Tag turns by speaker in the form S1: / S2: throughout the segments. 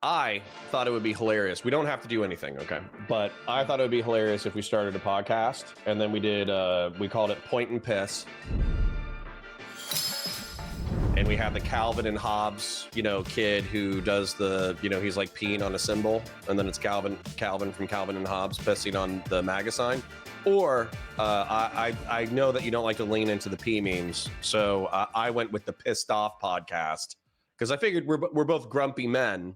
S1: I thought it would be hilarious. We don't have to do anything, okay? But I thought it would be hilarious if we started a podcast and then we did, we called it Point and Piss. And we had the Calvin and Hobbes, kid who does the, he's like peeing on a symbol. And then it's Calvin from Calvin and Hobbes pissing on the MAGA sign. Or I know that you don't like to lean into the pee memes. So I went with the Pissed Off podcast because I figured we're both grumpy men.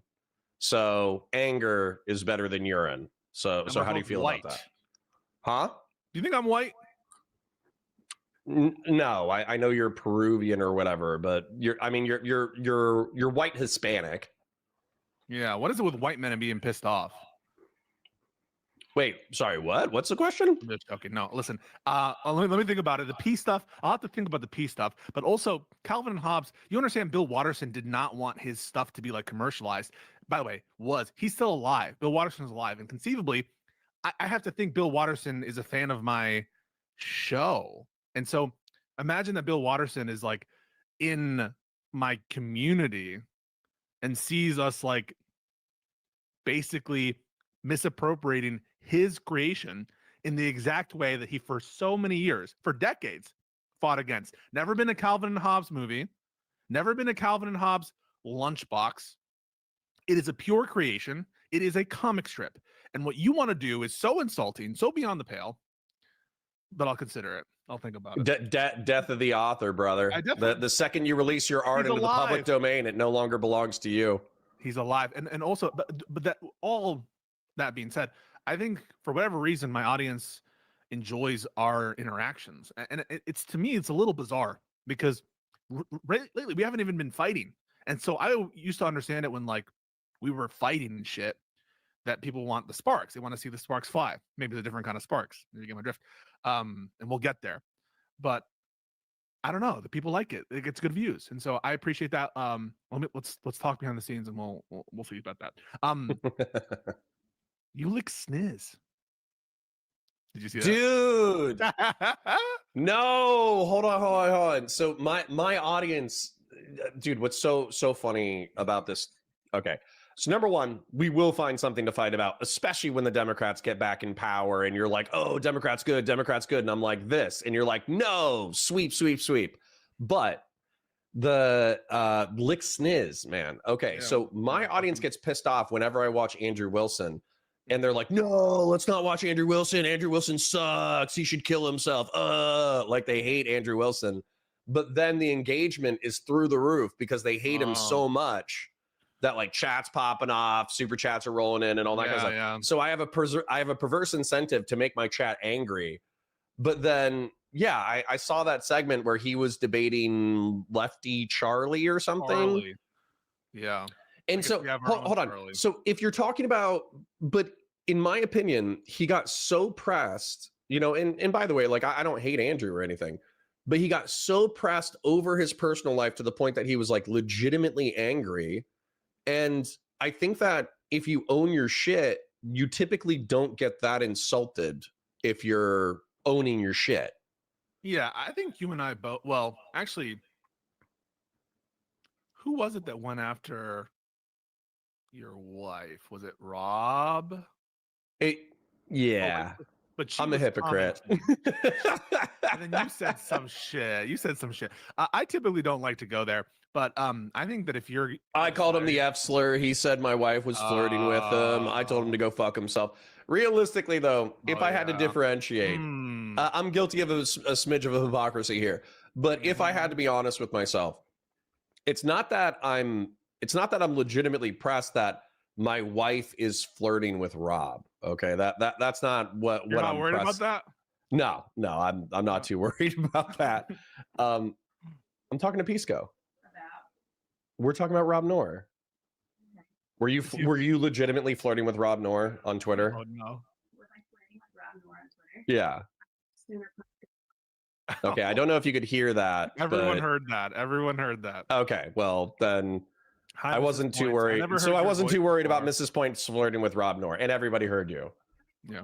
S1: So anger is better than urine. So how do you feel about that? Huh?
S2: Do you think I'm white?
S1: No, I know you're Peruvian or whatever, but you're white Hispanic.
S2: Yeah. What is it with white men and being pissed off?
S1: Wait, sorry, what? What's the question?
S2: Okay, no, listen. Let me think about it. The pee stuff, I'll have to think about the pee stuff, but also Calvin and Hobbes, you understand Bill Watterson did not want his stuff to be like commercialized. By the way, he's still alive. Bill Watterson's alive. And conceivably, I have to think Bill Watterson is a fan of my show. And so imagine that Bill Watterson is like in my community and sees us like basically misappropriating his creation in the exact way that he for so many years, for decades, fought against. Never been a Calvin and Hobbes movie, never been a Calvin and Hobbes lunchbox. It is a pure creation. It is a comic strip. And what you want to do is so insulting, so beyond the pale, that I'll consider it. I'll think about it.
S1: Death of the author, brother. The second you release your art into the public domain, it no longer belongs to you.
S2: He's alive. And also, but that all that being said, I think for whatever reason, my audience enjoys our interactions. And it's to me, it's a little bizarre because lately we haven't even been fighting. And so I used to understand it when like we were fighting and shit, that people want the sparks. They want to see the sparks fly. Maybe it's a different kind of sparks. You get my drift. And we'll get there. But I don't know. The people like it. It gets good views. And so I appreciate that. Let's talk behind the scenes and we'll see about that. You lick sniz. Did you see that?
S1: Dude. No, hold on. So my audience, dude, what's so funny about this? Okay. So number one, we will find something to fight about, especially when the Democrats get back in power and you're like, oh, Democrats good. And I'm like this. And you're like, no, sweep. But the lick sniz, man. Okay. Yeah. So my audience gets pissed off whenever I watch Andrew Wilson. And they're like, no, let's not watch Andrew Wilson. Andrew Wilson sucks. He should kill himself. Like they hate Andrew Wilson. But then the engagement is through the roof because they hate him so much that like chats popping off, super chats are rolling in and all that kind of stuff. Yeah. So I have a perverse incentive to make my chat angry. But then, yeah, I saw that segment where he was debating Lefty Charlie or something. Charlie.
S2: Yeah.
S1: And so, hold on. Charlie. So if you're talking about, but in my opinion, he got so pressed, and by the way, like I don't hate Andrew or anything, but he got so pressed over his personal life to the point that he was like legitimately angry. And I think that if you own your shit, you typically don't get that insulted if you're owning your shit.
S2: Yeah, I think you and I both, well, actually, who was it that went after your wife? Was it Rob?
S1: Yeah.
S2: But
S1: I'm a hypocrite.
S2: And then you said some shit. I typically don't like to go there, but I think that if you're...
S1: I called him the F slur. He said my wife was flirting with him. I told him to go fuck himself. Realistically, though, if I had to differentiate, I'm guilty of a smidge of a hypocrisy here. But if I had to be honest with myself, it's not that I'm legitimately pressed that my wife is flirting with Rob. Okay, that's not what
S2: You're not
S1: I'm
S2: worried about that.
S1: No, I'm not too worried about that. I'm talking to Pisco. We're talking about Rob Noor. Were you legitimately flirting with Rob Noor on Twitter?
S2: Oh no.
S3: Was I flirting with Rob Noor on Twitter?
S1: Yeah. Okay, I don't know if you could hear that.
S2: Everyone heard that.
S1: Okay, well then. I wasn't too worried. So I wasn't too worried about Mrs. Point flirting with Rob Noor, and everybody heard you.
S2: Yeah.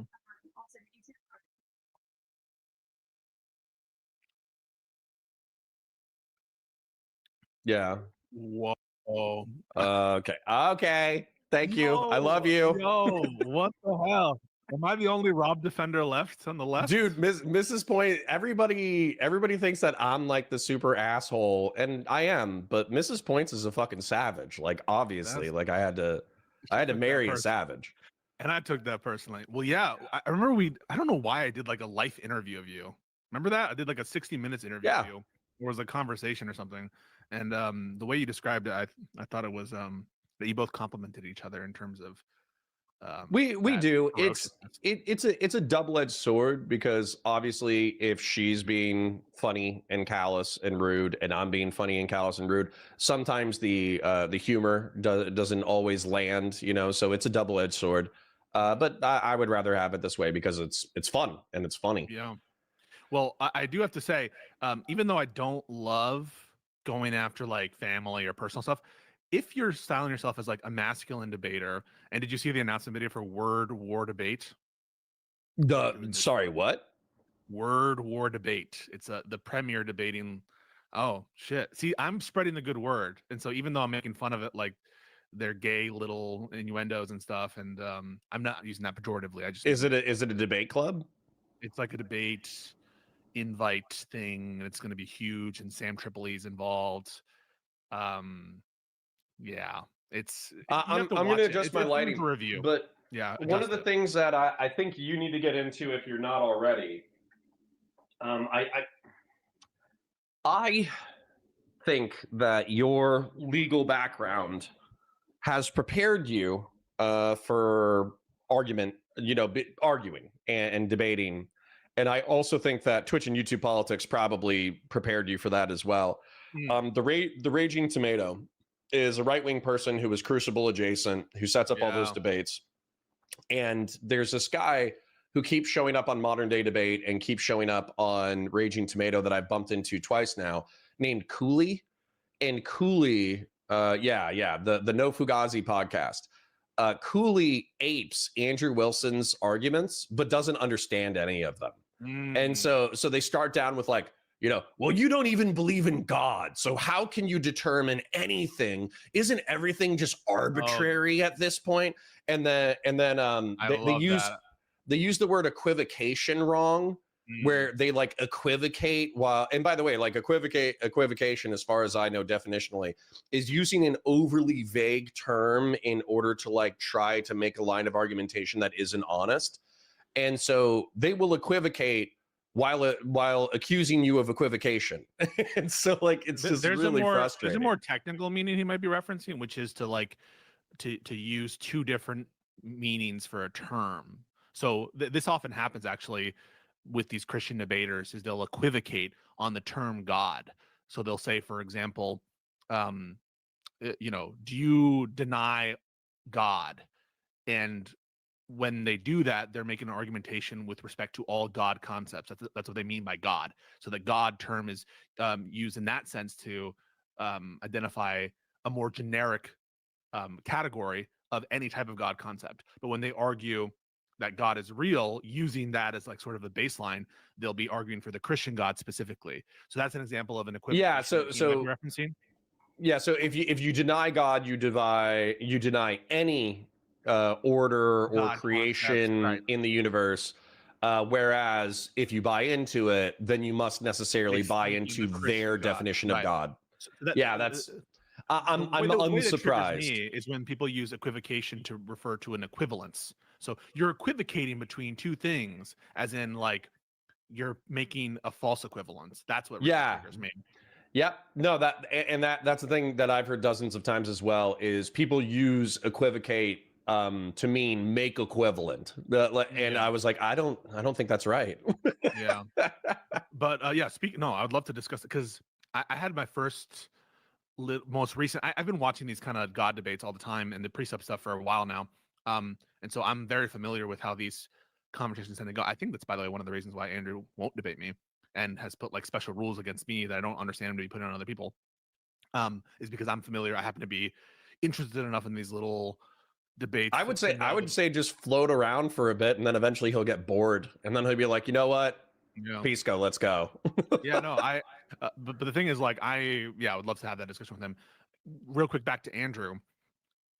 S1: Yeah.
S2: Whoa.
S1: Okay. Thank you. I love you.
S2: Yo, what the hell? Am I the only Rob defender left on the left?
S1: Dude, Mrs. Point, everybody thinks that I'm like the super asshole, and I am, but Mrs. Points is a fucking savage. Like, obviously, like I had to marry a savage.
S2: And I took that personally. Well, yeah, I remember I don't know why I did like a life interview of you. Remember that? I did like a 60 minutes interview of you. It was a conversation or something. And the way you described it, I thought it was that you both complimented each other in terms of
S1: we do. It's a double-edged sword, because obviously if she's being funny and callous and rude, and I'm being funny and callous and rude, sometimes the humor doesn't always land, you know. So it's a double-edged sword. But I would rather have it this way because it's fun and it's funny.
S2: Yeah. Well, I do have to say, even though I don't love going after like family or personal stuff, if you're styling yourself as like a masculine debater, and did you see the announcement video for Word War Debate?
S1: Sorry, what?
S2: Word War Debate. It's the premier debating. Oh shit! See, I'm spreading the good word, and so even though I'm making fun of it, like they're gay little innuendos and stuff, and I'm not using that pejoratively. I just
S1: is it a debate club?
S2: It's like a debate invite thing, and it's going to be huge, and Sam Tripoli's involved. Yeah,
S1: I'm going to adjust my lighting
S2: for review,
S1: but
S2: yeah,
S1: one of the things that I think you need to get into, if you're not already, I think that your legal background has prepared you for argument, you know, arguing and debating. And I also think that Twitch and YouTube politics probably prepared you for that as well. The Raging Tomato is a right-wing person who is Crucible adjacent, who sets up all those debates. And there's this guy who keeps showing up on Modern Day Debate and keeps showing up on Raging Tomato that I've bumped into twice now, named Cooley. And Cooley, the No Fugazi podcast. Cooley apes Andrew Wilson's arguments, but doesn't understand any of them. And so they start down with like, you know, well, you don't even believe in God, so how can you determine anything? Isn't everything just arbitrary at this point? And then they use the word equivocation wrong, where they like equivocate while, and by the way, like equivocation, as far as I know definitionally, is using an overly vague term in order to like try to make a line of argumentation that isn't honest. And so they will equivocate while accusing you of equivocation. And so like it's just really frustrating.
S2: There's a more technical meaning he might be referencing, which is to like to use two different meanings for a term. So this often happens actually with these Christian debaters, is they'll equivocate on the term God. So they'll say, for example, you know, do you deny God? And when they do that, they're making an argumentation with respect to all God concepts. That's what they mean by God. So the God term is used in that sense to identify a more generic category of any type of God concept. But when they argue that God is real, using that as like sort of a baseline, they'll be arguing for the Christian God specifically. So that's an example of an equivocation.
S1: Yeah. So
S2: referencing.
S1: Yeah. So if you deny God, you deny any order or God creation in the universe. Whereas if you buy into it, then you must necessarily buy into their definition of God. So that's. I'm unsurprised.
S2: Me is when people use equivocation to refer to an equivalence. So you're equivocating between two things, as in like you're making a false equivalence. That's what triggers me.
S1: Yep. No, that's the thing that I've heard dozens of times as well, is people use equivocate to mean make equivalent. And I was like, I don't think that's right.
S2: Yeah. But I would love to discuss it, because I had my first most recent, I've been watching these kind of God debates all the time and the precept stuff for a while now. And so I'm very familiar with how these conversations tend to go. I think that's, by the way, one of the reasons why Andrew won't debate me and has put like special rules against me that I don't understand him to be putting on other people. Is because I'm familiar. I happen to be interested enough in these little debates.
S1: I would say just float around for a bit, and then eventually he'll get bored, and then he'll be like, you know what? Pisco, let's go.
S2: Yeah, no, but the thing is, like, I would love to have that discussion with him. Real quick, back to Andrew.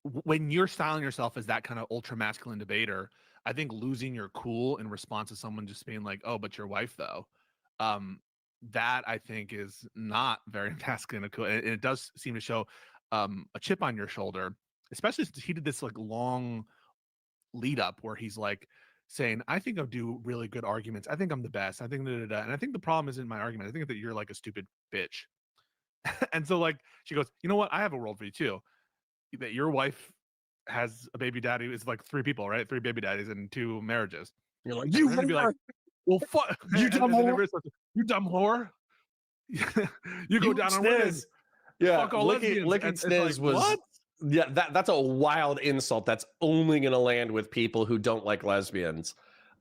S2: when you're styling yourself as that kind of ultra masculine debater, I think losing your cool in response to someone just being like, "Oh, but your wife though," that I think is not very masculine and cool, and it does seem to show a chip on your shoulder, especially since he did this like long lead up where he's like saying, "I think I do really good arguments. I think I'm the best. I think da, da, da. And I think the problem isn't my argument. I think that you're like a stupid bitch." And so like she goes, "You know what? I have a world for you too. That your wife has a baby daddy. It's like 3 people, right? 3 baby daddies and 2 marriages."
S1: You're like,
S2: And
S1: you
S2: then it'd be like,
S1: whore!
S2: "Well, fuck
S1: You
S2: and
S1: dumb
S2: then
S1: whore!"
S2: everybody's like, "You dumb whore." You go
S1: You
S2: down on women.
S1: sniz. Yeah,
S2: Fuck all lesbians.
S1: licking
S2: And it's
S1: sniz
S2: like,
S1: was
S2: what?
S1: yeah, that's a wild insult that's only gonna land with people who don't like lesbians.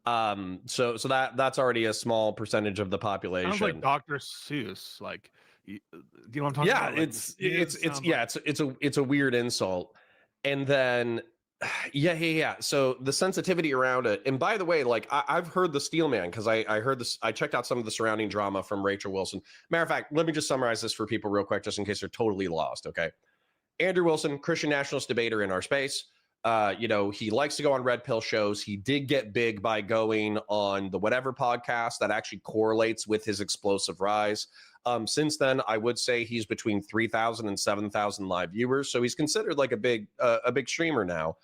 S1: So that's already a small percentage of the
S2: Sounds like
S1: population.
S2: Dr. Seuss. Like, do you know what I'm talking
S1: Yeah,
S2: about? Like,
S1: it's a weird insult. And then yeah. So the sensitivity around it. And by the way, like I've heard the Steel Man because I heard this. I checked out some of the surrounding drama from Rachel Wilson. Matter of fact, let me just summarize this for people real quick, just in case they're totally lost. Okay. Andrew Wilson, Christian nationalist debater in our space. He likes to go on red pill shows. He did get big by going on the Whatever podcast that actually correlates with his explosive rise. Since then, I would say he's between 3,000 and 7,000 live viewers. So he's considered like a big streamer now.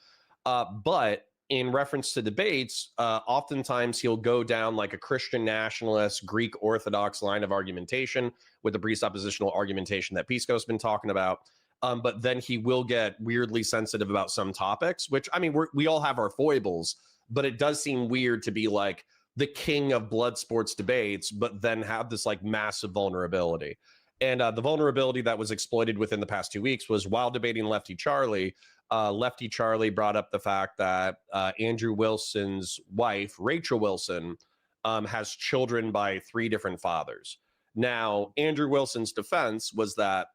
S1: But in reference to debates, oftentimes he'll go down like a Christian nationalist, Greek Orthodox line of argumentation with the presuppositional argumentation that Pisco's been talking about. But then he will get weirdly sensitive about some topics, which, I mean, we all have our foibles, but it does seem weird to be like the king of blood sports debates, but then have this like massive vulnerability. And the vulnerability that was exploited within the past 2 weeks was while debating Lefty Charlie. Lefty Charlie brought up the fact that Andrew Wilson's wife, Rachel Wilson, has children by 3 different fathers. Now, Andrew Wilson's defense was that,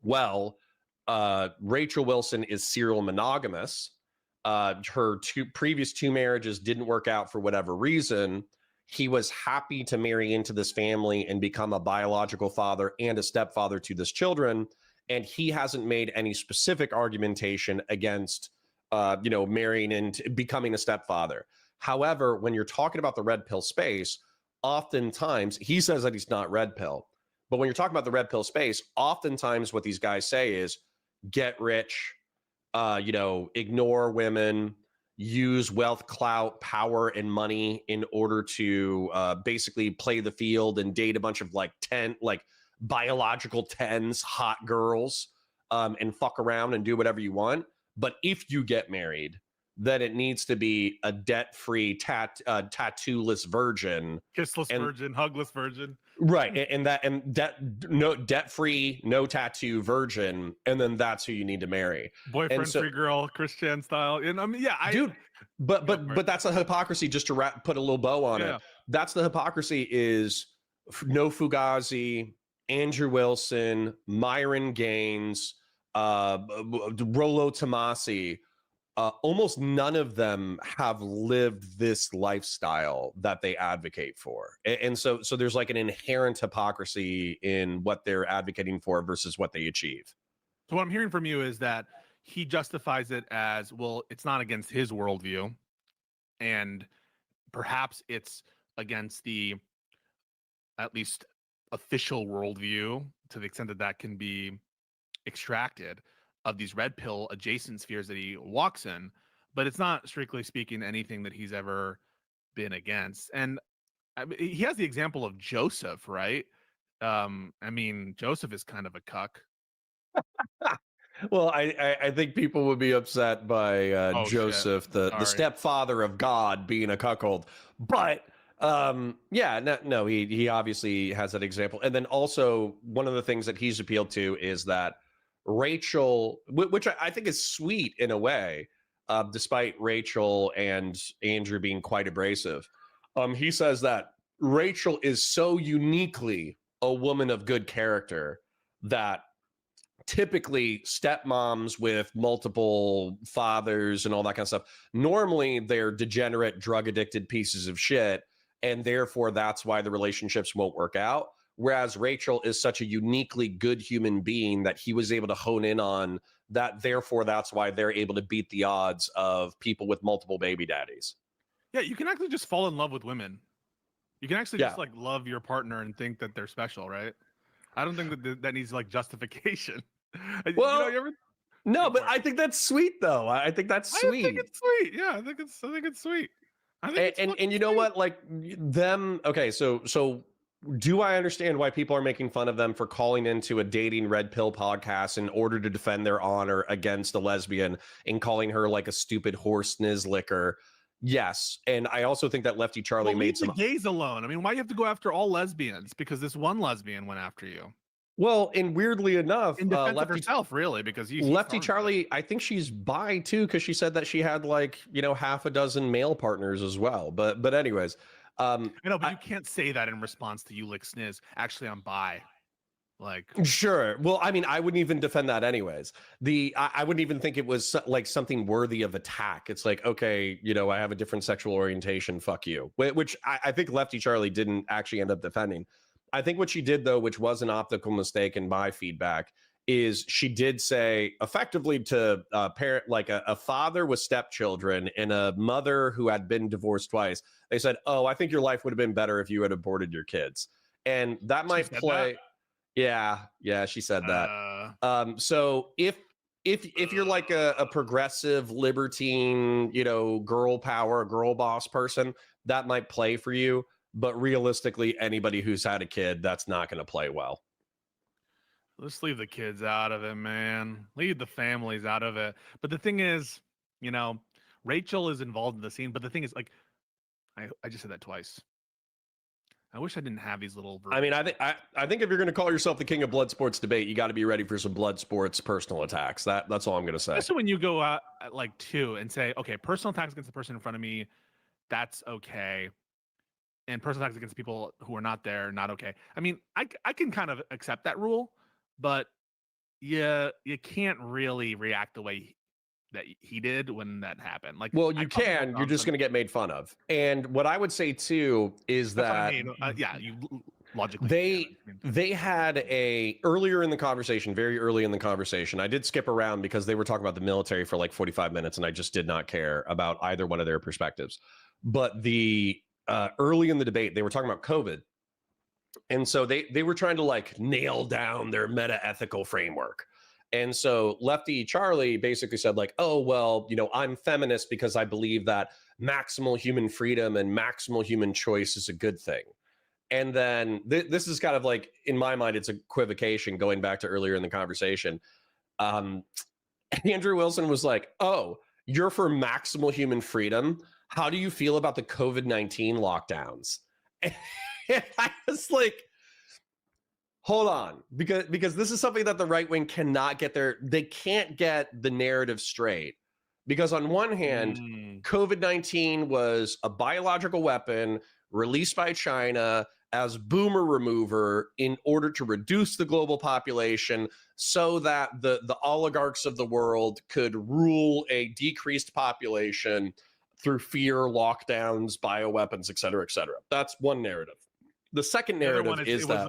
S1: well, Rachel Wilson is serial monogamous. Her previous 2 marriages didn't work out for whatever reason. He was happy to marry into this family and become a biological father and a stepfather to this children. And he hasn't made any specific argumentation against, marrying and becoming a stepfather. However, when you're talking about the red pill space, oftentimes he says that he's not red pill. But when you're talking about the red pill space, oftentimes what these guys say is get rich, ignore women, use wealth, clout, power, and money in order to basically play the field and date a bunch of like biological 10s, hot girls, and fuck around and do whatever you want. But if you get married, then it needs to be a debt-free, tattoo-less virgin,
S2: Kissless virgin, hugless virgin.
S1: right? Debt-free, no tattoo virgin, and then that's who you need to marry.
S2: Boyfriend-free girl, Christian style. And I mean,
S1: dude, but that's a hypocrisy. Just to put a little bow on it, that's the hypocrisy. Is no Fugazi, Andrew Wilson, Myron Gaines, Rollo Tomasi. Almost none of them have lived this lifestyle that they advocate for. And so there's like an inherent hypocrisy in what they're advocating for versus what they achieve.
S2: So what I'm hearing from you is that he justifies it as, well, it's not against his worldview. And perhaps it's against the, at least official worldview, to the extent that that can be extracted, of these red pill adjacent spheres that he walks in, but it's not strictly speaking anything that he's ever been against. And I mean, he has the example of Joseph, right? I mean, Joseph is kind of a cuck.
S1: Well, I think people would be upset by Joseph, the stepfather of God, being a cuckold. But he obviously has that example. And then also one of the things that he's appealed to is that Rachel, which I think is sweet in a way, despite Rachel and Andrew being quite abrasive. He says that Rachel is so uniquely a woman of good character that typically stepmoms with multiple fathers and all that kind of stuff, normally they're degenerate, drug addicted pieces of shit. And therefore, that's why the relationships won't work out. whereas Rachel is such a uniquely good human being that he was able to hone in on that. Therefore, that's why they're able to beat the odds of people with multiple baby daddies.
S2: Yeah, you can actually just fall in love with women. You can actually
S1: Yeah.
S2: just like love your partner and think that they're special, right? I don't think that that needs like justification.
S1: Well,
S2: you ever
S1: No,
S2: Go
S1: but
S2: for it.
S1: I think that's sweet, though. I think that's
S2: I
S1: sweet.
S2: think it's sweet. Yeah, I think it's sweet. I think it's
S1: And you know
S2: sweet.
S1: what? Like them. Okay, so do I understand why people are making fun of them for calling into a dating red pill podcast in order to defend their honor against a lesbian and calling her like a stupid horse licker? Yes, and I also think that Lefty Charlie
S2: Well,
S1: made
S2: leave
S1: some.
S2: the gays alone. I mean, why do you have to go after all lesbians? Because this one lesbian went after you
S1: Well, and weirdly enough,
S2: in defense of
S1: Lefty
S2: herself, really, because he's
S1: Lefty
S2: harmed her.
S1: Charlie, I think she's bi too, because she said that she had like half a dozen male partners as well. But anyways,
S2: I know, but you can't say that in response to you lick sniz. Actually, I'm bi. Like,
S1: sure. Well, I mean, I wouldn't even defend that anyways. I wouldn't even think it was like something worthy of attack. It's like, okay, I have a different sexual orientation. Fuck you. Which I think Lefty Charlie didn't actually end up defending. I think what she did, though, which was an optical mistake in my feedback, is she did say effectively to a parent, like a father with stepchildren and a mother who had been divorced twice. They said, "Oh, I think your life would have been better if you had aborted your kids," and that might
S2: said
S1: play. Yeah, she said that. So if you're like a progressive libertine, girl power, girl boss person, that might play for you. But realistically, anybody who's had a kid, that's not going to play well.
S2: let's leave the kids out of it, man. Leave the families out of it. But the thing is, Rachel is involved in the scene. But the thing is, like, I just said that twice. I wish I didn't have these little.
S1: I mean, I think if you're going to call yourself the king of blood sports debate, you got to be ready for some blood sports personal attacks. That's all I'm going to say.
S2: Especially when you go out like two and say, okay, personal attacks against the person in front of me, that's okay. And personal attacks against people who are not there, not okay. I mean, I can kind of accept that rule, but you can't really react the way that he did when that happened. Like,
S1: well, you can. You're just going to get made fun of. And what I would say too is that
S2: you logically
S1: they had earlier in the conversation, very early in the conversation. I did skip around because they were talking about the military for like 45 minutes, and I just did not care about either one of their perspectives. But the early in the debate, they were talking about COVID. And so they were trying to like nail down their meta ethical framework. And so Lefty Charlie basically said like, oh, well, I'm feminist because I believe that maximal human freedom and maximal human choice is a good thing. And then this is kind of like, in my mind, it's equivocation going back to earlier in the conversation. Andrew Wilson was like, oh, you're for maximal human freedom. How do you feel about the COVID-19 lockdowns? And I was like, hold on, because this is something that the right wing cannot get they can't get the narrative straight. Because on one hand, COVID-19 was a biological weapon released by China as boomer remover in order to reduce the global population so that the oligarchs of the world could rule a decreased population through fear, lockdowns, bioweapons, et cetera, et cetera. That's one narrative. The second narrative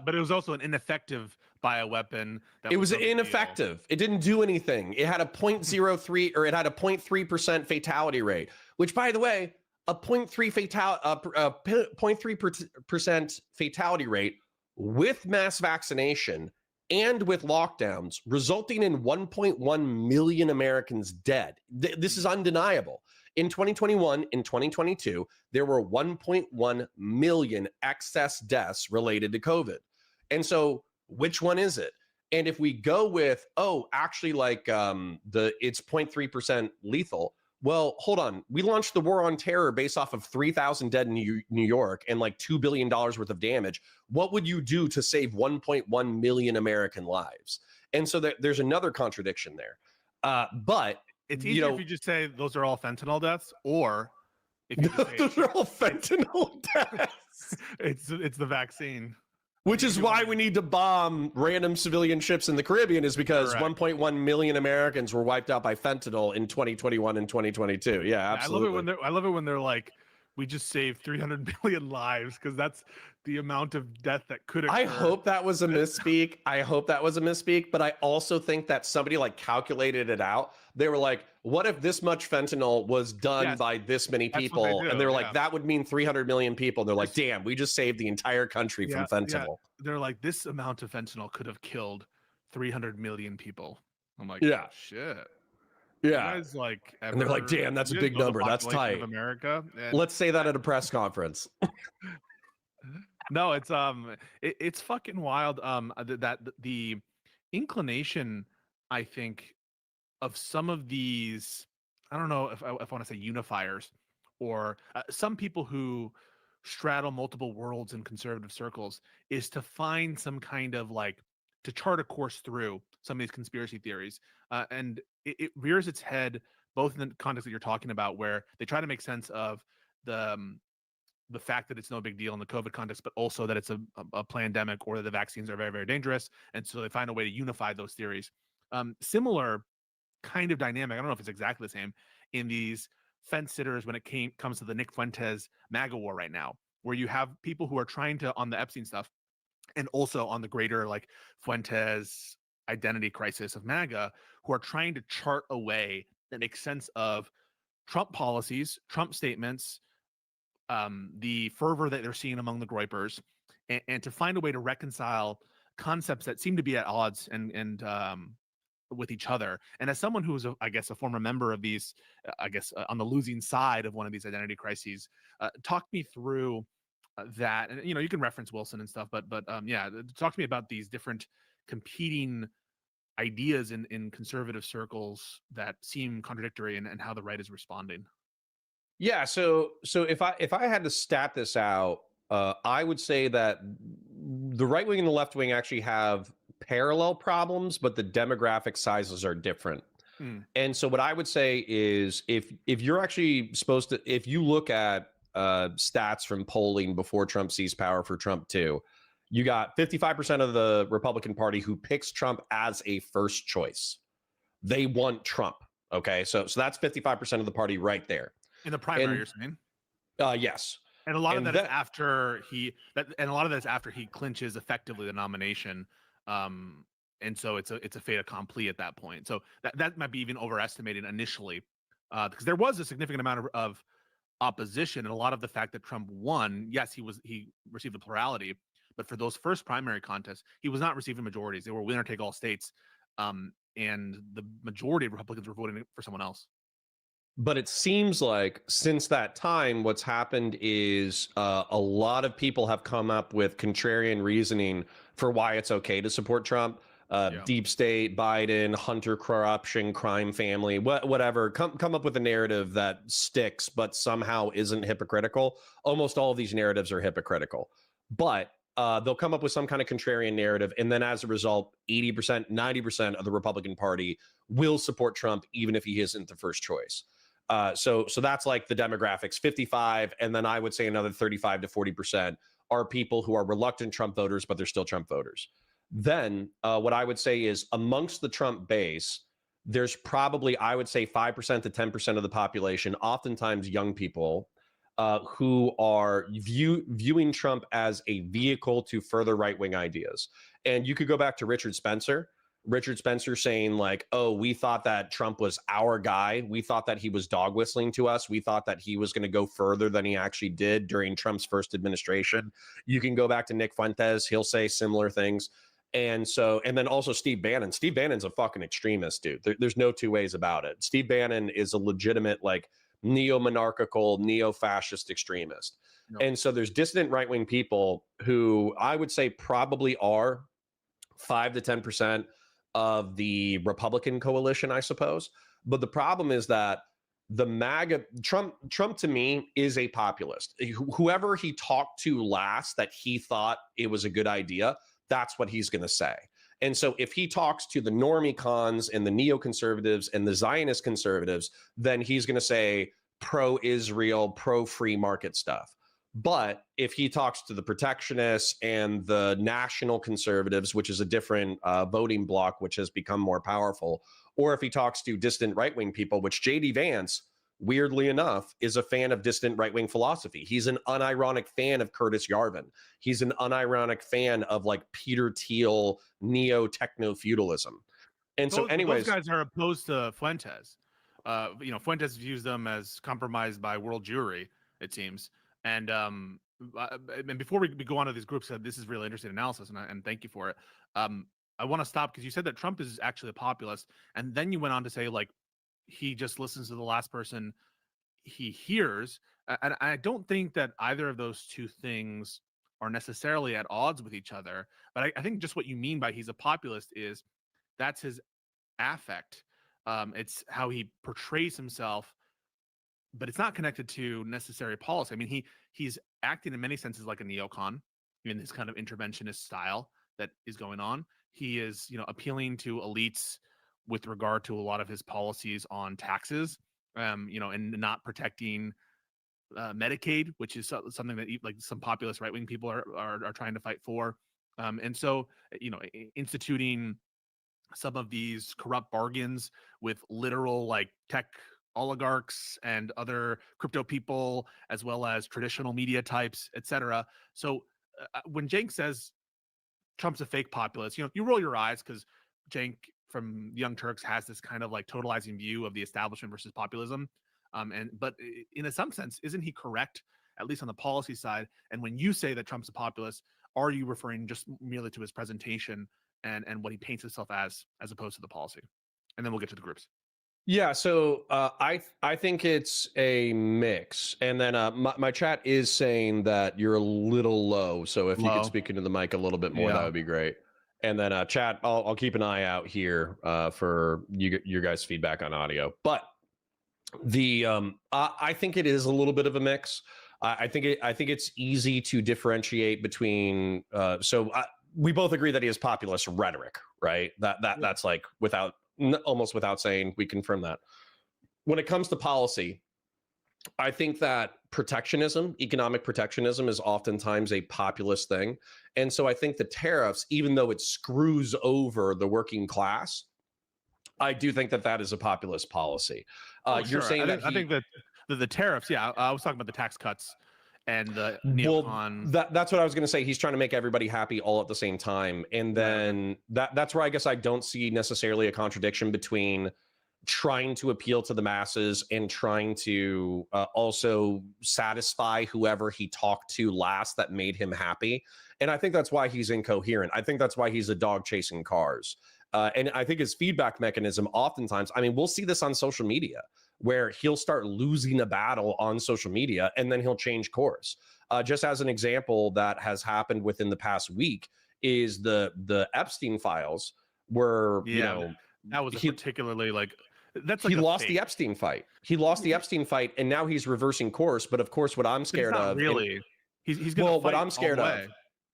S2: but it was also an ineffective bioweapon.
S1: It was ineffective. It didn't do anything. It had a 0.03 or it had a 0.3% fatality rate, which, by the way, a 0.3% fatality rate with mass vaccination and with lockdowns, resulting in 1.1 million Americans dead. This is undeniable. In 2021, in 2022, there were 1.1 million excess deaths related to COVID. And so which one is it? And if we go with, actually like it's 0.3% lethal, well, hold on. We launched the war on terror based off of 3,000 dead in New York and like $2 billion worth of damage. What would you do to save 1.1 million American lives? And so there's another contradiction there. But
S2: it's easier if you just say those are all fentanyl deaths, or if you just say
S1: those are all fentanyl deaths.
S2: It's the vaccine.
S1: Which is why we need to bomb random civilian ships in the Caribbean, is because 1.1 million Americans were wiped out by fentanyl in 2021 and 2022. Yeah, absolutely.
S2: I love it when they're like, we just saved 300 million lives because that's the amount of death that could occur.
S1: I hope that was a misspeak. I hope that was a misspeak, but I also think that somebody like calculated it out. They were like, what if this much fentanyl was done by this many
S2: that's what they
S1: people?
S2: do,
S1: And they were like,
S2: yeah.
S1: that would mean 300 million people. And they're like, damn, we just saved the entire country from fentanyl.
S2: They're like, this amount of fentanyl could have killed 300 million people. I'm like,
S1: yeah,
S2: shit.
S1: yeah.
S2: You guys like,
S1: and they're like, damn, that's a big number. That's tight.
S2: Of America. And
S1: let's say that at a press conference.
S2: no, it's fucking wild. That the inclination, I think, of some of these, I don't know if I want to say unifiers, or some people who straddle multiple worlds in conservative circles, is to find some kind of like to chart a course through some of these conspiracy theories, and it rears its head both in the context that you're talking about, where they try to make sense of the fact that it's no big deal in the COVID context, but also that it's a pandemic, or that the vaccines are very, very dangerous. And so they find a way to unify those theories. Similar kind of dynamic, I don't know if it's exactly the same, in these fence sitters when it comes to the Nick Fuentes MAGA war right now, where you have people who are trying to, on the Epstein stuff, and also on the greater like Fuentes identity crisis of MAGA, who are trying to chart a way that makes sense of Trump policies, Trump statements, the fervor that they're seeing among the Groypers, and to find a way to reconcile concepts that seem to be at odds and with each other. And as someone who is, I guess, a former member of these, on the losing side of one of these identity crises, talk me through that. And you can reference Wilson and stuff, but yeah, talk to me about these different competing ideas in conservative circles that seem contradictory, and how the right is responding.
S1: Yeah, so if I had to stat this out, I would say that the right wing and the left wing actually have parallel problems, but the demographic sizes are different. And so what I would say is, if you're actually supposed to, if you look at stats from polling before Trump seized power for Trump 2, you got 55% of the Republican Party who picks Trump as a first choice. They want Trump. Okay, so that's 55% of the party right there.
S2: In the primary, you're saying?
S1: Yes.
S2: And a lot of that is after he clinches effectively the nomination. And so it's a fait accompli at that point. So that might be even overestimated initially, because there was a significant amount of opposition, and a lot of the fact that Trump won. Yes, he received a plurality, but for those first primary contests, he was not receiving majorities. They were winner take all states, and the majority of Republicans were voting for someone else.
S1: But it seems like since that time, what's happened is a lot of people have come up with contrarian reasoning for why it's okay to support Trump. Deep state, Biden, Hunter corruption, crime family, whatever. Come up with a narrative that sticks, but somehow isn't hypocritical. Almost all of these narratives are hypocritical, but they'll come up with some kind of contrarian narrative, and then as a result, 80%, 90% of the Republican Party will support Trump, even if he isn't the first choice. So that's like the demographics, 55, and then I would say another 35 to 40% are people who are reluctant Trump voters, but they're still Trump voters. Then what I would say is, amongst the Trump base, there's probably, I would say, 5% to 10% of the population, oftentimes young people, who are viewing Trump as a vehicle to further right-wing ideas. And you could go back to Richard Spencer saying like, oh, we thought that Trump was our guy. We thought that he was dog whistling to us. We thought that he was going to go further than he actually did during Trump's first administration. You can go back to Nick Fuentes. He'll say similar things. And then also Steve Bannon. Steve Bannon's a fucking extremist, dude. There's no two ways about it. Steve Bannon is a legitimate, like, neo-monarchical, neo-fascist extremist. No. And so there's dissident right-wing people who I would say probably are 5 to 10% of the Republican coalition, I suppose. But the problem is that the MAGA Trump to me is a populist. Whoever he talked to last that he thought it was a good idea, that's what he's going to say. And so if he talks to the normie cons and the neoconservatives and the Zionist conservatives, then he's going to say pro-Israel, pro-free market stuff. But if he talks to the protectionists and the national conservatives, which is a different voting bloc, which has become more powerful, or if he talks to distant right-wing people, which J.D. Vance weirdly enough, is a fan of distant right-wing philosophy. He's an unironic fan of Curtis Yarvin. He's an unironic fan of like Peter Thiel neo-techno-feudalism. And so anyways,
S2: those guys are opposed to Fuentes. Fuentes views them as compromised by world Jewry, it seems. And before we go on to these groups, this is really interesting analysis, and thank you for it. I want to stop because you said that Trump is actually a populist, and then you went on to say like he just listens to the last person he hears. And I don't think that either of those two things are necessarily at odds with each other. But I think just what you mean by he's a populist is that's his affect. It's how he portrays himself, but it's not connected to necessary policy. I mean, he's acting in many senses like a neocon in this kind of interventionist style that is going on. He is, appealing to elites with regard to a lot of his policies on taxes, and not protecting Medicaid, which is something that like some populist right-wing people are trying to fight for. And so, instituting some of these corrupt bargains with literal like tech oligarchs and other crypto people, as well as traditional media types, etc. So when Cenk says Trump's a fake populist, you roll your eyes because Cenk from Young Turks has this kind of like totalizing view of the establishment versus populism. But in some sense, isn't he correct, at least on the policy side? And when you say that Trump's a populist, are you referring just merely to his presentation and what he paints himself as opposed to the policy? And then we'll get to the groups.
S1: Yeah, so I think it's a mix, and then my chat is saying that you're a little low. So if you could speak into the mic a little bit more, that would be great. And then chat, I'll keep an eye out here for your guys' feedback on audio. But the I think it is a little bit of a mix. I think it's easy to differentiate between. We both agree that he has populist rhetoric, right? That's like almost without saying, we confirm that. When it comes to policy, I think that economic protectionism is oftentimes a populist thing. And so I think the tariffs, even though it screws over the working class, I do think that is a populist policy. You're saying
S2: I think that the tariffs, I was talking about the tax cuts and the neocon.
S1: Well, that's what I was going to say. He's trying to make everybody happy all at the same time. And then that's where I guess I don't see necessarily a contradiction between trying to appeal to the masses and trying to also satisfy whoever he talked to last that made him happy. And I think that's why he's incoherent. I think that's why he's a dog chasing cars. And I think his feedback mechanism oftentimes, I mean, we'll see this on social media where he'll start losing a battle on social media and then he'll change course. Just as an example that has happened within the past week is the Epstein files where,
S2: that was particularly like, that's like
S1: he lost the Epstein fight. He lost the Epstein fight and now he's reversing course. But of course, what I'm scared of,
S2: really, he's going to fight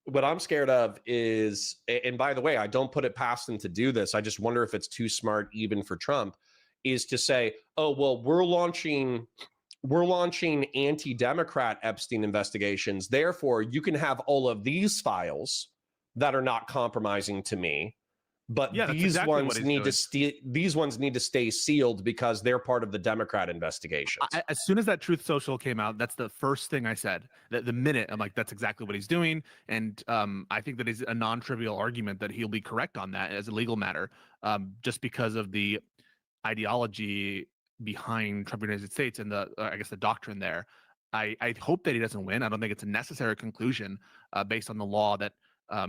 S1: what I'm scared of is, and by the way, I don't put it past him to do this. I just wonder if it's too smart even for Trump, is to say, oh, well, we're launching anti-Democrat Epstein investigations. Therefore, you can have all of these files that are not compromising to me. But these ones need to stay sealed because they're part of the Democrat investigations.
S2: As soon as that Truth Social came out, that's the first thing I said. The minute I'm like, that's exactly what he's doing, and I think that is a non-trivial argument that he'll be correct on that as a legal matter, just because of the ideology behind Trump United States and the I guess the doctrine there. I hope that he doesn't win. I don't think it's a necessary conclusion based on the law that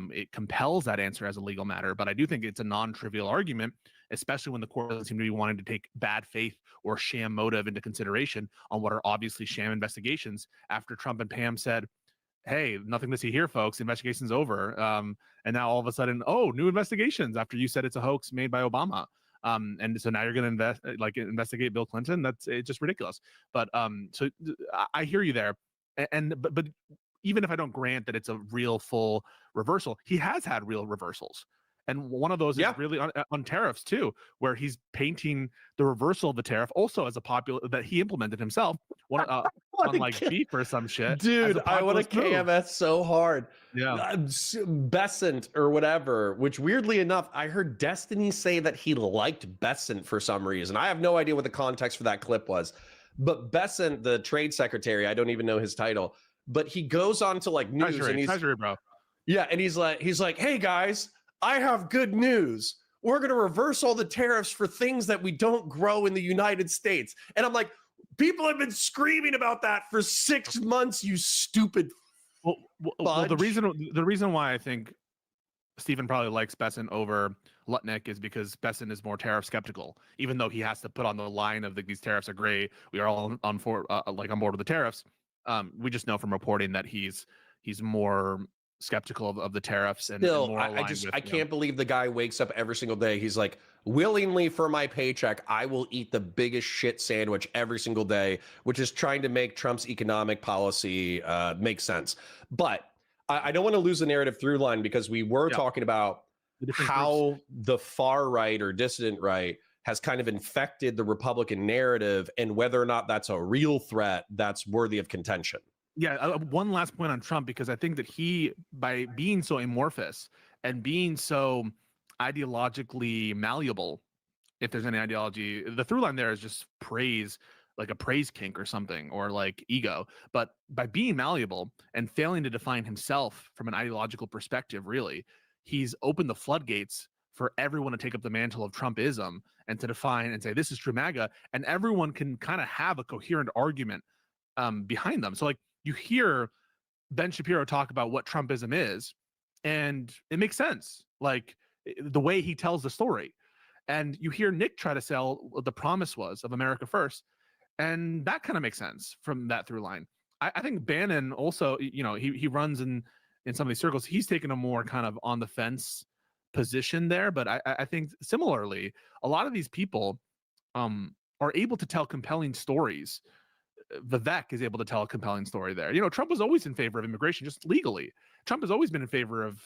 S2: it compels that answer as a legal matter, but I do think it's a non-trivial argument, especially when the court doesn't seem to be wanting to take bad faith or sham motive into consideration on what are obviously sham investigations after Trump and Pam said, hey, nothing to see here, folks, investigation's over. And now all of a sudden, new investigations after you said it's a hoax made by Obama. And so now you're going to investigate Bill Clinton. It's just ridiculous. But so I hear you there. But even if I don't grant that it's a real full reversal, he has had real reversals. And one of those is really on tariffs too, where he's painting the reversal of the tariff also as a popular that he implemented himself on like beef or some shit.
S1: Dude, I want to KMS so hard.
S2: Yeah.
S1: Besant or whatever, which weirdly enough, I heard Destiny say that he liked Besant for some reason. I have no idea what the context for that clip was. But Besant, the trade secretary, I don't even know his title, but he goes on to like news and he's
S2: Treasury, bro.
S1: yeah, and he's like, hey guys, I have good news. We're gonna reverse all the tariffs for things that we don't grow in the United States. And I'm like, people have been screaming about that for 6 months, you stupid.
S2: Well, the reason why I think Stephen probably likes Besant over Lutnick is because Besant is more tariff skeptical, even though he has to put on the line of these tariffs are great. We are all on board with the tariffs. We just know from reporting that he's more skeptical of the tariffs and
S1: Still,
S2: more aligned with,
S1: I can't believe the guy wakes up every single day. He's like, willingly for my paycheck, I will eat the biggest shit sandwich every single day, which is trying to make Trump's economic policy make sense. But I don't want to lose the narrative through line because we were talking about how the far right or dissident right has kind of infected the Republican narrative and whether or not that's a real threat that's worthy of contention.
S2: Yeah, one last point on Trump, because I think that he, by being so amorphous and being so ideologically malleable, if there's any ideology, the through line there is just praise, like a praise kink or something, or like ego. But by being malleable and failing to define himself from an ideological perspective, really, he's opened the floodgates for everyone to take up the mantle of Trumpism and to define and say, this is true MAGA. And everyone can kind of have a coherent argument behind them. So like, you hear Ben Shapiro talk about what Trumpism is, and it makes sense, like the way he tells the story. And you hear Nick try to sell what the promise was of America First, and that kind of makes sense from that through line. I think Bannon also, he runs in some of these circles. He's taken a more kind of on the fence position there, but I think similarly, a lot of these people are able to tell compelling stories. Vivek is able to tell a compelling story there. Trump was always in favor of immigration, just legally. Trump has always been in favor of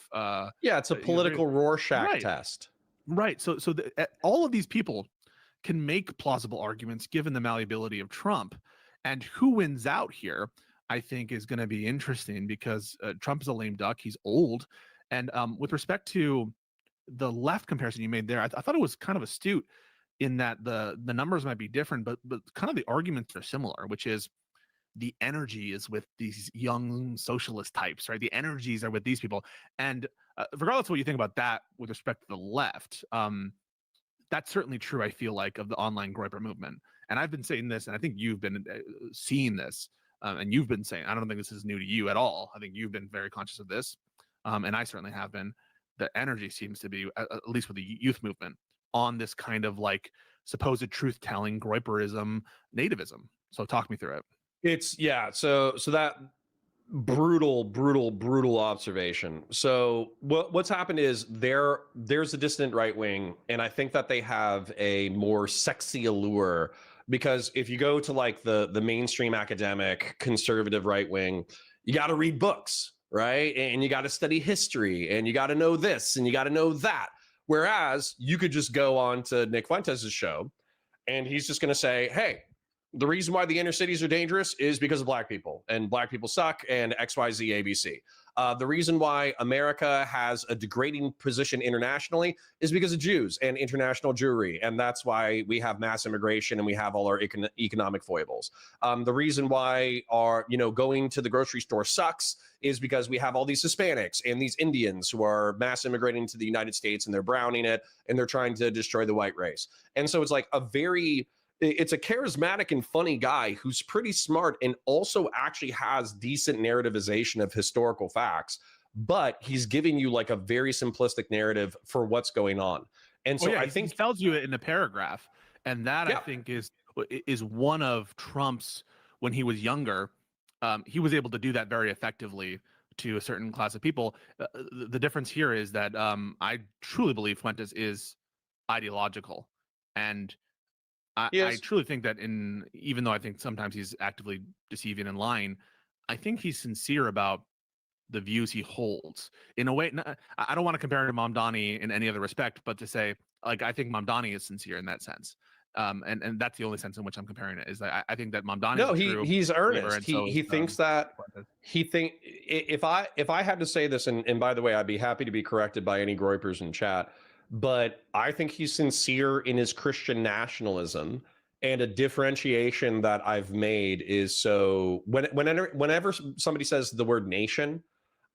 S1: it's a political Rorschach test.
S2: Right. So all of these people can make plausible arguments given the malleability of Trump. And who wins out here, I think, is going to be interesting because Trump is a lame duck. He's old. And with respect to the left comparison you made there, I thought it was kind of astute in that the numbers might be different, but kind of the arguments are similar, which is the energy is with these young socialist types, right? The energies are with these people. And regardless of what you think about that with respect to the left, that's certainly true, I feel like, of the online Groyper movement. And I've been saying this, and I think you've been seeing this, and you've been saying, I don't think this is new to you at all. I think you've been very conscious of this, and I certainly have been. The energy seems to be, at least with the youth movement, on this kind of like supposed truth-telling Groyperism, nativism. So talk me through it.
S1: It's so that brutal observation. So what's happened is there's a dissident right wing, and I think that they have a more sexy allure because if you go to like the mainstream academic conservative right wing, you got to read books, right? And you got to study history, and you got to know this, and you got to know that. Whereas you could just go on to Nick Fuentes' show and he's just going to say, hey, the reason why the inner cities are dangerous is because of black people, and black people suck, and XYZ ABC. The reason why America has a degrading position internationally is because of Jews and international Jewry, and that's why we have mass immigration and we have all our economic foibles. The reason why our going to the grocery store sucks is because we have all these Hispanics and these Indians who are mass immigrating to the United States, and they're browning it, and they're trying to destroy the white race. And so it's like it's a charismatic and funny guy who's pretty smart and also actually has decent narrativization of historical facts, but he's giving you like a very simplistic narrative for what's going on. And so I think
S2: he tells you it in a paragraph, and that I think is one of Trump's, when he was younger, he was able to do that very effectively to a certain class of people. The difference here is that I truly believe Fuentes is ideological, and I truly think that even though I think sometimes he's actively deceiving and lying, I think he's sincere about the views he holds. In a way, I don't want to compare him to Mandani in any other respect, but to say, like, I think Mandani is sincere in that sense. And that's the only sense in which I'm comparing it, is that I think that Mandani
S1: he's earnest. He thinks that if I had to say this, and by the way, I'd be happy to be corrected by any Groypers in chat, but I think he's sincere in his Christian nationalism, And a differentiation that I've made is, so whenever somebody says the word nation,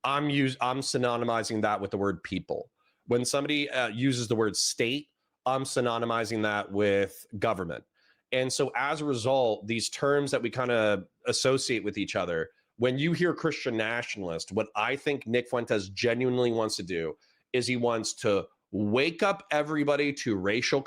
S1: I'm synonymizing that with the word people. When somebody uses the word state, I'm synonymizing that with government. And so as a result, these terms that we kind of associate with each other, when you hear Christian nationalist, what I think Nick Fuentes genuinely wants to do is he wants to wake up everybody to racial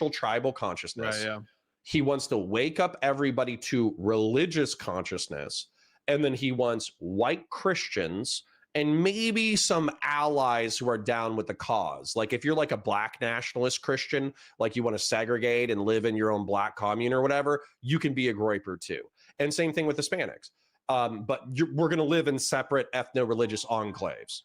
S1: tribal consciousness.
S2: Right. Yeah.
S1: He wants to wake up everybody to religious consciousness. And then he wants white Christians and maybe some allies who are down with the cause. Like if you're like a black nationalist Christian, like you want to segregate and live in your own black commune or whatever, you can be a groyper too. And same thing with Hispanics. But we're going to live in separate ethno-religious enclaves.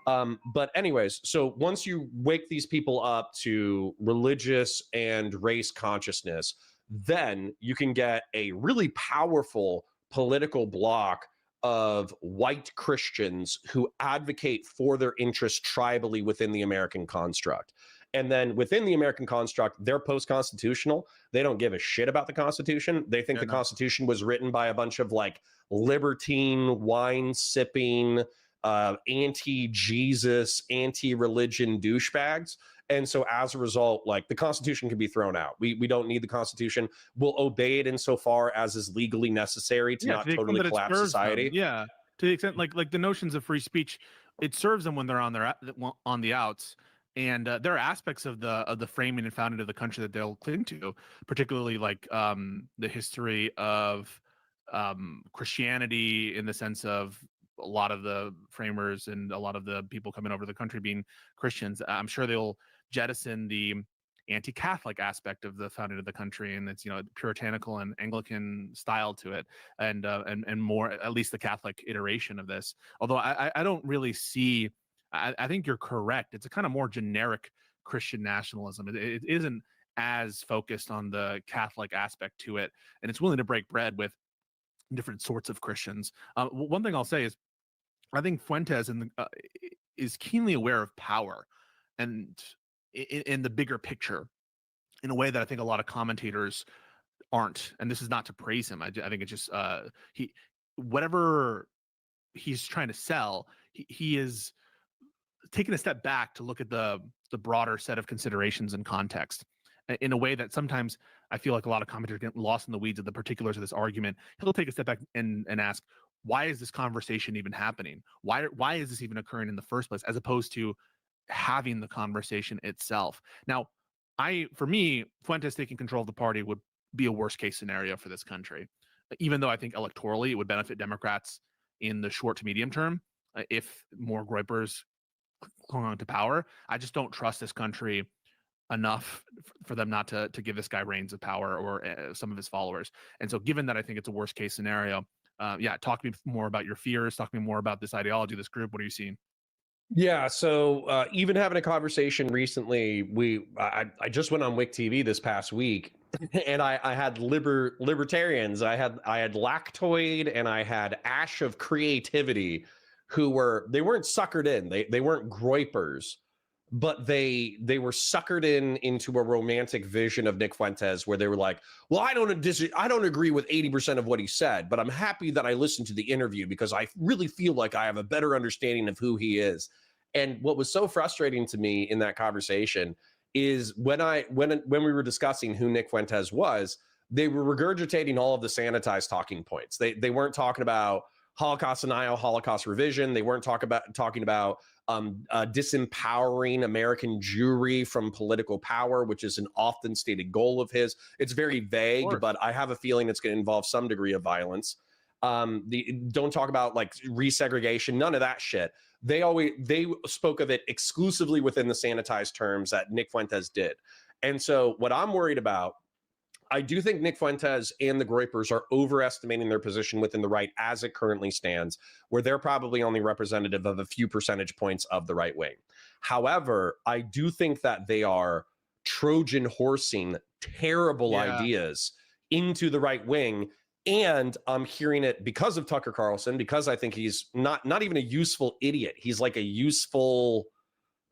S1: But anyways, so once you wake these people up to religious and race consciousness, then you can get a really powerful political bloc of white Christians who advocate for their interests tribally within the American construct. And then within the American construct, they're post-constitutional. They don't give a shit about the Constitution. They think the Constitution was written by a bunch of like libertine, wine-sipping, anti-Jesus, anti-religion douchebags. And so as a result, like the Constitution can be thrown out. We don't need the Constitution. We'll obey it insofar as is legally necessary to not totally collapse society.
S2: Yeah, to the extent like the notions of free speech, it serves them when they're on the outs. And there are aspects of the framing and founding of the country that they'll cling to, particularly like the history of Christianity in the sense of a lot of the framers and a lot of the people coming over the country being Christians. I'm sure they'll jettison the anti-Catholic aspect of the founding of the country, and it's puritanical and Anglican style to it, and more, at least the Catholic iteration of this. Although I don't really see. I think you're correct. It's a kind of more generic Christian nationalism. It isn't as focused on the Catholic aspect to it, and it's willing to break bread with different sorts of Christians. One thing I'll say is, I think Fuentes is keenly aware of power and in the bigger picture in a way that I think a lot of commentators aren't. And this is not to praise him. I think it's just whatever he's trying to sell, he is taking a step back to look at the broader set of considerations and context in a way that sometimes I feel like a lot of commentators get lost in the weeds of the particulars of this argument. He'll take a step back and ask, why is this conversation even happening? Why is this even occurring in the first place, as opposed to having the conversation itself? Now, for me, Fuentes taking control of the party would be a worst case scenario for this country, even though I think electorally it would benefit Democrats in the short to medium term if more groypers clung on to power. I just don't trust this country enough for them not to give this guy reins of power, or some of his followers. And so given that I think it's a worst case scenario, talk to me more about your fears, talk to me more about this ideology, this group. What are you seeing?
S1: Yeah, so even having a conversation recently, I just went on Wick TV this past week, and I had libertarians, I had Lactoid, and I had Ash of Creativity, who they weren't suckered in, they weren't groypers, but they were suckered into a romantic vision of Nick Fuentes, where they were like, well, I don't agree with 80% of what he said, but I'm happy that I listened to the interview because I really feel like I have a better understanding of who he is. And what was so frustrating to me in that conversation is when we were discussing who Nick Fuentes was, they were regurgitating all of the sanitized talking points. They weren't talking about Holocaust denial, Holocaust revision. They weren't talking about disempowering American Jewry from political power, which is an often stated goal of his. It's very vague, but I have a feeling it's going to involve some degree of violence. Don't talk about like resegregation, none of that shit. They spoke of it exclusively within the sanitized terms that Nick Fuentes did. And so what I'm worried about, I do think Nick Fuentes and the groypers are overestimating their position within the right as it currently stands, where they're probably only representative of a few percentage points of the right wing. However, I do think that they are Trojan horsing terrible ideas into the right wing. And I'm hearing it because of Tucker Carlson, because I think he's not even a useful idiot. He's like a useful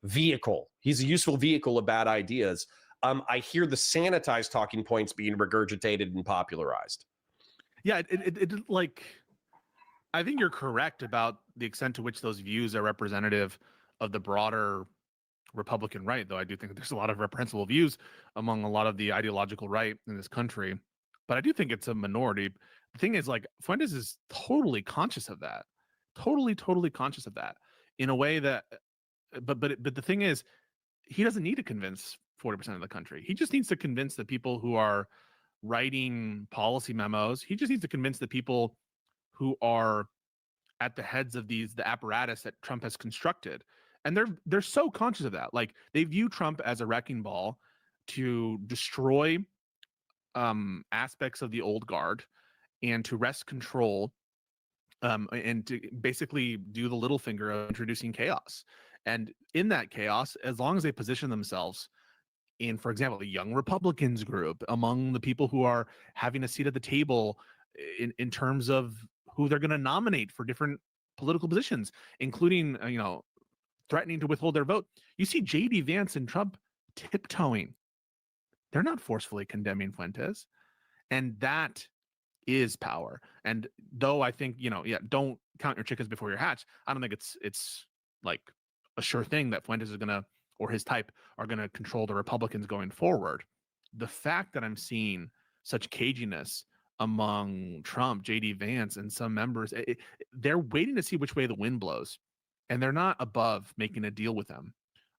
S1: vehicle. He's a useful vehicle of bad ideas. I hear the sanitized talking points being regurgitated and popularized.
S2: Yeah, it like, I think you're correct about the extent to which those views are representative of the broader Republican right, though I do think that there's a lot of reprehensible views among a lot of the ideological right in this country. But I do think it's a minority. The thing is, like, Fuentes is totally conscious of that, totally conscious of that in a way that, but the thing is, he doesn't need to convince 40% of the country. He just needs to convince the people who are writing policy memos. He just needs to convince the people who are at the heads of the apparatus that Trump has constructed. And they're so conscious of that. Like, they view Trump as a wrecking ball to destroy aspects of the old guard and to wrest control, and to basically do the little finger of introducing chaos. And in that chaos, as long as they position themselves in, for example, the young Republicans group, among the people who are having a seat at the table in terms of who they're going to nominate for different political positions, including, threatening to withhold their vote. You see J.D. Vance and Trump tiptoeing. They're not forcefully condemning Fuentes. And that is power. And though I think, don't count your chickens before you're hatched, I don't think it's like a sure thing that Fuentes is going to, or his type, are going to control the Republicans going forward. The fact that I'm seeing such caginess among Trump, J.D. Vance, and some members, they're waiting to see which way the wind blows. And they're not above making a deal with them.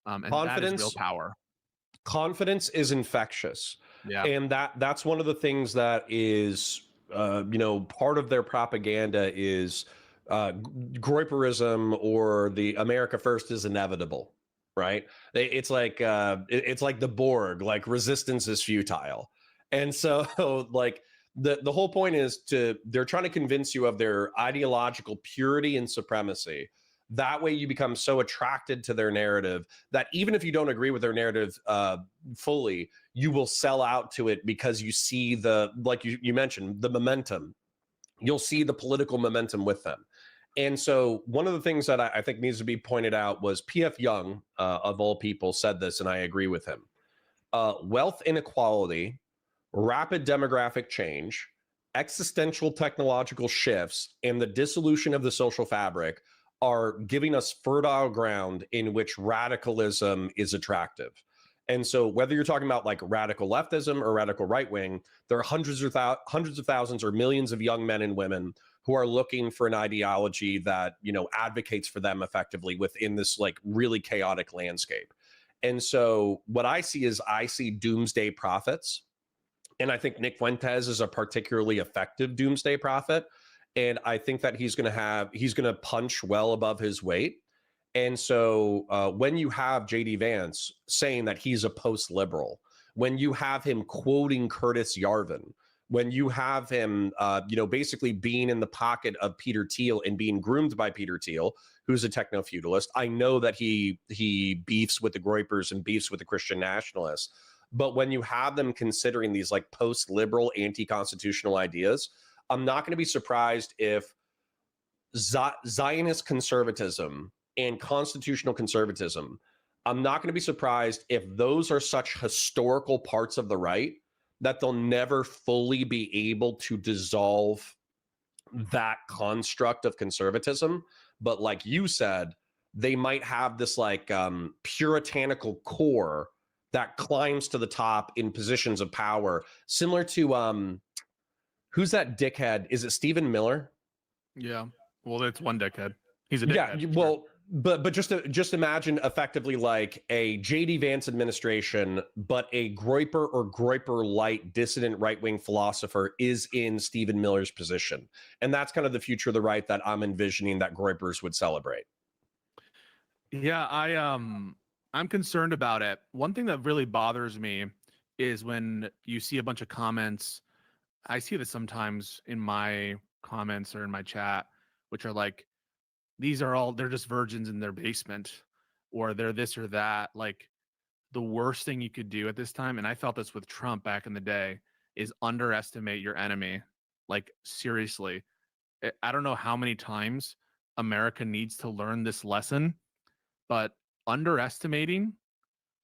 S2: And that is real power.
S1: Confidence is infectious.
S2: Yeah.
S1: And that's one of the things that is, part of their propaganda is Groyperism, or the America First is inevitable, right? It's like the Borg, like resistance is futile. And so like the whole point is they're trying to convince you of their ideological purity and supremacy. That way you become so attracted to their narrative that even if you don't agree with their narrative fully, you will sell out to it because you see like you mentioned, the momentum. You'll see the political momentum with them. And so one of the things that I think needs to be pointed out was P.F. Young, of all people, said this, and I agree with him. Wealth inequality, rapid demographic change, existential technological shifts, and the dissolution of the social fabric are giving us fertile ground in which radicalism is attractive. And so whether you're talking about like radical leftism or radical right wing, there are hundreds of thousands or millions of young men and women who are looking for an ideology that, advocates for them effectively within this like really chaotic landscape. And so what I see doomsday prophets. And I think Nick Fuentes is a particularly effective doomsday prophet. And I think that he's going to punch well above his weight. And so when you have J.D. Vance saying that he's a post-liberal, when you have him quoting Curtis Yarvin, when you have him, basically being in the pocket of Peter Thiel and being groomed by Peter Thiel, who's a techno-feudalist, I know that he beefs with the Groypers and beefs with the Christian nationalists. But when you have them considering these like post-liberal, anti-constitutional ideas, I'm not going to be surprised if Zionist conservatism and constitutional conservatism, I'm not going to be surprised if those are such historical parts of the right that they'll never fully be able to dissolve that construct of conservatism. But like you said, they might have this like puritanical core that climbs to the top in positions of power, similar to who's that dickhead? Is it Stephen Miller?
S2: Yeah. Well, it's one dickhead. He's a dickhead.
S1: Yeah. Well, but just imagine effectively like a J.D. Vance administration, but a Groyper or Groyper light dissident right wing philosopher is in Stephen Miller's position, and that's kind of the future of the right that I'm envisioning that Groypers would celebrate.
S2: Yeah, I'm concerned about it. One thing that really bothers me is when you see a bunch of comments. I see this sometimes in my comments or in my chat, which are like, they're just virgins in their basement, or they're this or that. Like, the worst thing you could do at this time, and I felt this with Trump back in the day, is underestimate your enemy. Like, seriously, I don't know how many times America needs to learn this lesson, but underestimating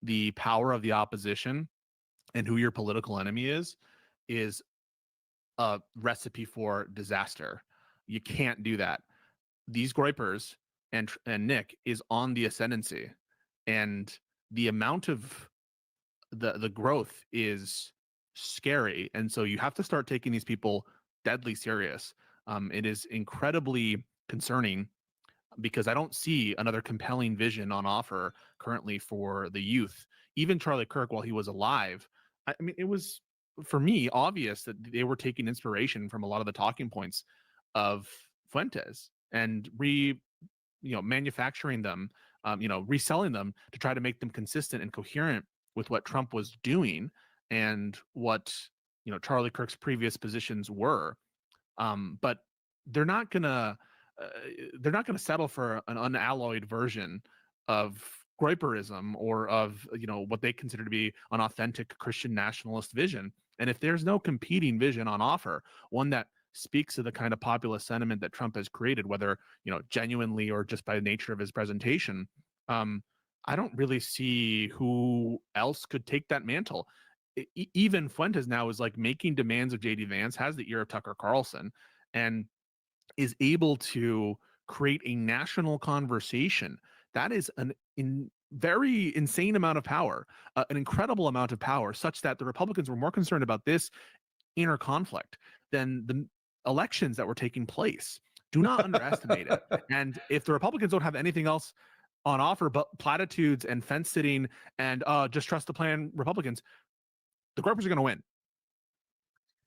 S2: the power of the opposition and who your political enemy is a recipe for disaster. You can't do that. These groypers and Nick is on the ascendancy, and the amount of the growth is scary, and so you have to start taking these people deadly serious. It is incredibly concerning because I don't see another compelling vision on offer currently for the youth. Even Charlie Kirk, while he was alive, I mean, it was for me obvious that they were taking inspiration from a lot of the talking points of Fuentes and manufacturing them, reselling them to try to make them consistent and coherent with what Trump was doing and what Charlie Kirk's previous positions were. But they're not gonna settle for an unalloyed version of groyperism or of what they consider to be an authentic Christian nationalist vision. And if there's no competing vision on offer, one that speaks to the kind of populist sentiment that Trump has created, whether genuinely or just by the nature of his presentation, I don't really see who else could take that mantle. Even Fuentes now is like making demands of JD Vance, has the ear of Tucker Carlson, and is able to create a national conversation. That is very insane amount of power, an incredible amount of power, such that the Republicans were more concerned about this inner conflict than the elections that were taking place. Do not underestimate it. And if the Republicans don't have anything else on offer but platitudes and fence sitting and just trust the plan Republicans, the groypers are going to win.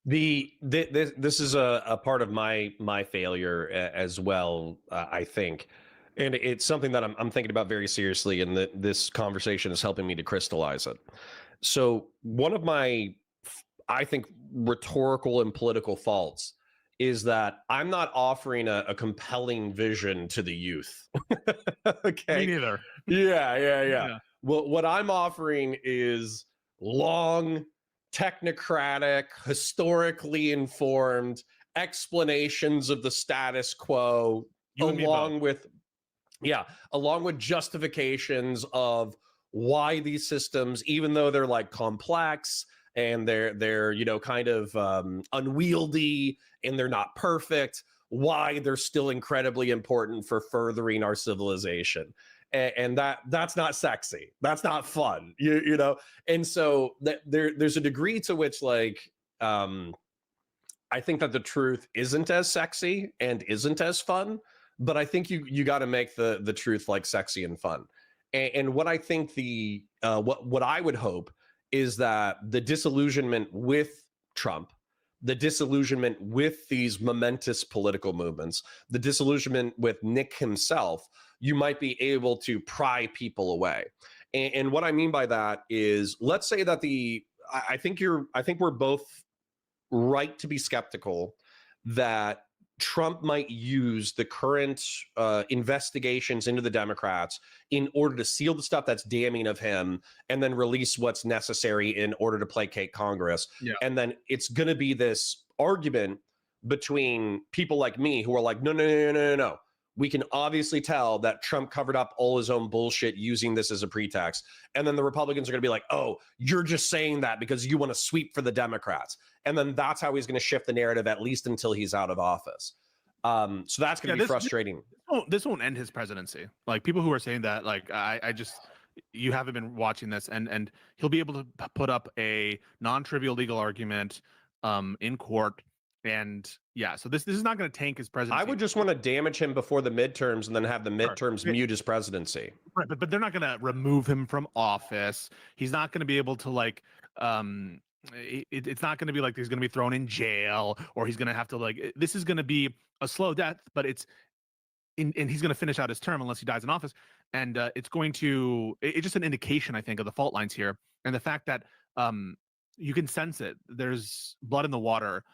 S1: This is a part of my failure as well, I think, and it's something that I'm thinking about very seriously, and that this conversation is helping me to crystallize it. So one of my, I think, rhetorical and political faults is that I'm not offering a compelling vision to the youth. Okay.
S2: Me neither.
S1: Yeah. Well, what I'm offering is long, technocratic, historically informed explanations of the status quo, along with justifications of why these systems, even though they're like complex and they're kind of unwieldy and they're not perfect, why they're still incredibly important for furthering our civilization. And that's not sexy. That's not fun, you know. And so there's a degree to which, like, I think that the truth isn't as sexy and isn't as fun, but I think you got to make the truth like sexy and fun. And what I think what I would hope is that the disillusionment with Trump, the disillusionment with these momentous political movements, the disillusionment with Nick himself, you might be able to pry people away. And what I mean by that is, let's say that I think we're both right to be skeptical that Trump might use the current investigations into the Democrats in order to seal the stuff that's damning of him, and then release what's necessary in order to placate Congress.
S2: Yeah.
S1: And then it's going to be this argument between people like me who are like, no. We can obviously tell that Trump covered up all his own bullshit using this as a pretext. And then the Republicans are going to be like, oh, you're just saying that because you want to sweep for the Democrats. And then that's how he's going to shift the narrative, at least until he's out of office. So that's going to be frustrating.
S2: This won't end his presidency. Like, people who are saying that, like, I just, you haven't been watching this, and he'll be able to put up a non-trivial legal argument in court. And yeah, so this is not going to tank his presidency.
S1: I would just want to damage him before the midterms and then have the midterms mute his presidency.
S2: Right, but they're not going to remove him from office. He's not going to be able to, like, it's not going to be like he's going to be thrown in jail, or he's going to have to, like, this is going to be a slow death, but and he's going to finish out his term unless he dies in office. And it's just an indication, I think, of the fault lines here. And the fact that you can sense it. There's blood in the water.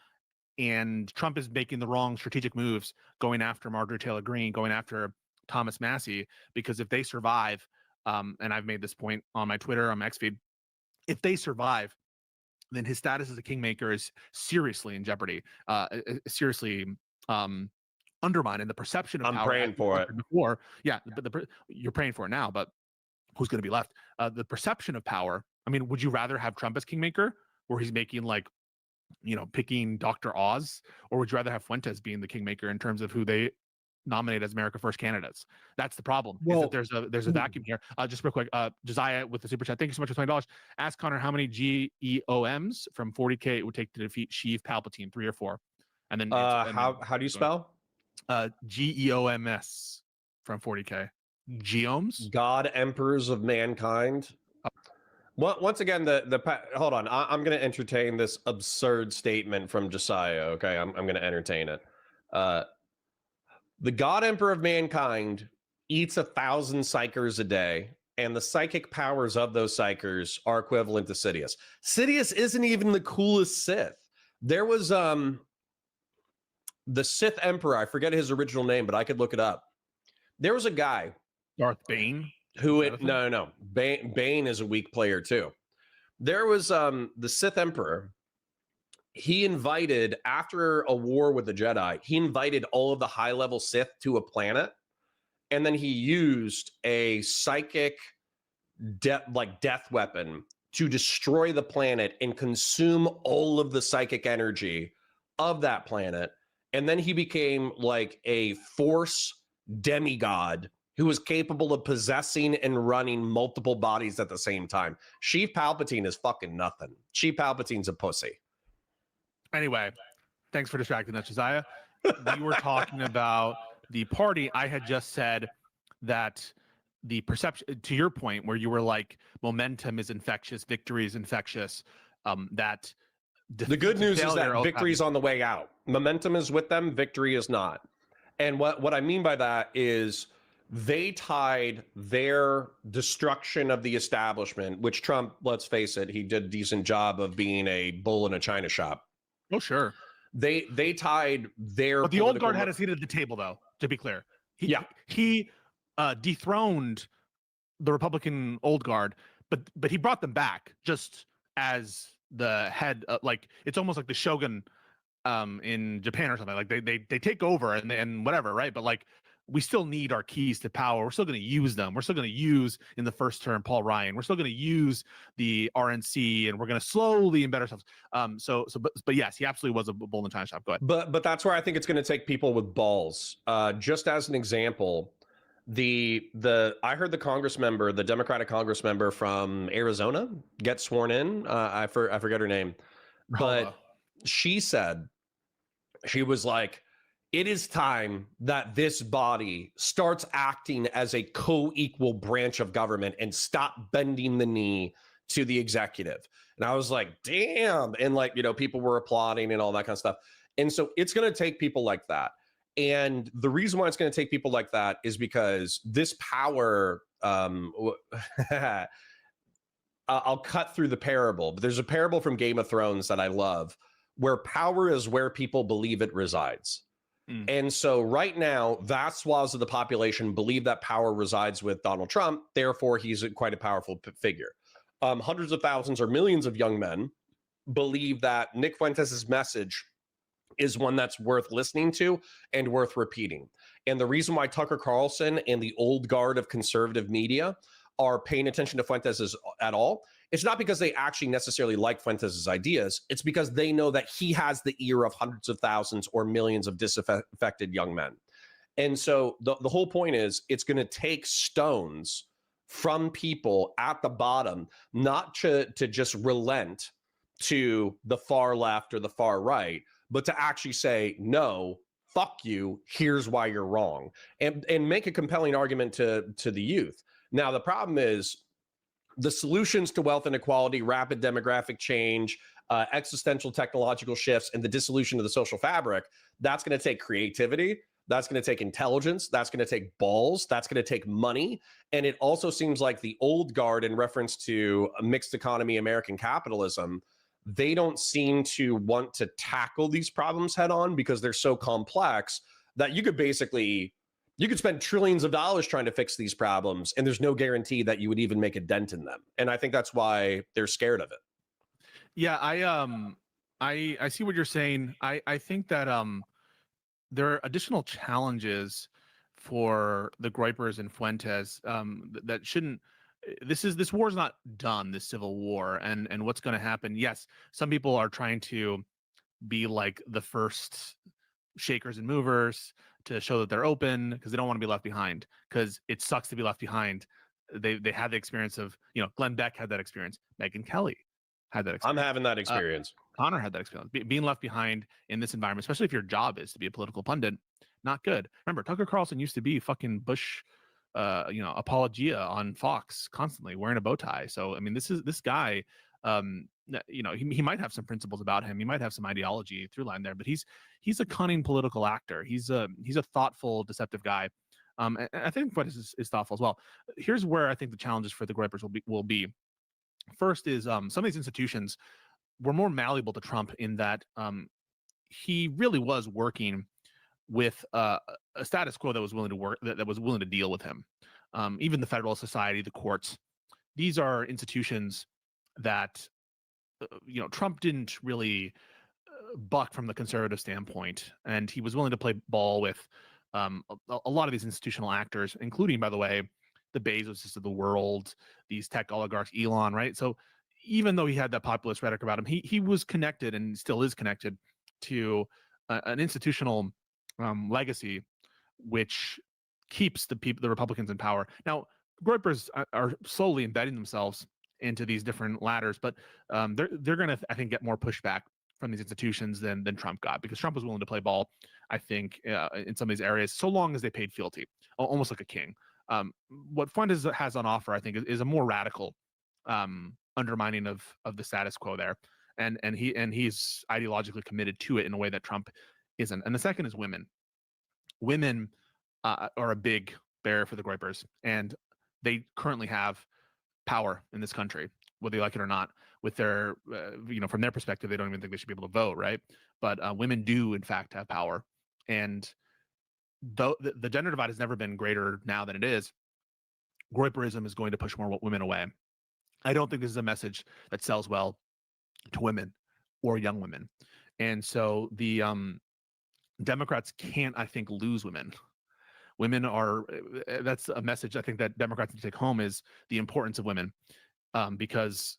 S2: And Trump is making the wrong strategic moves, going after Marjorie Taylor Greene, going after Thomas Massey, because if they survive, and I've made this point on my Twitter, on my X feed, if they survive, then his status as a kingmaker is seriously in jeopardy, seriously undermined, and the perception of
S1: I'm
S2: power.
S1: praying for it.
S2: Before, yeah, but you're praying for it now, but who's going to be left? The perception of power I mean, would you rather have Trump as kingmaker, where he's making like, picking Dr. Oz, or would you rather have Fuentes being the kingmaker in terms of who they nominate as America First candidates? That's the problem. Is that there's a vacuum here. Just real quick, Josiah with the super chat. Thank you so much for $20. Ask Connor how many GEOMs from 40K it would take to defeat Sheev Palpatine, 3 or 4, and then
S1: how do you spell?
S2: GEOMS from 40K. Geomes?
S1: God Emperors of Mankind. Once again, hold on. I'm going to entertain this absurd statement from Josiah. Okay, I'm going to entertain it. The God Emperor of Mankind eats 1,000 psychers a day, and the psychic powers of those psychers are equivalent to Sidious. Sidious isn't even the coolest Sith. There was the Sith Emperor. I forget his original name, but I could look it up. There was a guy,
S2: Darth Bane.
S1: No. Bane is a weak player too. There was the Sith Emperor. He invited, after a war with the Jedi, he invited all of the high-level Sith to a planet, and then he used a psychic death weapon to destroy the planet and consume all of the psychic energy of that planet. And then he became like a Force demigod who was capable of possessing and running multiple bodies at the same time. Sheev Palpatine is fucking nothing. Sheev Palpatine's a pussy.
S2: Anyway, thanks for distracting us, Josiah. We were talking about the party. I had just said that the perception, to your point, where you were like, momentum is infectious, victory is infectious. That
S1: the good news is that victory is on the way out. Momentum is with them, victory is not. And what I mean by that is they tied their destruction of the establishment, which Trump, let's face it, he did a decent job of being a bull in a china shop.
S2: Oh, sure.
S1: They tied their.
S2: But the old guard had a seat at the table, though. To be clear, he dethroned the Republican old guard, but he brought them back just as the head. Like it's almost like the shogun in Japan or something. Like they take over and whatever, right? But like we still need our keys to power. We're still going to use them. We're still going to use in the first term Paul Ryan. We're still going to use the RNC, and we're going to slowly embed ourselves. But yes, he absolutely was a bull in the china shop. Go ahead.
S1: But that's where I think it's going to take people with balls. Just as an example, I heard the Democratic Congress member from Arizona get sworn in. I forget her name, but she said, she was like, it is time that this body starts acting as a co-equal branch of government and stop bending the knee to the executive. And I was like, damn. And like, people were applauding and all that kind of stuff. And so it's going to take people like that. And the reason why it's going to take people like that is because this power, I'll cut through the parable, but there's a parable from Game of Thrones that I love, where power is where people believe it resides. And so right now, vast swaths of the population believe that power resides with Donald Trump. Therefore, he's quite a powerful figure. Hundreds of thousands or millions of young men believe that Nick Fuentes' message is one that's worth listening to and worth repeating. And the reason why Tucker Carlson and the old guard of conservative media are paying attention to Fuentes at all, it's not because they actually necessarily like Fuentes' ideas. It's because they know that he has the ear of hundreds of thousands or millions of disaffected young men. And so the whole point is it's going to take stones from people at the bottom, not to just relent to the far left or the far right, but to actually say, no, fuck you, here's why you're wrong, and make a compelling argument to the youth. Now, the problem is the solutions to wealth inequality, rapid demographic change, existential technological shifts, and the dissolution of the social fabric, that's going to take creativity. That's going to take intelligence. That's going to take balls. That's going to take money. And it also seems like the old guard, in reference to a mixed economy, American capitalism, they don't seem to want to tackle these problems head on because they're so complex that you could spend trillions of dollars trying to fix these problems, and there's no guarantee that you would even make a dent in them. And I think that's why they're scared of it.
S2: Yeah, I see what you're saying. I think that there are additional challenges for the Groypers and Fuentes that shouldn't this war is not done, this civil war, and what's going to happen. Yes, some people are trying to be like the first shakers and movers to show that they're open because they don't want to be left behind, because it sucks to be left behind. They had the experience of, Glenn Beck had that experience, Megyn Kelly had that experience,
S1: I'm having that experience.
S2: Connor had that experience. Being left behind in this environment, especially if your job is to be a political pundit, not good. Remember, Tucker Carlson used to be fucking Bush, apologia on Fox constantly wearing a bow tie. So I mean, this guy, he might have some principles about him. He might have some ideology through line there, but he's a cunning political actor. He's a thoughtful, deceptive guy. And I think what is thoughtful as well. Here's where I think the challenges for the Groypers will be. First is some of these institutions were more malleable to Trump in that he really was working with a status quo that was willing to work, that was willing to deal with him. Even the Federalist Society, the courts, these are institutions that Trump didn't really buck from the conservative standpoint, and he was willing to play ball with a lot of these institutional actors, including, by the way, the Bezoses of the world, these tech oligarchs, Elon, right? So even though he had that populist rhetoric about him, he was connected and still is connected to an institutional legacy which keeps the Republicans in power. Now, Groypers are slowly embedding themselves into these different ladders, but they're going to, I think, get more pushback from these institutions than Trump got, because Trump was willing to play ball, I think, in some of these areas, so long as they paid fealty, almost like a king. What Fuentes has on offer, I think, is a more radical undermining of the status quo there, and he's ideologically committed to it in a way that Trump isn't. And the second is women. Women are a big barrier for the Groypers, and they currently have power in this country, whether you like it or not. With their, from their perspective, they don't even think they should be able to vote, right? But women do, in fact, have power, and though the gender divide has never been greater now than it is, Groyperism is going to push more women away. I don't think this is a message that sells well to women or young women, and so the Democrats can't, I think, lose women. Women are, that's a message I think that Democrats need to take home, is the importance of women, because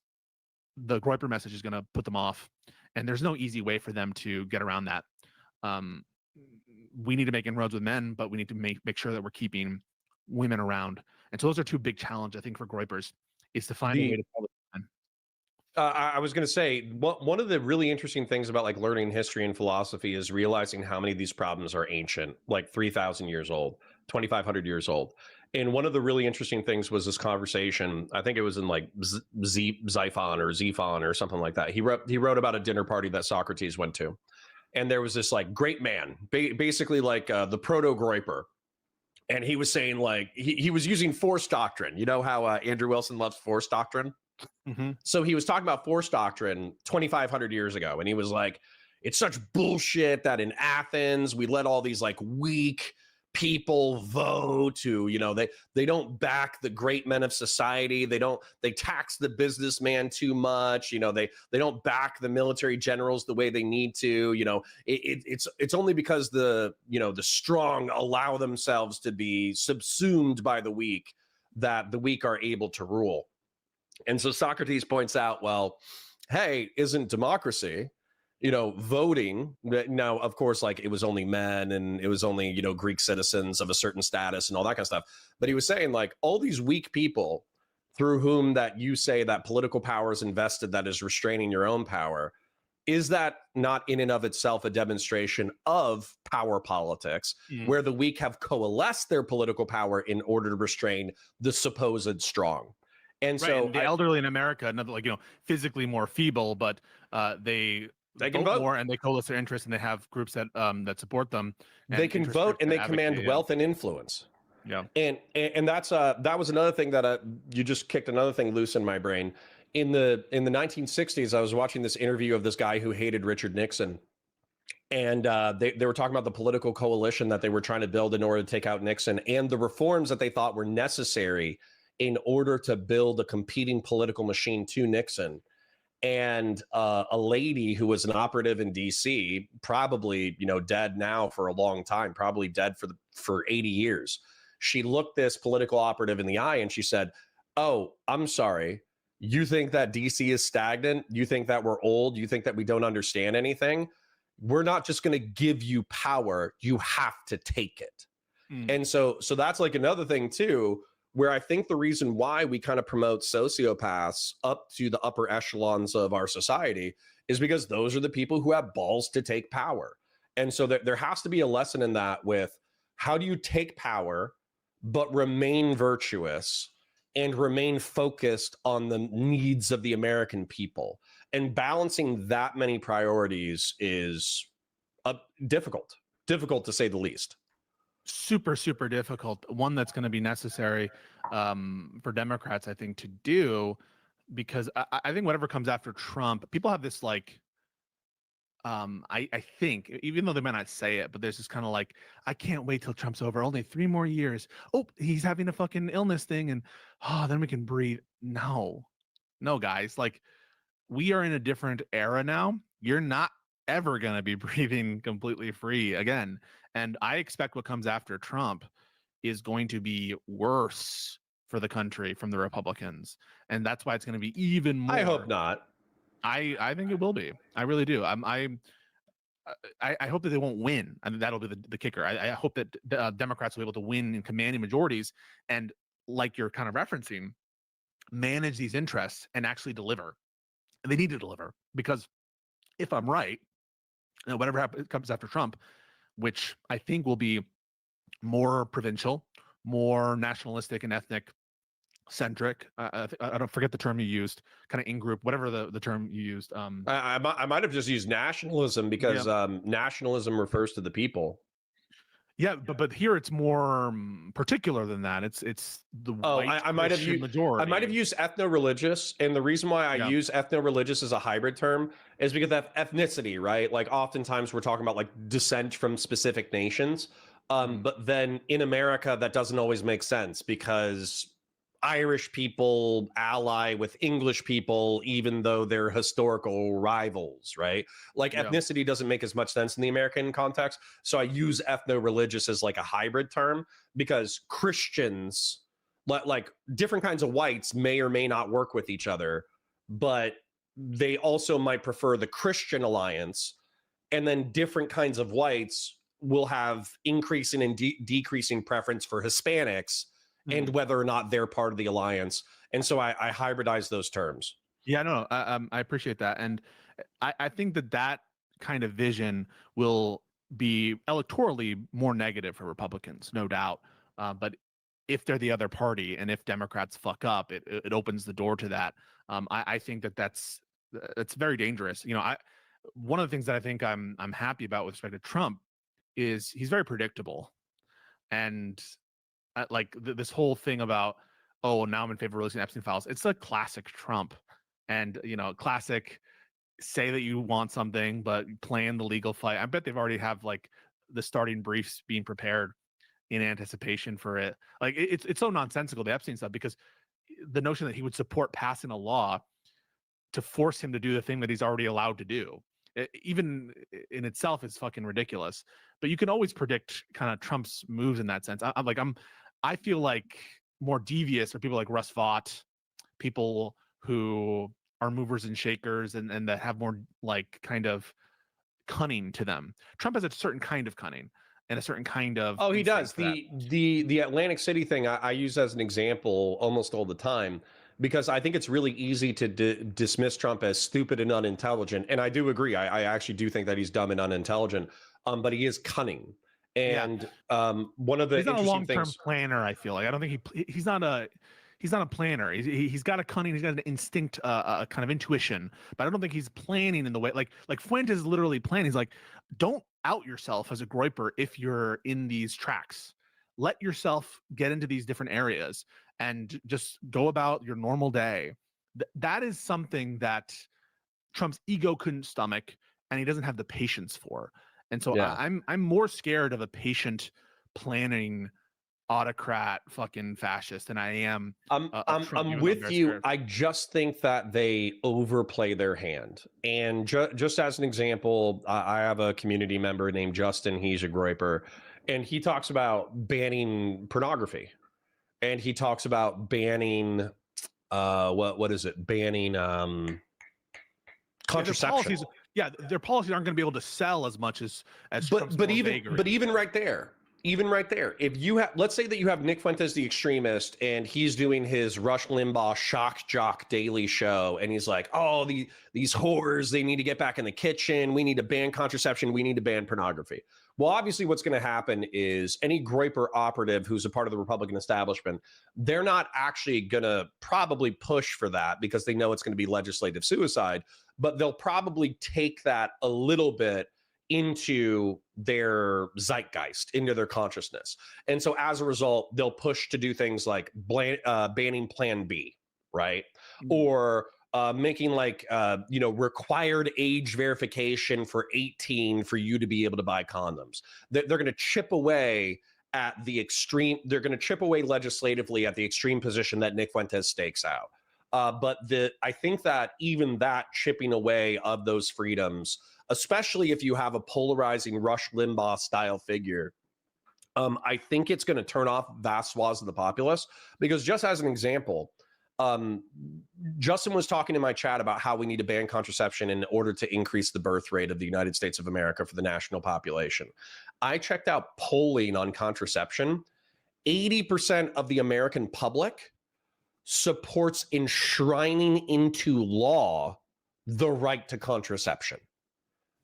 S2: the Groyper message is going to put them off, and there's no easy way for them to get around that. We need to make inroads with men, but we need to make sure that we're keeping women around. And so those are two big challenges, I think, for Groypers, is to find a way to tell them.
S1: I was going to say, one of the really interesting things about like learning history and philosophy is realizing how many of these problems are ancient, like 3,000 years old, 2,500 years old. And one of the really interesting things was this conversation. I think it was in like Xenophon or something like that. He wrote about a dinner party that Socrates went to, and there was this like great man, basically like the proto-Groyper. And he was saying like he was using force doctrine. You know how Andrew Wilson loves force doctrine?
S2: Mm-hmm.
S1: So he was talking about force doctrine 2,500 years ago, and he was like, it's such bullshit that in Athens we let all these like weak people vote who, they don't back the great men of society. They tax the businessman too much. They don't back the military generals the way they need to. It's only because the strong allow themselves to be subsumed by the weak that the weak are able to rule. And so Socrates points out, well, hey, isn't democracy, voting? Now, of course, like it was only men, and it was only, Greek citizens of a certain status and all that kind of stuff. But he was saying like all these weak people through whom that you say that political power is invested, that is restraining your own power. Is that not in and of itself a demonstration of power politics, where the weak have coalesced their political power in order to restrain the supposed strong? And
S2: right,
S1: so
S2: and the elderly in America, another physically more feeble, but they
S1: can vote
S2: more, and they coalesce their interests, and they have groups that support them.
S1: They can vote, and they command wealth and influence.
S2: Yeah,
S1: and that's that was another thing that you just kicked another thing loose in my brain. In the 1960s, I was watching this interview of this guy who hated Richard Nixon, and they were talking about the political coalition that they were trying to build in order to take out Nixon, and the reforms that they thought were necessary in order to build a competing political machine to Nixon. And a lady who was an operative in DC, probably, dead now for a long time, probably dead for 80 years. She looked this political operative in the eye and she said, oh, I'm sorry. You think that DC is stagnant? You think that we're old? You think that we don't understand anything? We're not just going to give you power. You have to take it. And so that's like another thing too, where I think the reason why we kind of promote sociopaths up to the upper echelons of our society is because those are the people who have balls to take power. And so there has to be a lesson in that with how do you take power, but remain virtuous and remain focused on the needs of the American people. And balancing that many priorities is difficult to say the least.
S2: Super difficult, one that's going to be necessary for Democrats, I think, to do, because I think whatever comes after Trump, people have this like I think, even though they might not say it, but there's this kind of like, I can't wait till Trump's over, only 3 more years. Oh, he's having a fucking illness thing, and then we can breathe. No guys, like, we are in a different era now. You're not ever going to be breathing completely free again. And I expect what comes after Trump is going to be worse for the country from the Republicans. And that's why it's going to be even more.
S1: I hope not.
S2: I think it will be. I really do. I hope that they won't win. I mean, that'll be the kicker. I hope that Democrats will be able to win in commanding majorities and, like you're kind of referencing, manage these interests and actually deliver. And they need to deliver, because if I'm right, whatever comes after Trump, which I think will be more provincial, more nationalistic and ethnic centric. I don't forget the term you used, kind of in group, whatever the term you used.
S1: I might have just used nationalism because nationalism refers to the people.
S2: Yeah, but here it's more particular than that. It's the white
S1: I might have used
S2: majority.
S1: I might have used ethno-religious, and the reason why I use ethno-religious as a hybrid term is because of ethnicity, right? Like oftentimes we're talking about like descent from specific nations, but then in America that doesn't always make sense because Irish people ally with English people, even though they're historical rivals, right? Like ethnicity doesn't make as much sense in the American context. So I use ethno-religious as like a hybrid term because Christians, like different kinds of whites, may or may not work with each other, but they also might prefer the Christian alliance. And then different kinds of whites will have increasing and decreasing preference for Hispanics and whether or not they're part of the alliance. And so I hybridize those terms.
S2: Yeah, no, I appreciate that. And I think that kind of vision will be electorally more negative for Republicans, no doubt. But if they're the other party and if Democrats fuck up, it opens the door to that. I think that's very dangerous. You know, one of the things that I think I'm happy about with respect to Trump is he's very predictable. And like this whole thing about, oh, now I'm in favor of releasing Epstein files. It's a classic Trump, and classic say that you want something, but plan the legal fight. I bet they've already have like the starting briefs being prepared in anticipation for it. Like it's so nonsensical, the Epstein stuff, because the notion that he would support passing a law to force him to do the thing that he's already allowed to do, even in itself, is fucking ridiculous. But you can always predict kind of Trump's moves in that sense. I feel like more devious are people like Russ Vought, people who are movers and shakers and that have more like kind of cunning to them. Trump has a certain kind of cunning and a certain kind of
S1: he does. The Atlantic City thing I use as an example almost all the time, because I think it's really easy to dismiss Trump as stupid and unintelligent. And I do agree. I actually do think that he's dumb and unintelligent, but he is cunning. And one of the
S2: he's not a long-term
S1: things,
S2: planner. I feel like I don't think he's not a planner. He's got a cunning. He's got an instinct, a kind of intuition. But I don't think he's planning in the way like Fuentes is literally planning. He's like, don't out yourself as a groyper if you're in these tracks. Let yourself get into these different areas and just go about your normal day. That is something that Trump's ego couldn't stomach, and he doesn't have the patience for. And so I'm more scared of a patient planning autocrat fucking fascist than I am.
S1: I'm with you. I just think that they overplay their hand. And just as an example, I have a community member named Justin. He's a groyper, and he talks about banning pornography, and he talks about banning what is it? Banning contraception.
S2: Their policies aren't going to be able to sell as much as Trump's
S1: But
S2: more
S1: even
S2: vagary.
S1: but even right there, if you have, let's say that you have Nick Fuentes, the extremist, and he's doing his Rush Limbaugh shock jock daily show, and he's like, oh, these whores, they need to get back in the kitchen. We need to ban contraception. We need to ban pornography. Well, obviously what's going to happen is any Groyper operative who's a part of the Republican establishment, they're not actually going to probably push for that because they know it's going to be legislative suicide, but they'll probably take that a little bit into their zeitgeist, into their consciousness. And so as a result, they'll push to do things like banning Plan B, right? Or making like, required age verification for 18 for you to be able to buy condoms. They're going to chip away at the extreme. They're going to chip away legislatively at the extreme position that Nick Fuentes stakes out. But I think that even that chipping away of those freedoms, especially if you have a polarizing Rush Limbaugh style figure, I think it's going to turn off vast swaths of the populace. Because just as an example, Justin was talking in my chat about how we need to ban contraception in order to increase the birth rate of the United States of America for the national population. I checked out polling on contraception. 80% of the American public supports enshrining into law the right to contraception.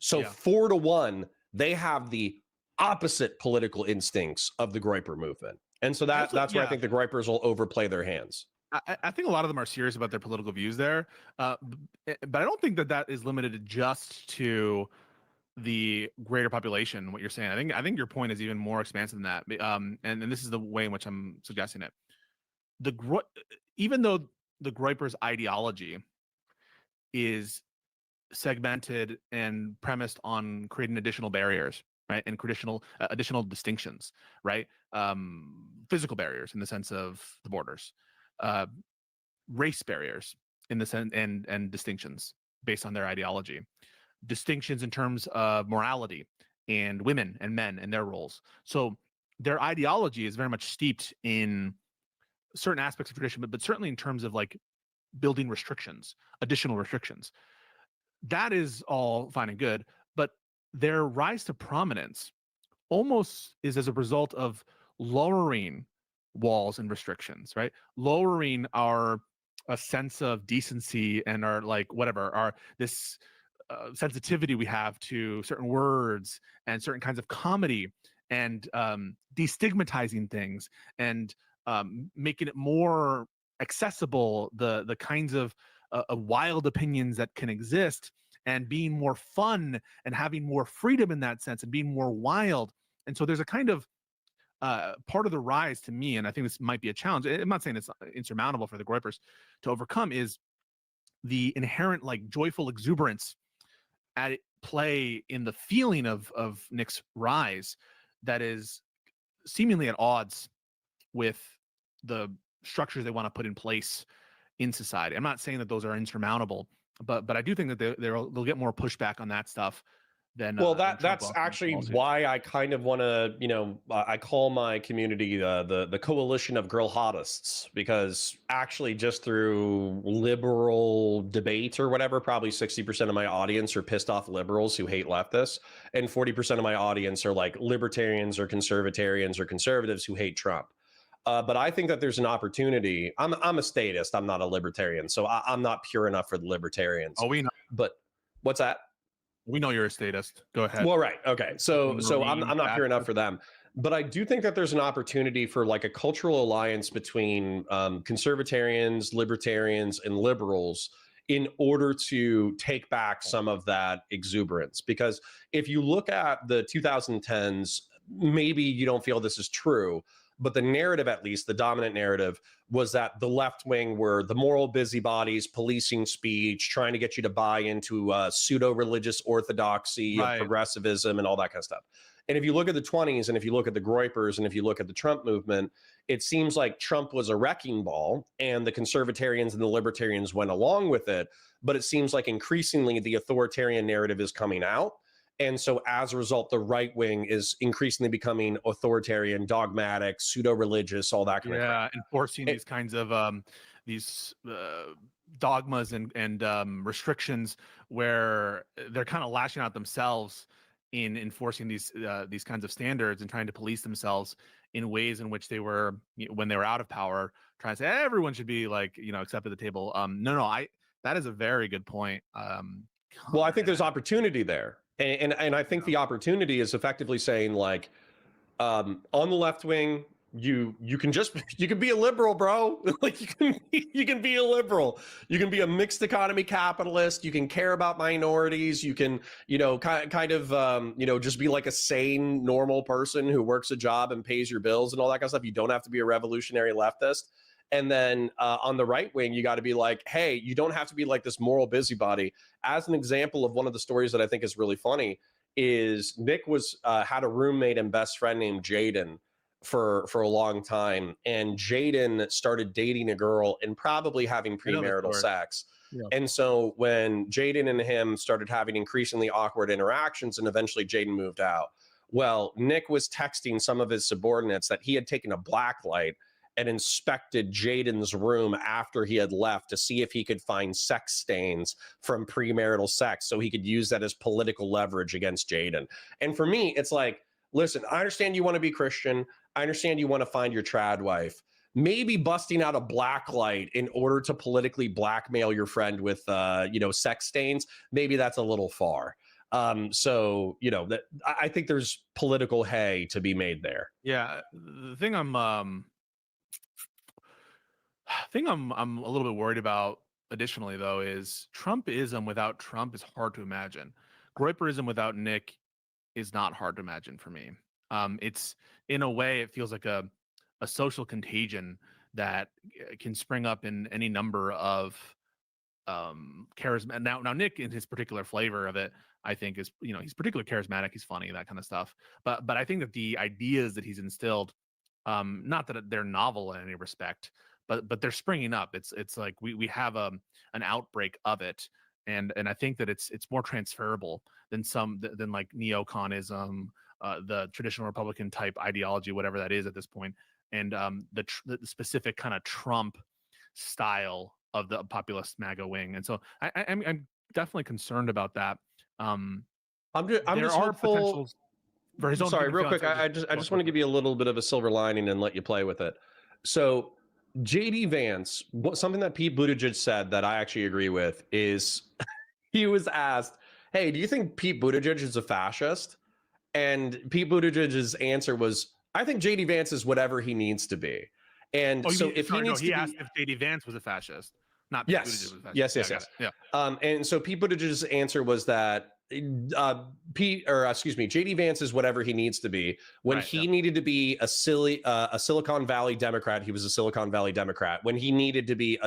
S1: So 4-1, they have the opposite political instincts of the Groyper movement. And so that's where I think the Groypers will overplay their hands.
S2: I think a lot of them are serious about their political views there, but I don't think that is limited just to the greater population. What you're saying, I think your point is even more expansive than that. And this is the way in which I'm suggesting it. Even though the Groypers' ideology is segmented and premised on creating additional barriers, right, and additional distinctions, right, physical barriers in the sense of the borders. Race barriers in the sense and distinctions based on their ideology, distinctions in terms of morality and women and men and their roles. So their ideology is very much steeped in certain aspects of tradition, but certainly in terms of like building restrictions, additional restrictions. That is all fine and good, but their rise to prominence almost is as a result of lowering walls and restrictions, right? Lowering a sense of decency and our this sensitivity we have to certain words and certain kinds of comedy, and destigmatizing things and making it more accessible, the kinds of wild opinions that can exist, and being more fun and having more freedom in that sense and being more wild. And so there's a kind of part of the rise to me, and I think this might be a challenge. I'm not saying it's insurmountable for the Groypers to overcome, is the inherent like joyful exuberance at play in the feeling of Nick's rise that is seemingly at odds with the structures they want to put in place in society. I'm not saying that those are insurmountable, but I do think that they'll get more pushback on that stuff.
S1: That's actually why I kind of want to, I call my community the coalition of girl hottists, because actually just through liberal debate or whatever, probably 60% of my audience are pissed off liberals who hate leftists, and 40% of my audience are like libertarians or conservatives who hate Trump. But I think that there's an opportunity. I'm a statist. I'm not a libertarian, so I'm not pure enough for the libertarians.
S2: Oh, we know.
S1: But what's that?
S2: We know you're a statist. Go ahead.
S1: Well, right. Okay. So I'm not pure enough for them, but I do think that there's an opportunity for like a cultural alliance between conservatarians, libertarians, and liberals in order to take back some of that exuberance. Because if you look at the 2010s, maybe you don't feel this is true, but the narrative, at least the dominant narrative, was that the left wing were the moral busybodies, policing speech, trying to get you to buy into pseudo-religious orthodoxy,
S2: right,
S1: of progressivism, and all that kind of stuff. And if you look at the 20s, and if you look at the Groypers, and if you look at the Trump movement, it seems like Trump was a wrecking ball, and the conservatarians and the libertarians went along with it. But it seems like increasingly the authoritarian narrative is coming out. And so as a result, the right wing is increasingly becoming authoritarian, dogmatic, pseudo-religious, all that kind of thing.
S2: Yeah, enforcing these kinds of dogmas and restrictions where they're kind of lashing out themselves in enforcing these kinds of standards and trying to police themselves in ways in which they were, when they were out of power, trying to say everyone should be like, accepted at the table. No, that is a very good point.
S1: Well, I think there's opportunity there, and I think the opportunity is effectively saying like, on the left wing, you can be a liberal, bro. Like you can be a liberal. You can be a mixed economy capitalist. You can care about minorities. You can kind of just be like a sane normal person who works a job and pays your bills and all that kind of stuff. You don't have to be a revolutionary leftist. And then on the right wing, you got to be like, hey, you don't have to be like this moral busybody. As an example of one of the stories that I think is really funny is Nick had a roommate and best friend named Jaden for a long time, and Jaden started dating a girl and probably having premarital sex. Yeah. And so when Jaden and him started having increasingly awkward interactions, and eventually Jaden moved out, well, Nick was texting some of his subordinates that he had taken a black light and inspected Jaden's room after he had left to see if he could find sex stains from premarital sex so he could use that as political leverage against Jaden. And for me, it's like, listen, I understand you want to be Christian. I understand you want to find your trad wife. Maybe busting out a black light in order to politically blackmail your friend with, sex stains, maybe that's a little far. So I think there's political hay to be made there.
S2: Yeah, the thing I'm a little bit worried about additionally though is Trumpism without Trump is hard to imagine. Groyperism without Nick is not hard to imagine for me. It's in a way it feels like a social contagion that can spring up in any number of charisma. Now Nick in his particular flavor of it, I think is, he's particularly charismatic, he's funny, that kind of stuff. But I think that the ideas that he's instilled, not that they're novel in any respect, but they're springing up. It's like we have an outbreak of it, and I think that it's more transferable than like neoconism, the traditional Republican type ideology, whatever that is at this point, and the specific kind of Trump style of the populist MAGA wing. And so I'm definitely concerned about that.
S1: I'm just hopeful. For his own sorry, real quick. I just want to give you a little bit of a silver lining and let you play with it. So JD Vance, something that Pete Buttigieg said that I actually agree with is he was asked, hey, do you think Pete Buttigieg is a fascist? And Pete Buttigieg's answer was, I think JD Vance is whatever he needs to be. And
S2: he asked if JD Vance was a fascist, not Pete Buttigieg was a fascist.
S1: Yes. Yeah. And so Pete Buttigieg's answer was that JD Vance is whatever he needs to be. When he needed to be a Silicon Valley Democrat, he was a Silicon Valley Democrat. When he needed to be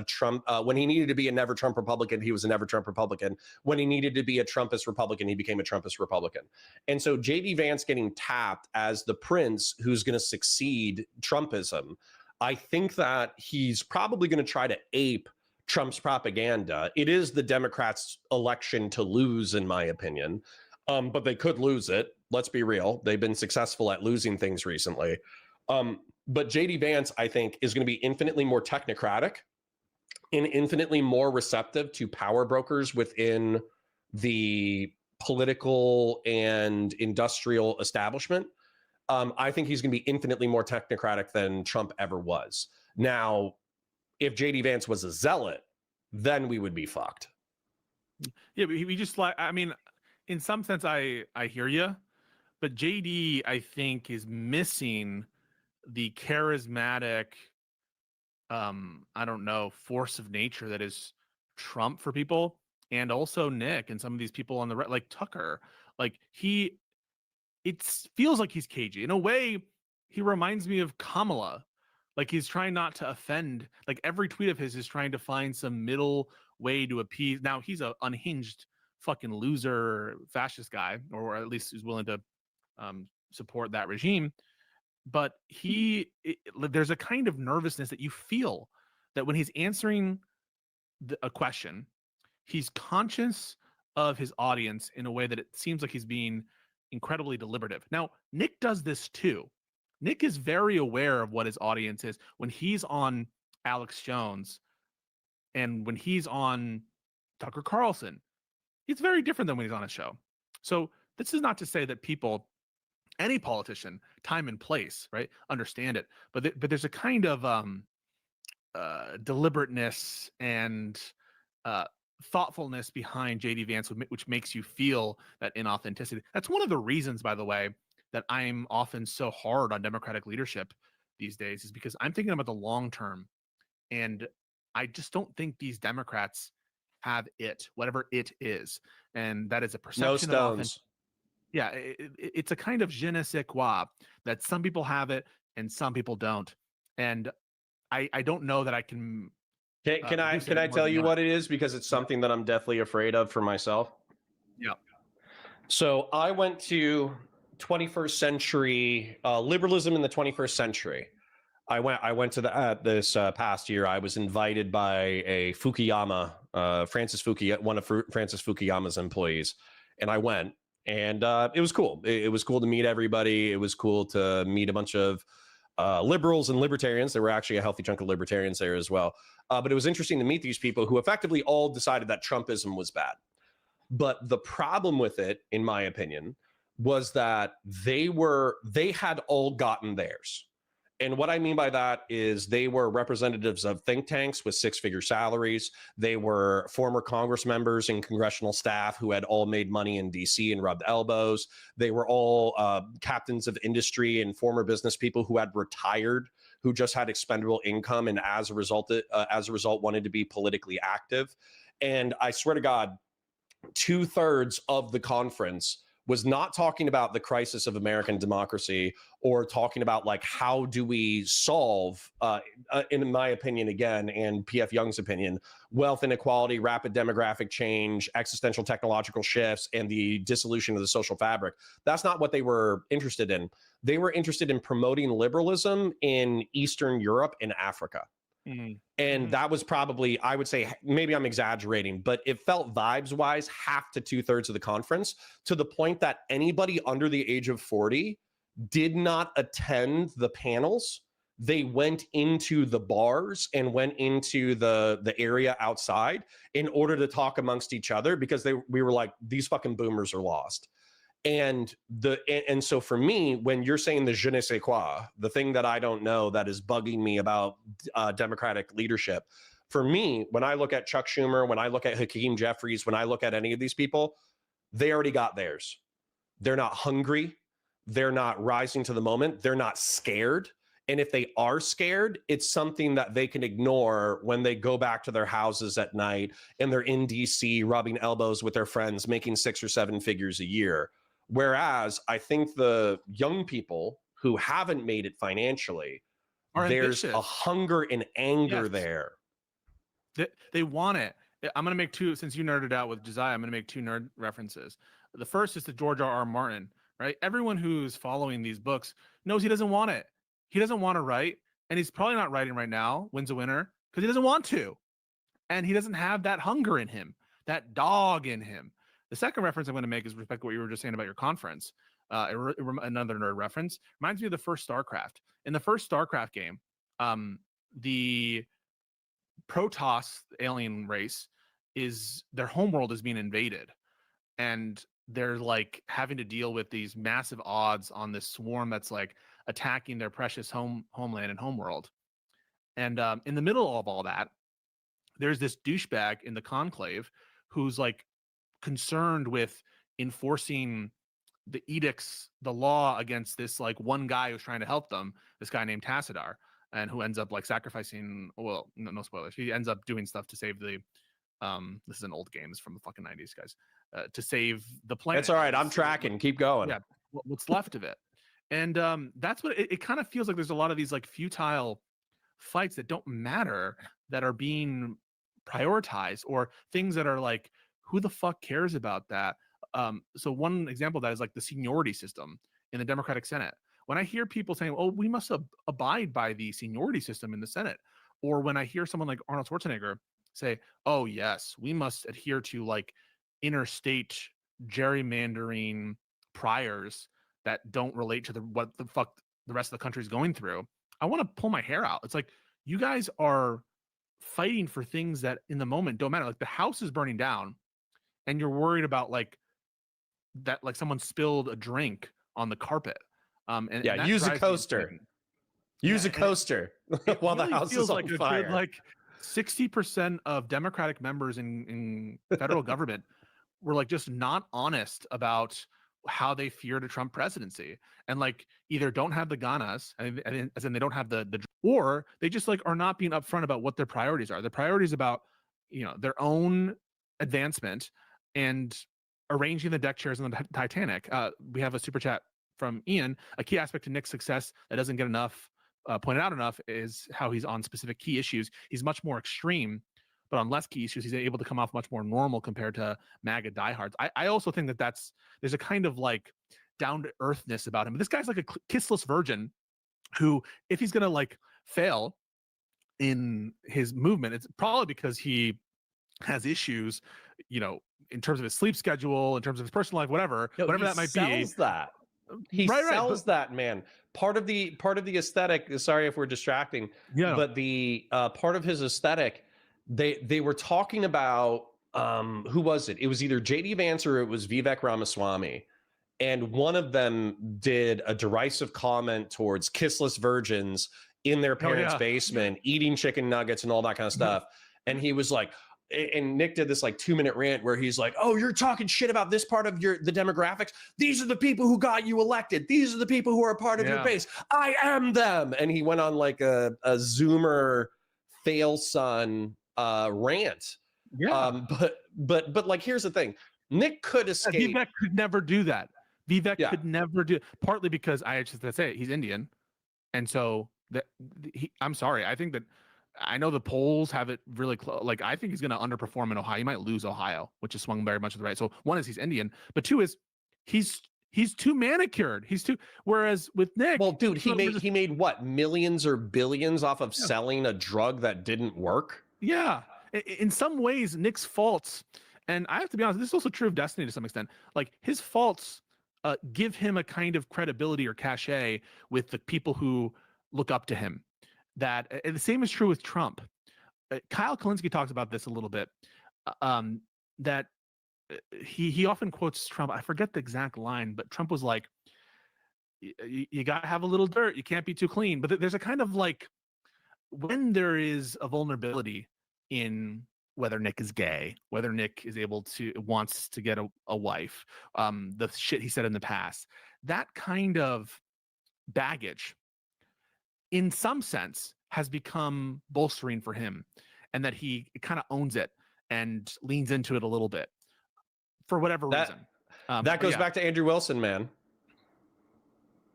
S1: when he needed to be a never Trump Republican, he was a never Trump Republican. When he needed to be a Trumpist Republican, he became a Trumpist Republican. And so JD Vance getting tapped as the prince who's going to succeed Trumpism, I think that he's probably going to try to ape Trump's propaganda. It is the Democrats' election to lose, in my opinion, but they could lose it. Let's be real. They've been successful at losing things recently. But JD Vance, I think, is going to be infinitely more technocratic and infinitely more receptive to power brokers within the political and industrial establishment. I think he's going to be infinitely more technocratic than Trump ever was. Now, if JD Vance was a zealot, then we would be fucked.
S2: Yeah, but we just like, I mean, in some sense, I hear you, but JD, I think, is missing the charismatic, I don't know, force of nature that is Trump for people, and also Nick and some of these people on the right, like Tucker. Like it feels like he's cagey. In a way, he reminds me of Kamala. Like he's trying not to offend. Like every tweet of his is trying to find some middle way to appease. Now he's a unhinged fucking loser fascist guy, or at least is willing to support that regime. But there's a kind of nervousness that you feel that when he's answering a question, he's conscious of his audience in a way that it seems like he's being incredibly deliberative. Now, Nick does this too. Nick is very aware of what his audience is. When he's on Alex Jones, And when he's on Tucker Carlson, it's very different than when he's on a show. So this is not to say that people, any politician, time and place, right, understand it. But there's a kind of deliberateness and thoughtfulness behind JD Vance, which makes you feel that inauthenticity. That's one of the reasons, by the way, that I'm often so hard on Democratic leadership these days, is because I'm thinking about the long term. And I just don't think these Democrats have it, whatever it is. And that is a perception
S1: No
S2: of
S1: stones.
S2: yeah, it's a kind of je ne sais quoi that some people have it and some people don't. And I don't know that I can.
S1: Can I
S2: reduce it more
S1: tell
S2: than
S1: you
S2: that.
S1: what it is, because it's something that I'm deathly afraid of for myself.
S2: Yeah.
S1: So I went to 21st century liberalism in the 21st century. I went to this past year. I was invited by a Fukuyama, one of Francis Fukuyama's employees, and I went, and it was cool. It was cool to meet everybody. It was cool to meet a bunch of liberals and libertarians. There were actually a healthy chunk of libertarians there as well. But it was interesting to meet these people who effectively all decided that Trumpism was bad. But the problem with it, in my opinion, was that they had all gotten theirs. And what I mean by that is they were representatives of think tanks with six-figure salaries. They were former Congress members and congressional staff who had all made money in DC and rubbed elbows. They were all captains of industry and former business people who had retired, who just had expendable income, and as a result wanted to be politically active. And I swear to God, 2/3 of the conference was not talking about the crisis of American democracy or talking about like how do we solve, in my opinion, again, and PF Young's opinion, wealth inequality, rapid demographic change, existential technological shifts, and the dissolution of the social fabric. That's not what they were interested in. They were interested in promoting liberalism in Eastern Europe and Africa.
S2: Mm-hmm.
S1: And that was probably, I would say, maybe I'm exaggerating, but it felt vibes wise half to 2/3 of the conference, to the point that anybody under the age of 40 did not attend the panels. They went into the bars and went into the area outside in order to talk amongst each other, because we were like, these fucking boomers are lost. And so for me, when you're saying the je ne sais quoi, the thing that I don't know that is bugging me about Democratic leadership, for me, when I look at Chuck Schumer, when I look at Hakeem Jeffries, when I look at any of these people, they already got theirs. They're not hungry. They're not rising to the moment. They're not scared. And if they are scared, it's something that they can ignore when they go back to their houses at night and they're in DC rubbing elbows with their friends, making 6 or 7 figures a year. Whereas I think the young people who haven't made it financially, there's a hunger and anger there.
S2: They want it. I'm going to make two, since you nerded out with Josiah, I'm going to make 2 nerd references. The first is to George R.R. Martin, right? Everyone who's following these books knows he doesn't want it. He doesn't want to write, and he's probably not writing right now, Wins a Winner, because he doesn't want to. And he doesn't have that hunger in him, that dog in him. The second reference I'm going to make is respect to what you were just saying about your conference. Another nerd reference reminds me of the first StarCraft. In the first StarCraft game, the Protoss alien race their homeworld is being invaded, and they're like having to deal with these massive odds on this swarm that's like attacking their precious homeland and homeworld. And in the middle of all that, there's this douchebag in the conclave who's like concerned with enforcing the edicts, the law against this like one guy who's trying to help them, this guy named Tassadar, and who ends up like sacrificing, well, no spoilers, he ends up doing stuff to save the this is an old game, it's from the fucking 90s, guys, to save the planet.
S1: It's all right, I'm tracking, keep going.
S2: Yeah, what's left of it. And that's what it kind of feels like. There's a lot of these like futile fights that don't matter, that are being prioritized, or things that are like, who the fuck cares about that? So one example of that is like the seniority system in the Democratic Senate. When I hear people saying, oh, we must abide by the seniority system in the Senate, or when I hear someone like Arnold Schwarzenegger say, oh yes, we must adhere to like interstate gerrymandering priors that don't relate to what the fuck the rest of the country is going through, I want to pull my hair out. It's like, you guys are fighting for things that in the moment don't matter. Like the house is burning down and you're worried about like that, like someone spilled a drink on the carpet. And
S1: Yeah,
S2: that
S1: use a
S2: drives me
S1: coaster.
S2: insane.
S1: Use
S2: Yeah,
S1: a coaster
S2: it
S1: while the
S2: really
S1: house
S2: feels
S1: is on
S2: like a
S1: fire.
S2: good, like 60% of Democratic members in federal government were like just not honest about how they feared a Trump presidency, and like either don't have the ganas, and as in they don't have the, or they just like are not being upfront about what their priorities are. Their priorities about, you know, their own advancement and arranging the deck chairs on the Titanic. We have a super chat from Ian. A key aspect to Nick's success that doesn't get enough pointed out enough is how he's on specific key issues. He's much more extreme, but on less key issues, he's able to come off much more normal compared to MAGA diehards. I also think that there's a kind of like down to earthness about him. This guy's like a kissless virgin who, if he's gonna like fail in his movement, it's probably because he has issues, you know, in terms of his sleep schedule, in terms of his personal life, whatever that might be.
S1: That. He
S2: Right,
S1: sells that, man. Part of the aesthetic. Sorry if we're distracting.
S2: Yeah.
S1: But the part of his aesthetic, they were talking about who was it? It was either JD Vance or it was Vivek Ramaswamy, and one of them did a derisive comment towards kissless virgins in their parents' basement, eating chicken nuggets and all that kind of stuff. And he was like, and Nick did this like 2-minute rant where he's like, oh, you're talking shit about this part of the demographics. These are the people who got you elected. These are the people who are a part of your base. I am them. And he went on like a Zoomer fail son rant.
S2: Yeah.
S1: But like, here's the thing. Nick could escape.
S2: Vivek could never do that. Vivek could never do, partly because I just say it, he's Indian. And so I'm sorry. I think that, I know the polls have it really close. Like, I think he's going to underperform in Ohio. He might lose Ohio, which is swung very much to the right. So one is he's Indian, but two is he's too manicured. He's too. Whereas with Nick,
S1: well, dude, he made what, millions or billions off of selling a drug that didn't work.
S2: Yeah, in some ways, Nick's faults, and I have to be honest, this is also true of Destiny to some extent. Like his faults give him a kind of credibility or cachet with the people who look up to him. That the same is true with Trump. Kyle Kalinske talks about this a little bit. That he often quotes Trump. I forget the exact line, but Trump was like, "You got to have a little dirt. You can't be too clean." But there's a kind of like, when there is a vulnerability in whether Nick is gay, whether Nick is wants to get a wife, the shit he said in the past, that kind of baggage, in some sense, has become bolstering for him, and that he kind of owns it and leans into it a little bit for whatever reason.
S1: That goes back to Andrew Wilson, man.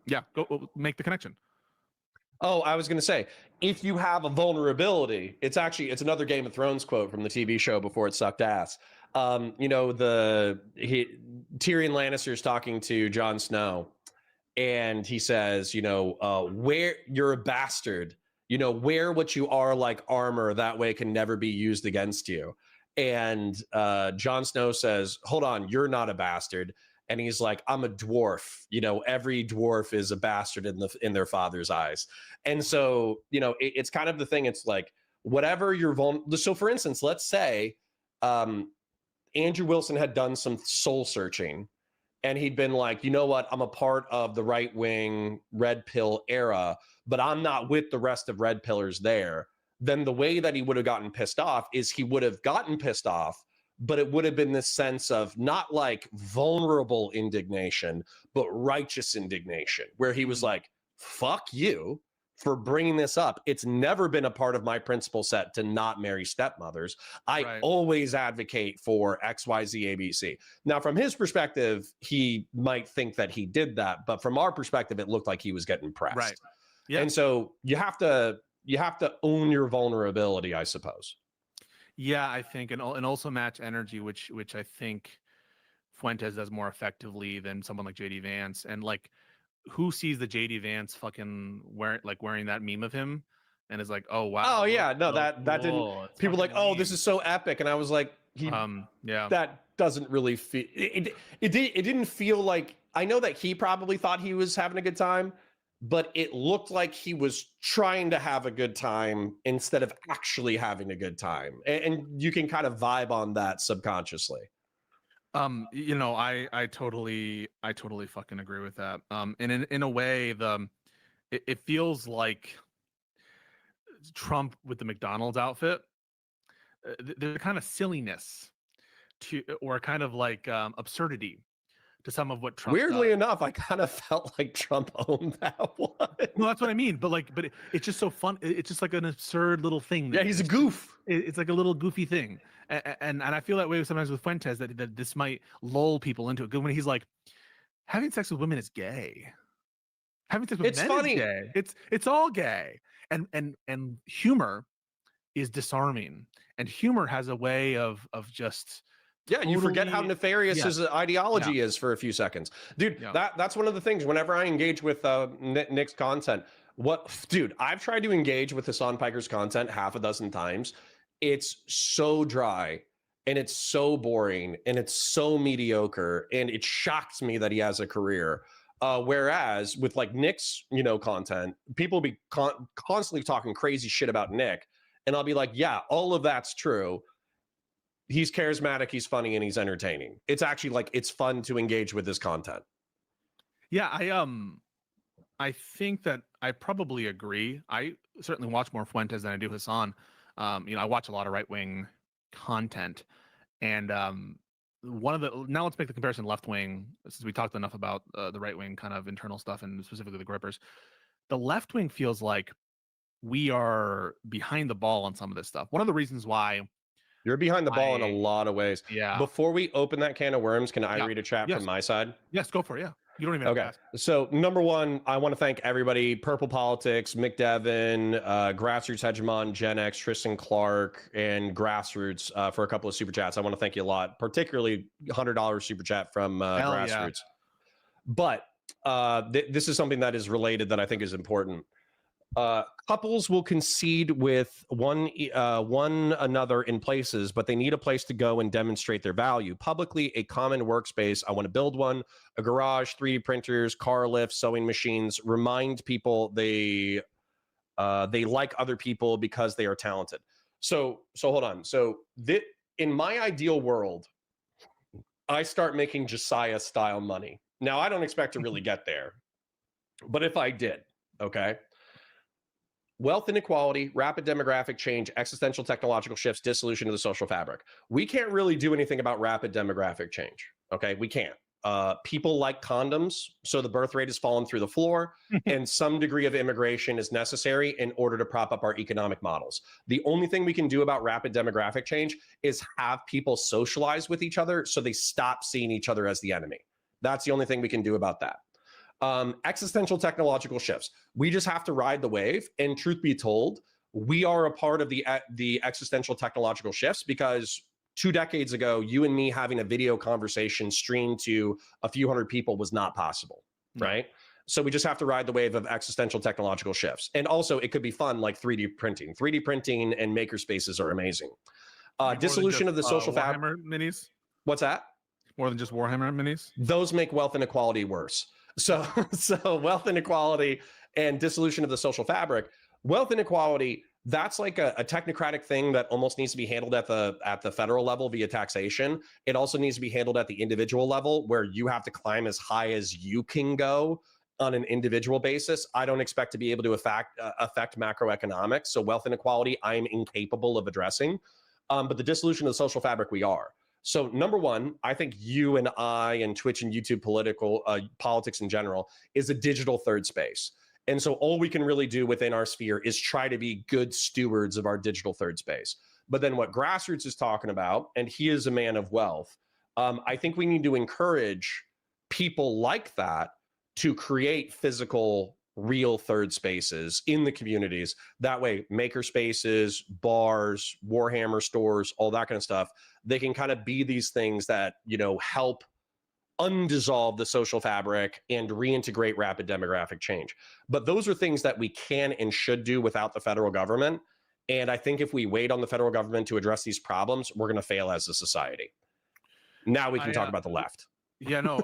S2: Yeah, go make the connection.
S1: Oh, I was going to say, if you have a vulnerability, it's another Game of Thrones quote from the TV show before it sucked ass. You know, Tyrion Lannister's talking to Jon Snow, and he says, you know, where you're a bastard, you know, wear what you are like armor. That way it can never be used against you. And Jon Snow says, hold on, you're not a bastard. And he's like, I'm a dwarf. You know, every dwarf is a bastard in their father's eyes. And so, you know, it's kind of the thing. It's like, whatever you're vulnerable. So for instance, let's say Andrew Wilson had done some soul searching, and he'd been like, you know what, I'm a part of the right wing red pill era, but I'm not with the rest of red pillars there. Then the way that he would have gotten pissed off is he would have gotten pissed off, but it would have been this sense of not like vulnerable indignation, but righteous indignation, where he was like, fuck you for bringing this up. It's never been a part of my principle set to not marry stepmothers. I always advocate for X, Y, Z, ABC. Now, from his perspective, he might think that he did that, but from our perspective, it looked like he was getting pressed.
S2: Right. Yeah.
S1: And so you have to own your vulnerability, I suppose.
S2: Yeah, I think, and also match energy, which I think Fuentes does more effectively than someone like JD Vance. And like, who sees the JD Vance fucking wearing that meme of him and is like, oh wow.
S1: Oh yeah, no, that didn't. People like, oh, this is so epic, and I was like, that doesn't really feel. It didn't feel like. I know that he probably thought he was having a good time, but it looked like he was trying to have a good time instead of actually having a good time. And you can kind of vibe on that subconsciously.
S2: You know, I totally fucking agree with that. And in a way, it feels like Trump with the McDonald's outfit. The kind of silliness to, or kind of like absurdity to some of what Trump
S1: Weirdly
S2: does.
S1: enough, I kind of felt like Trump owned that one.
S2: No, that's what I mean. But like, it's just so fun. It's just like an absurd little thing.
S1: Yeah, he's a goof.
S2: It's like a little goofy thing, and I feel that way sometimes with Fuentes, that this might lull people into it. When he's like, having sex with women is gay. Having sex with
S1: It's
S2: men
S1: funny.
S2: is gay. It's all gay. And humor is disarming, and humor has a way of just
S1: Yeah, you forget how
S2: totally-
S1: nefarious
S2: yeah.
S1: his ideology is for a few seconds. Dude,
S2: Yeah.
S1: that's one of the things whenever I engage with Nick's content. Dude, I've tried to engage with Hassan Piker's content half a dozen times. It's so dry and it's so boring and it's so mediocre, and it shocks me that he has a career. Whereas with like Nick's, content, people be constantly talking crazy shit about Nick, and I'll be like, yeah, all of that's true. He's charismatic, he's funny, and he's entertaining. It's actually like it's fun to engage with his content.
S2: Yeah, I think that I probably agree. I certainly watch more Fuentes than I do Hassan. I watch a lot of right-wing content, and now let's make the comparison left wing, since we talked enough about the right wing kind of internal stuff and specifically the grippers. The left wing feels like we are behind the ball on some of this stuff. One of the reasons why
S1: You're behind the ball in a lot of ways.
S2: Yeah.
S1: Before we open that can of worms, can I
S2: Yeah.
S1: read a chat
S2: Yes.
S1: from my side?
S2: Yes, go for it. Yeah. You don't even have to
S1: Okay.
S2: ask.
S1: So number one, I want to thank everybody: Purple Politics, McDevin, Grassroots Hegemon, Gen X, Tristan Clark, and Grassroots for a couple of super chats. I want to thank you a lot, particularly $100 super chat from Grassroots. But this is something that is related that I think is important. Couples will concede with one another in places, but they need a place to go and demonstrate their value publicly. A common workspace. I want to build one. A garage, 3D printers, car lifts, sewing machines. Remind people they like other people because they are talented. So hold on. So in my ideal world, I start making Josiah style money. Now I don't expect to really get there, but if I did, okay. Wealth inequality, rapid demographic change, existential technological shifts, dissolution of the social fabric. We can't really do anything about rapid demographic change. Okay, we can't. People like condoms, so the birth rate has fallen through the floor, and some degree of immigration is necessary in order to prop up our economic models. The only thing we can do about rapid demographic change is have people socialize with each other so they stop seeing each other as the enemy. That's the only thing we can do about that. Existential technological shifts. We just have to ride the wave. And truth be told, we are a part of the existential technological shifts, because 2 decades ago, you and me having a video conversation streamed to a few hundred people was not possible, right? So we just have to ride the wave of existential technological shifts. And also, it could be fun, like 3D printing. 3D printing and makerspaces are amazing. Dissolution of the social fabric.
S2: Warhammer minis?
S1: What's that?
S2: More than just Warhammer minis?
S1: Those make wealth inequality worse. So wealth inequality and dissolution of the social fabric. Wealth inequality, that's like a technocratic thing that almost needs to be handled at the federal level via taxation. It also needs to be handled at the individual level, where you have to climb as high as you can go on an individual basis. I don't expect to be able to affect macroeconomics. So wealth inequality, I'm incapable of addressing. But the dissolution of the social fabric, we are. So number one, I think you and I and Twitch and YouTube politics in general is a digital third space. And so all we can really do within our sphere is try to be good stewards of our digital third space. But then what Grassroots is talking about, and he is a man of wealth, I think we need to encourage people like that to create physical, real third spaces in the communities. That way, maker spaces, bars, Warhammer stores, all that kind of stuff, they can kind of be these things that, help undissolve the social fabric and reintegrate rapid demographic change. But those are things that we can and should do without the federal government. And I think if we wait on the federal government to address these problems, we're going to fail as a society. Now we can talk about the left.
S2: Yeah, no.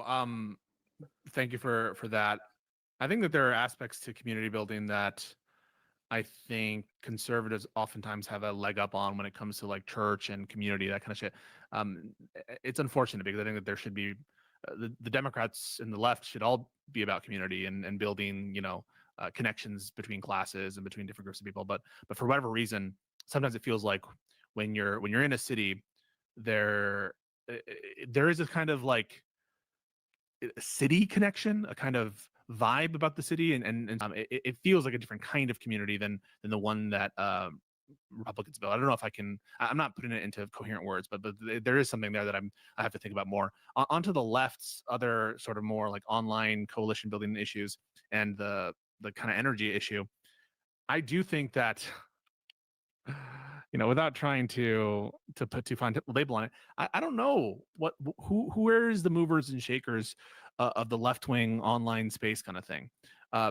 S2: Thank you for that. I think that there are aspects to community building that I think conservatives oftentimes have a leg up on when it comes to like church and community, that kind of shit. It's unfortunate because I think that there should be the Democrats and the left should all be about community and building, connections between classes and between different groups of people. But for whatever reason, sometimes it feels like when you're in a city, there there is a kind of like a city connection, a kind of vibe about the city, and it feels like a different kind of community than the one that Republicans build. I don't know if I'm not putting it into coherent words, but there is something there that I have to think about more. Onto the left's other sort of more like online coalition building issues and the kind of energy issue. I do think that without trying to put too fine a label on it, I don't know where is the movers and shakers of the left wing online space kind of thing,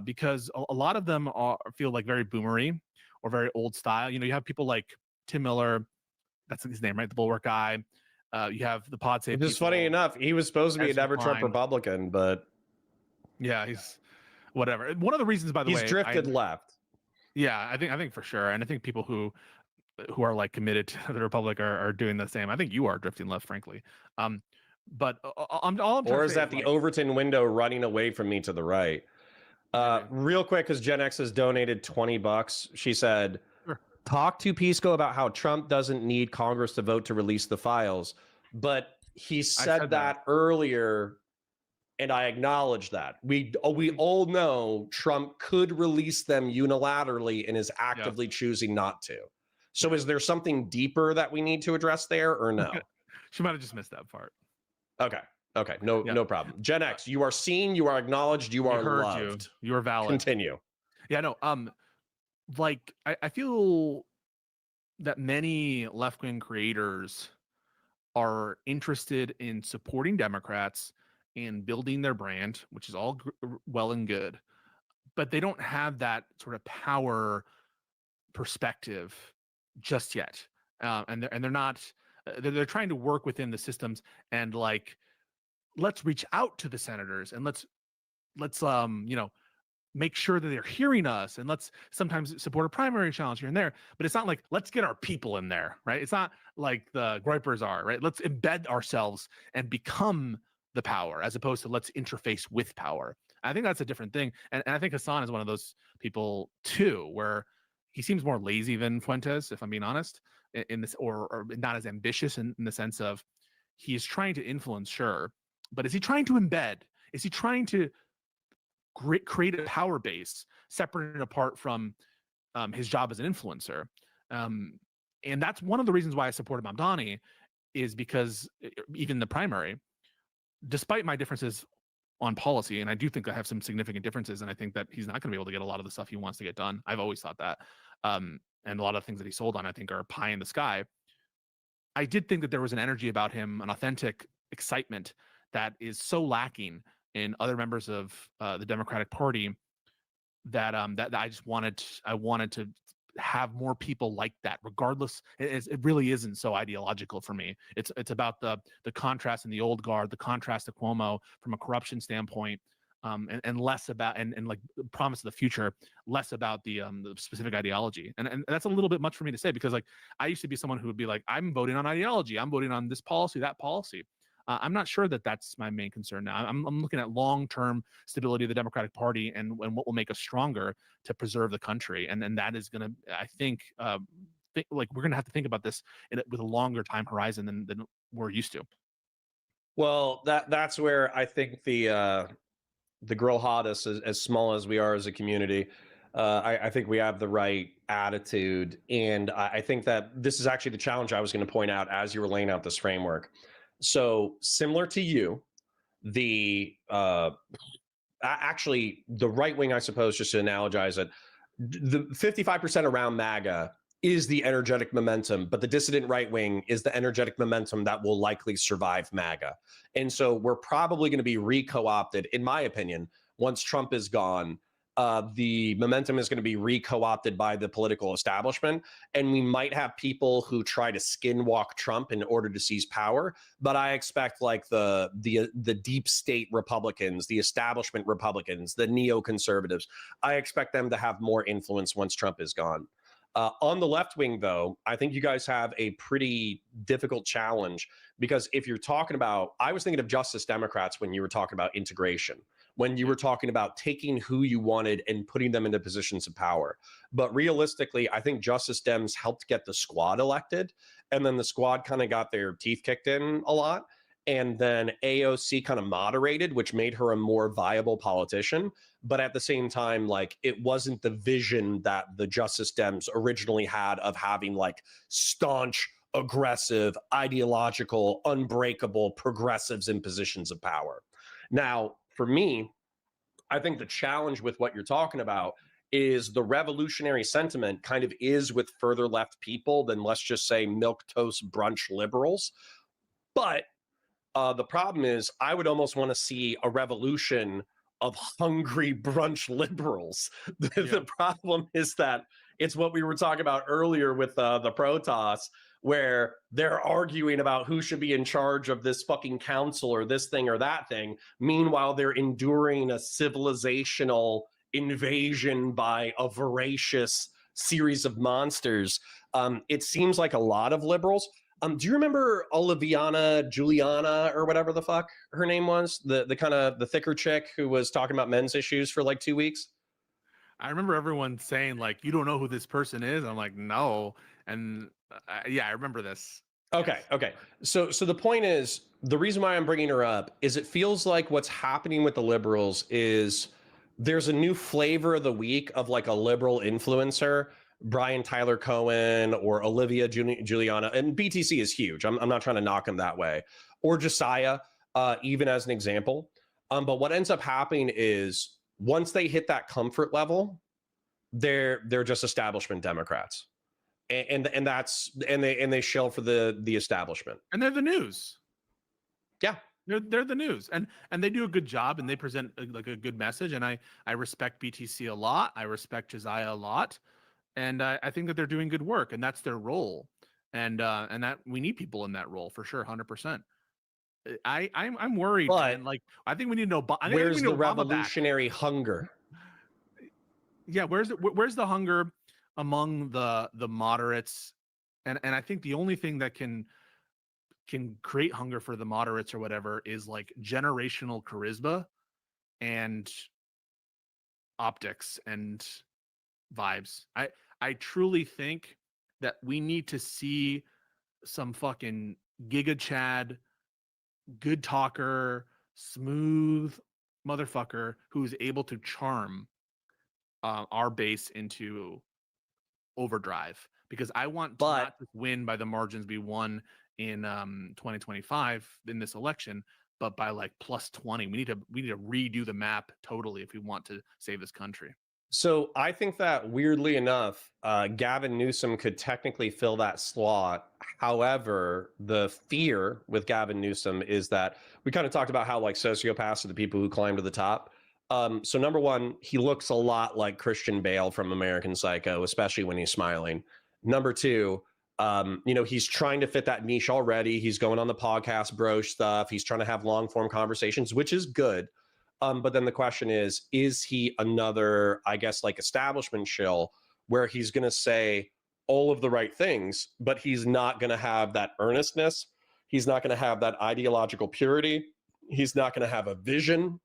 S2: because a lot of them feel like very boomery or very old style. You have people like Tim Miller, that's his name, right? The Bulwark guy. You have the Pod Save.
S1: Just funny enough, he was supposed to be a
S2: Ezra
S1: never Trump
S2: Klein.
S1: Republican, but
S2: yeah, he's whatever. One of the reasons, by the way,
S1: he's drifted left.
S2: Yeah, I think for sure, and I think people who are like committed to the Republic are doing the same. I think you are drifting left, frankly. But I'm
S1: or is that the Overton window running away from me to the right? Real quick, because Gen X has donated $20. She said,
S2: sure.
S1: Talk to Pisco about how Trump doesn't need Congress to vote to release the files. But he said that earlier, and I acknowledge that. We all know Trump could release them unilaterally and is actively choosing not to. So is there something deeper that we need to address there or no?
S2: She might have just missed that part.
S1: Okay. No problem. Gen X, you are seen, you are acknowledged, you are loved.
S2: You are valid.
S1: Continue.
S2: Yeah, no. Like I feel that many left-wing creators are interested in supporting Democrats and building their brand, which is all well and good, but they don't have that sort of power perspective just yet, and they're not. They're trying to work within the systems and like, let's reach out to the senators and let's make sure that they're hearing us, and let's sometimes support a primary challenge here and there. But it's not like let's get our people in there, right? It's not like the Groypers are, right? Let's embed ourselves and become the power, as opposed to let's interface with power. I think that's a different thing, and I think Hassan is one of those people too, where he seems more lazy than Fuentes, if I'm being honest, in this, or not as ambitious in the sense of he is trying to influence, sure, but is he trying to embed? Is he trying to create a power base separate and apart from his job as an influencer? And that's one of the reasons why I supported Mandani, is because even the primary, despite my differences on policy, and I do think I have some significant differences, and I think that he's not going to be able to get a lot of the stuff he wants to get done. I've always thought that. And a lot of things that he sold on, I think, are pie in the sky. I did think that there was an energy about him, an authentic excitement that is so lacking in other members of the Democratic Party, that that I just wanted to have more people like that, regardless. It really isn't so ideological for me. It's about the contrast in the old guard, the contrast to Cuomo from a corruption standpoint, and less about and like the promise of the future, less about the specific ideology. And that's a little bit much for me to say, because like I used to be someone who would be like, I'm voting on ideology, I'm voting on this policy, that policy. I'm not sure that that's my main concern now. I'm looking at long-term stability of the Democratic Party and what will make us stronger to preserve the country. And that is going to, I think, like we're going to have to think about this with a longer time horizon than we're used to.
S1: Well, that's where I think the girl hottest, as small as we are as a community, I think we have the right attitude. And I think that this is actually the challenge I was going to point out as you were laying out this framework. So similar to you, the actually the right wing, I suppose, just to analogize it, the 55% around MAGA is the energetic momentum, but the dissident right wing is the energetic momentum that will likely survive MAGA. And so we're probably going to be re-co-opted, in my opinion, once Trump is gone, the momentum is going to be re-co-opted by the political establishment, and we might have people who try to skinwalk Trump in order to seize power. But I expect like the deep state Republicans, the establishment Republicans, the neoconservatives, I expect them to have more influence once Trump is gone. On the left wing, though, I think you guys have a pretty difficult challenge, because if you're talking about, I was thinking of Justice Democrats when you were talking about integration, when you were talking about taking who you wanted and putting them into positions of power. But realistically, I think Justice Dems helped get the Squad elected, and then the Squad kind of got their teeth kicked in a lot. And then AOC kind of moderated, which made her a more viable politician. But at the same time, like, it wasn't the vision that the Justice Dems originally had of having like staunch, aggressive, ideological, unbreakable progressives in positions of power. Now, for me, I think the challenge with what you're talking about is the revolutionary sentiment kind of is with further left people than, let's just say, milquetoast brunch liberals. But the problem is, I would almost want to see a revolution of hungry brunch liberals. The problem is that it's what we were talking about earlier with the Protoss, where they're arguing about who should be in charge of this fucking council or this thing or that thing. Meanwhile, they're enduring a civilizational invasion by a voracious series of monsters. It seems like a lot of liberals. Do you remember Oliviana Juliana or whatever the fuck her name was? The kind of the thicker chick who was talking about men's issues for like 2 weeks?
S2: I remember everyone saying like, "You don't know who this person is." I'm like, "No," and yeah, I remember this.
S1: Okay,
S2: Yes.
S1: okay. So the point is, the reason why I'm bringing her up is it feels like what's happening with the liberals is there's a new flavor of the week of like a liberal influencer, Brian Tyler Cohen or Olivia Juliana, and BTC is huge. I'm not trying to knock him that way, or Josiah, even as an example. But what ends up happening is once they hit that comfort level, they're just establishment Democrats, and they shell for the establishment.
S2: And they're the news.
S1: Yeah,
S2: they're the news, and they do a good job, and they present like a good message. And I respect BTC a lot. I respect Josiah a lot. And I think that they're doing good work, and that's their role, and that we need people in that role for sure, 100%. I'm worried,
S1: but
S2: man. Like, I think we need to know.
S1: Where's the revolutionary hunger?
S2: Yeah, where's the hunger among the moderates, and I think the only thing that can create hunger for the moderates or whatever is like generational charisma and optics and vibes. I truly think that we need to see some fucking Giga Chad, good talker, smooth motherfucker who's able to charm our base into overdrive, because I want to not just win by the margins we won in 2025 in this election, but by like plus 20. We need to redo the map totally if we want to save this country.
S1: So I think that weirdly enough, Gavin Newsom could technically fill that slot. However, the fear with Gavin Newsom is that we kind of talked about how like sociopaths are the people who climb to the top. So number one, he looks a lot like Christian Bale from American Psycho, especially when he's smiling. Number two, he's trying to fit that niche already. He's going on the podcast bro stuff. He's trying to have long form conversations, which is good. But then the question is he another, I guess, like establishment shill where he's going to say all of the right things, but he's not going to have that earnestness. He's not going to have that ideological purity. He's not going to have a vision.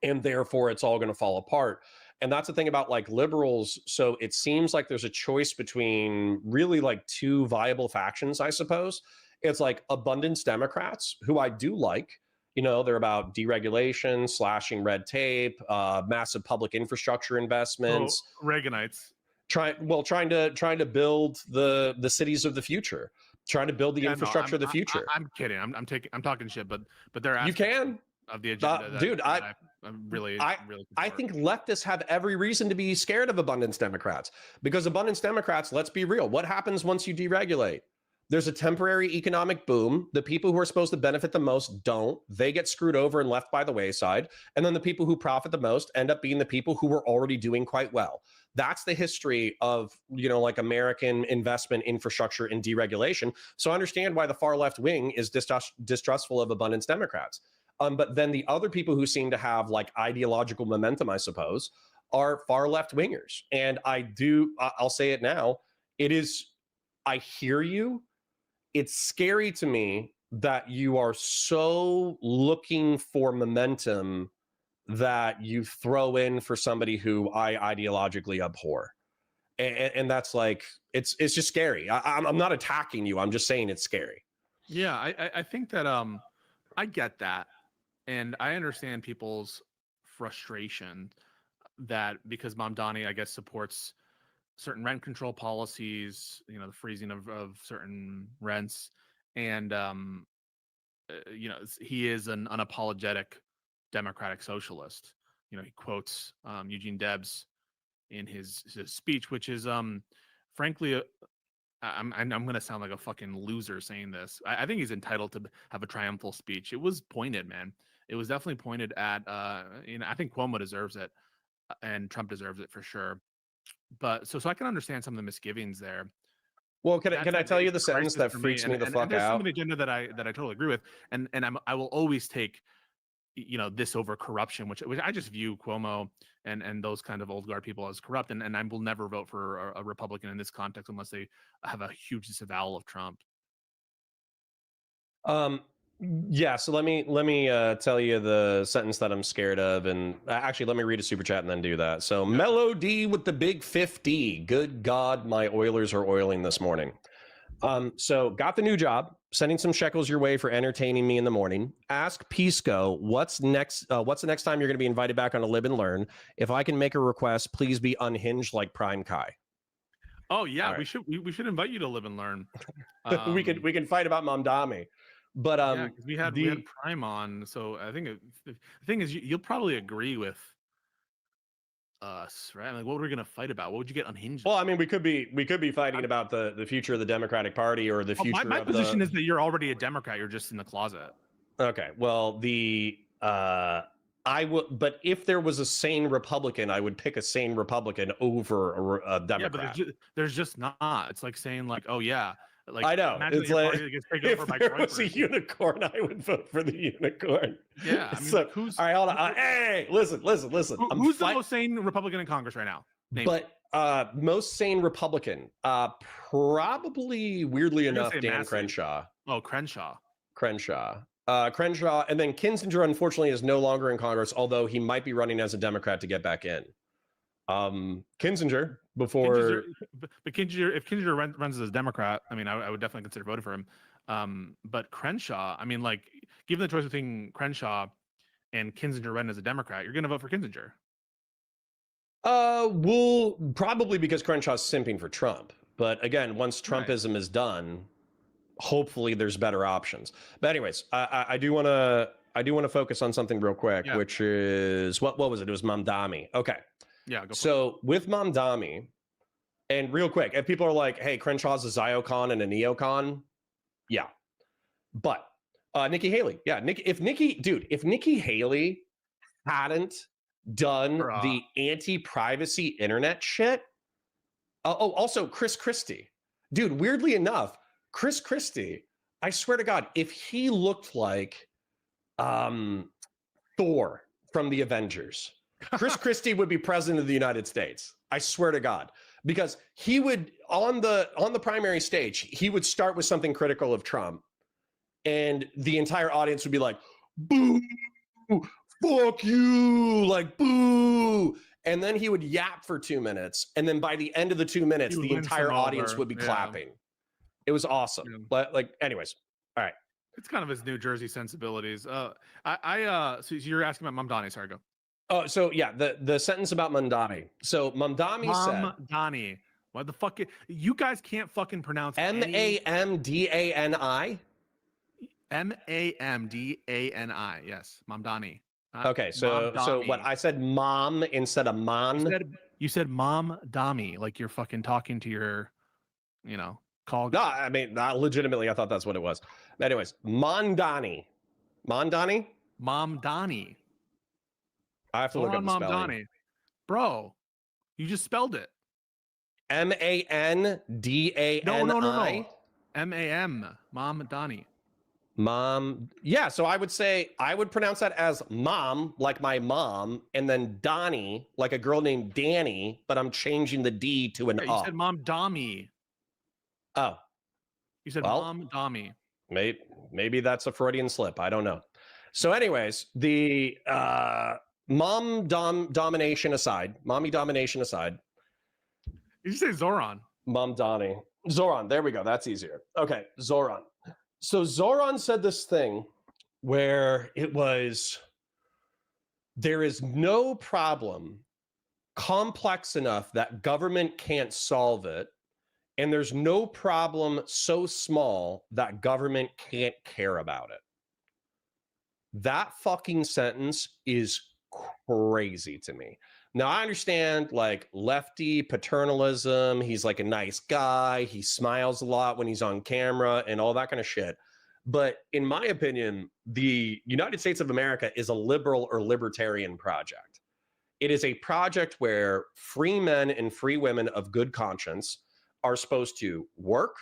S1: And therefore, it's all going to fall apart. And that's the thing about like liberals. So it seems like there's a choice between really like two viable factions, I suppose. It's like abundance Democrats, who I do like. They're about deregulation, slashing red tape, massive public infrastructure investments.
S2: Reaganites.
S1: Trying to build the cities of the future, trying to build the infrastructure of the future.
S2: I'm kidding. I'm talking shit, but they're
S1: you can
S2: of the agenda,
S1: dude.
S2: I'm really
S1: I think leftists have every reason to be scared of abundance Democrats, because abundance Democrats, let's be real, what happens once you deregulate? There's a temporary economic boom. The people who are supposed to benefit the most don't. They get screwed over and left by the wayside. And then the people who profit the most end up being the people who were already doing quite well. That's the history of, like American investment infrastructure and deregulation. So I understand why the far left wing is distrustful of abundance Democrats. But then the other people who seem to have like ideological momentum, I suppose, are far left wingers. And I'll say it now. I hear you. It's scary to me that you are so looking for momentum that you throw in for somebody who I ideologically abhor. And that's like, it's just scary. I'm not attacking you. I'm just saying it's scary.
S2: Yeah, I think that I get that. And I understand people's frustration that because Mamdani, I guess, supports certain rent control policies, the freezing of certain rents, and he is an unapologetic democratic socialist. He quotes Eugene Debs in his speech, which is frankly I'm going to sound like a fucking loser saying this. I think he's entitled to have a triumphal speech. It was pointed, man. It was definitely pointed at I think Cuomo deserves it and Trump deserves it for sure. But so I can understand some of the misgivings there.
S1: Well, can I tell you the sentence that freaks me the fuck
S2: out? There's some of
S1: out?
S2: the agenda that I totally agree with, and I will always take this over corruption, which I just view Cuomo and those kind of old guard people as corrupt, and I will never vote for a Republican in this context unless they have a huge disavowal of Trump.
S1: Yeah, so let me tell you the sentence that I'm scared of, and actually let me read a super chat and then do that. So
S2: Yeah.
S1: Mellow D with the big 50. Good God, my Oilers are oiling this morning. So got the new job, sending some shekels your way for entertaining me in the morning. Ask Pisco what's next. What's the next time you're going to be invited back on a Live and Learn? If I can make a request, please be unhinged like Prime Kai.
S2: Oh yeah,
S1: All
S2: we should invite you to Live and Learn.
S1: We can fight about Mamdani. But
S2: yeah, 'cause we had Prime on, so I think the thing is you'll probably agree with us, right? Like, what were we gonna fight about? What would you get unhinged?
S1: Well, I mean, we could be fighting about the future of the Democratic Party or the future.
S2: My position is that you're already a Democrat. You're just in the closet.
S1: Okay. Well, I would, but if there was a sane Republican, I would pick a sane Republican over a Democrat.
S2: Yeah, but there's just not. It's like saying like, oh yeah. Like,
S1: I know. It's like if there was a unicorn, I would vote for the unicorn.
S2: Yeah. I mean,
S1: so,
S2: like, who's
S1: all right? Hold on. Hey, listen.
S2: Who's the most sane Republican in Congress right now?
S1: Most sane Republican, probably weirdly enough, Dan Crenshaw.
S2: Oh, Crenshaw,
S1: and then Kinzinger, unfortunately, is no longer in Congress, although he might be running as a Democrat to get back in. Kinzinger before,
S2: but Kinzinger, if Kinzinger runs as a Democrat, I mean, I would definitely consider voting for him. But Crenshaw, I mean, like, given the choice between Crenshaw and Kinzinger running as a Democrat, you're going to vote for Kinzinger.
S1: Well, probably because Crenshaw's simping for Trump. But again, once Trumpism is done, hopefully there's better options. But anyways, I do want to focus on something real quick, which is what was it? It was Mamdani. Okay.
S2: Yeah.
S1: So with Mamdani, and real quick, if people are like, "Hey, Crenshaw's a Ziocon and a neocon," yeah. But Nikki Haley, if Nikki Haley hadn't done the anti-privacy internet shit. Also Chris Christie, dude. Weirdly enough, Chris Christie, I swear to God, if he looked like Thor from the Avengers, Chris Christie would be president of the United States. I swear to God, because he would on the primary stage, he would start with something critical of Trump, and the entire audience would be like, "Boo! Fuck you!" Like, boo. And then he would yap for 2 minutes, and then by the end of the 2 minutes, the entire audience would be clapping. It was awesome. But like, anyways, all right.
S2: It's kind of his New Jersey sensibilities. So you're asking about Mamdani. Sorry, go.
S1: Oh, so yeah, the sentence about Mandani. So Mamdani said,
S2: Mamdani. What the fuck? You guys can't fucking pronounce
S1: Mamdani.
S2: Mamdani. Yes, Mamdani.
S1: Okay, so what I said, mom instead of man.
S2: You said mom dami, like you're fucking talking to your, Call.
S1: No, I mean, not legitimately, I thought that's what it was. Anyways, Mandani. Mandani?
S2: Mamdani.
S1: I have to look up
S2: Zoran
S1: the spelling.
S2: Mamdani. Bro, you just spelled it.
S1: Mandani.
S2: No. M-A-M. Mamdani.
S1: Mom. Yeah, so I would say, I would pronounce that as mom, like my mom, and then Donnie, like a girl named Danny, but I'm changing the D to an
S2: Yeah, you
S1: U.
S2: said Mamdami.
S1: Oh,
S2: You said
S1: well,
S2: Mamdami.
S1: maybe that's a Freudian slip. I don't know. So anyways, the domination aside, mommy domination aside.
S2: Did you say Zoran?
S1: Mom Donnie. Zoran, there we go. That's easier. Okay, Zoran. So Zoran said this thing where it was, there is no problem complex enough that government can't solve it, and there's no problem so small that government can't care about it. That fucking sentence is crazy to me. Now, I understand like lefty paternalism. He's like a nice guy. He smiles a lot when he's on camera and all that kind of shit. But in my opinion, the United States of America is a liberal or libertarian project. It is a project where free men and free women of good conscience are supposed to work,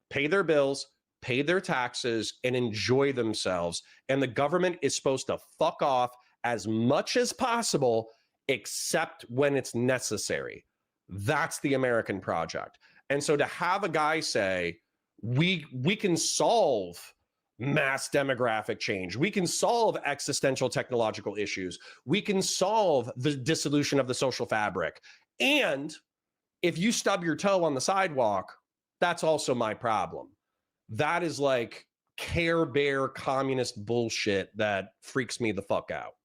S1: pay their bills, pay their taxes, and enjoy themselves. And the government is supposed to fuck off as much as possible, except when it's necessary. That's the American project. And so to have a guy say, we can solve mass demographic change, we can solve existential technological issues, we can solve the dissolution of the social fabric, and if you stub your toe on the sidewalk, that's also my problem. That is like Care Bear communist bullshit that freaks me the fuck out.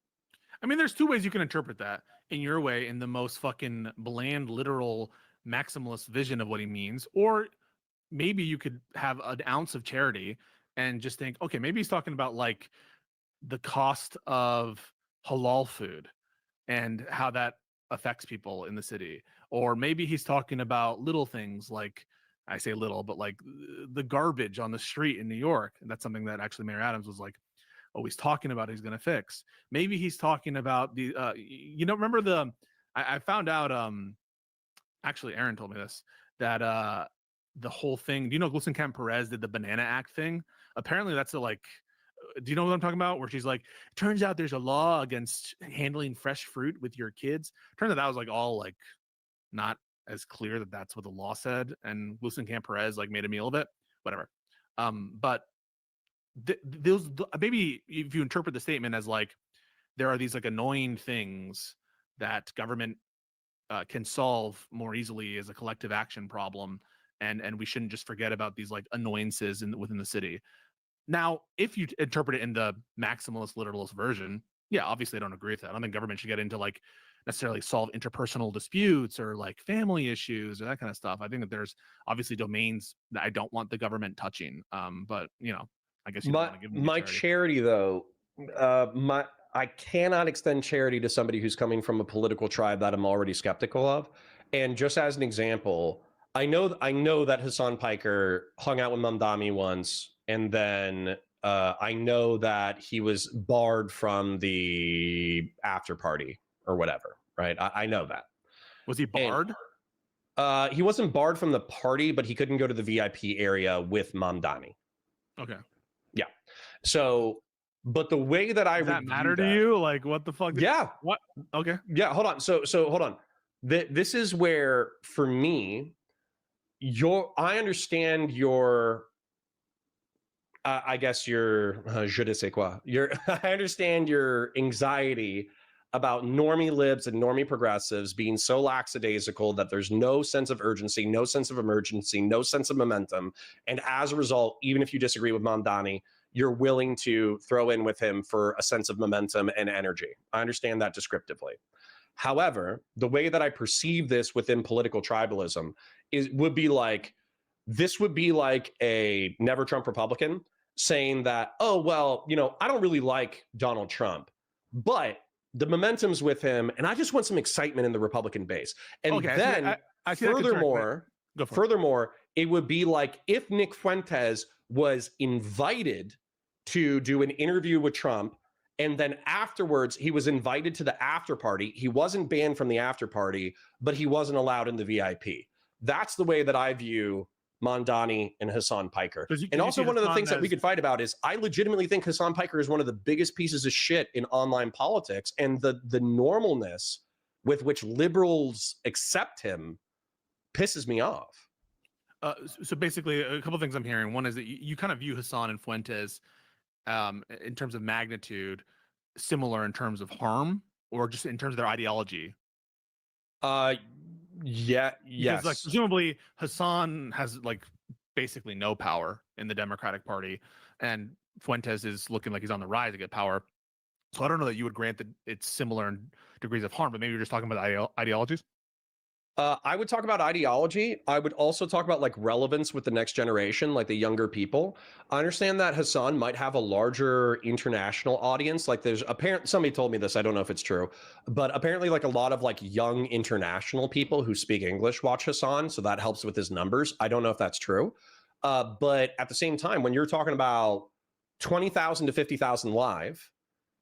S2: I mean, there's two ways you can interpret that. In your way, in the most fucking bland, literal, maximalist vision of what he means, or maybe you could have an ounce of charity and just think, okay, maybe he's talking about like the cost of halal food and how that affects people in the city. Or maybe he's talking about little things like, I say little, but like the garbage on the street in New York. And that's something that actually Mayor Adams was like, oh, he's talking about he's going to fix. Maybe he's talking about the, remember I found out, actually Aaron told me this, that the whole thing, do you know Glusen Perez did the Banana Act thing? Apparently that's do you know what I'm talking about? Where she's like, turns out there's a law against handling fresh fruit with your kids. Turns out that was like all like not as clear that that's what the law said. And Glusen Perez like made a meal of it, whatever. But those, maybe if you interpret the statement as like, there are these like annoying things that government can solve more easily as a collective action problem. And we shouldn't just forget about these like annoyances within the city. Now, if you interpret it in the maximalist, literalist version, yeah, obviously I don't agree with that. I don't think government should get into like necessarily solve interpersonal disputes or like family issues or that kind of stuff. I think that there's obviously domains that I don't want the government touching. But I guess you don't want to give them
S1: my charity though, I cannot extend charity to somebody who's coming from a political tribe that I'm already skeptical of. And just as an example, I know that Hassan Piker hung out with Mamdani once, and then I know that he was barred from the after party or whatever, right? I know that.
S2: Was he barred?
S1: And, he wasn't barred from the party, but he couldn't go to the VIP area with Mamdani.
S2: Okay.
S1: Yeah. So, but the way that
S2: Does that matter to you? Like, what the fuck?
S1: Yeah.
S2: What? Okay.
S1: Yeah. Hold on. So hold on. This is where, for me, I understand your, I guess your je ne sais quoi. I understand your anxiety about normie libs and normie progressives being so lackadaisical that there's no sense of urgency, no sense of emergency, no sense of momentum. And as a result, even if you disagree with Mandani, you're willing to throw in with him for a sense of momentum and energy. I understand that descriptively. However, the way that I perceive this within political tribalism would be like a never Trump Republican saying that, oh, well, I don't really like Donald Trump, but the momentum's with him, and I just want some excitement in the Republican base. And
S2: okay,
S1: then,
S2: I see
S1: furthermore, it would be like if Nick Fuentes was invited to do an interview with Trump, and then afterwards he was invited to the after party. He wasn't banned from the after party, but he wasn't allowed in the VIP. That's the way that I view Mandani and Hassan Piker. And also one of the things that we could fight about is I legitimately think Hassan Piker is one of the biggest pieces of shit in online politics, and the normalness with which liberals accept him pisses me off.
S2: So basically, a couple of things I'm hearing. One is that you kind of view Hassan and Fuentes in terms of magnitude, similar in terms of harm, or just in terms of their ideology.
S1: Yeah, yes.
S2: Because, like, presumably Hassan has like basically no power in the Democratic Party, and Fuentes is looking like he's on the rise to get power. So I don't know that you would grant that it's similar in degrees of harm, but maybe you're just talking about ideologies.
S1: I would talk about ideology. I would also talk about like relevance with the next generation, like the younger people. I understand that Hassan might have a larger international audience. Like there's apparently, somebody told me this, I don't know if it's true, but apparently like a lot of like young international people who speak English watch Hassan. So that helps with his numbers. I don't know if that's true. But at the same time, when you're talking about 20,000 to 50,000 live,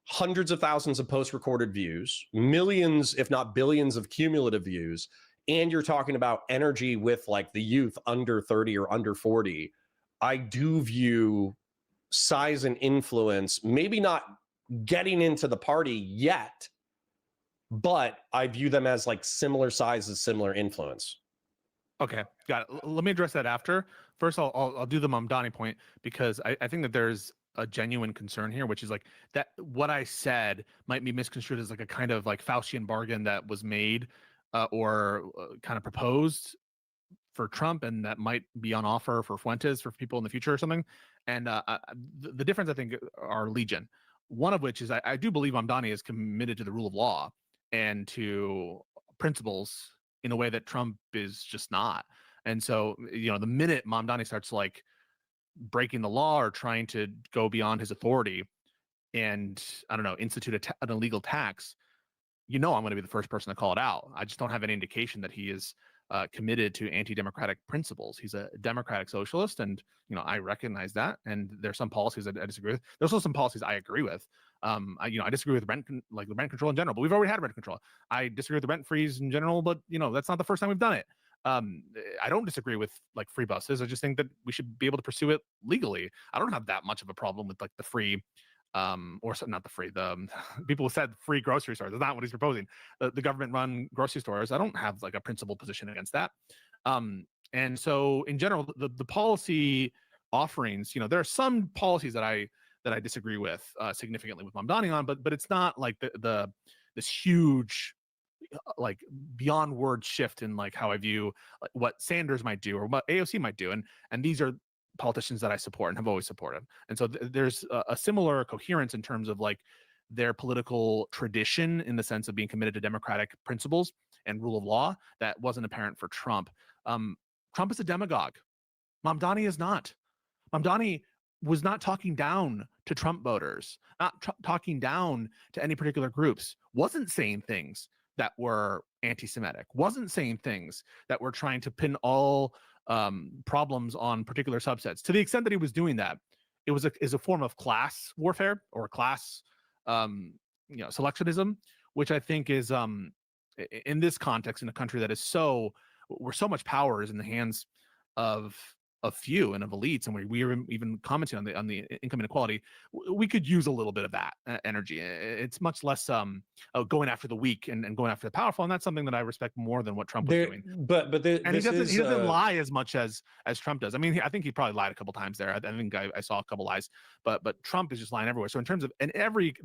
S1: hundreds of thousands of post-recorded views, millions, if not billions of cumulative views, and you're talking about energy with like the youth under 30 or under 40, I do view size and influence, maybe not getting into the party yet, but I view them as like similar sizes, similar influence.
S2: Okay, got it. Let me address that after. First, I'll do the Mamdani point, because I think that there's a genuine concern here, which is like that what I said might be misconstrued as like a kind of like Faustian bargain that was made or kind of proposed for Trump, and that might be on offer for Fuentes for people in the future or something. And the difference, I think, are legion. One of which is I do believe Mamdani is committed to the rule of law and to principles in a way that Trump is just not. And so, you know, the minute Mamdani starts like breaking the law or trying to go beyond his authority and, I don't know, institute an illegal tax, you know, I'm going to be the first person to call it out. I just don't have any indication that he is committed to anti-democratic principles. He's a democratic socialist, and you know, I recognize that. And there's some policies I disagree with. There's also some policies I agree with. I disagree with rent control in general, but we've already had rent control. I disagree with the rent freeze in general, but you know, that's not the first time we've done it. I don't disagree with like free buses. I just think that we should be able to pursue it legally. I don't have that much of a problem with like the free or not the free, the people who said free grocery stores. That's not what he's proposing. The government run grocery stores. I don't have like a principled position against that. And so in general, the policy offerings, you know, there are some policies that I disagree with significantly with Mamdani on, but it's not like this huge like beyond word shift in like how I view like, what Sanders might do or what AOC might do. And these are politicians that I support and have always supported. And so there's a similar coherence in terms of like their political tradition in the sense of being committed to democratic principles and rule of law that wasn't apparent for Trump. Trump is a demagogue. Mamdani is not. Mamdani was not talking down to Trump voters, not talking down to any particular groups, wasn't saying things that were anti-Semitic, wasn't saying things that were trying to pin all problems on particular subsets. To the extent that he was doing that, it was a form of class warfare or class selectionism, which I think is in this context in a country that is where so much power is in the hands of a few and of elites, and we were even commenting on the income inequality. We could use a little bit of that energy. It's much less going after the weak and going after the powerful, and that's something that I respect more than what Trump was doing.
S1: But he
S2: doesn't lie as much as Trump does. I mean, I think he probably lied a couple times there. I think I saw a couple lies, but Trump is just lying everywhere. So in terms of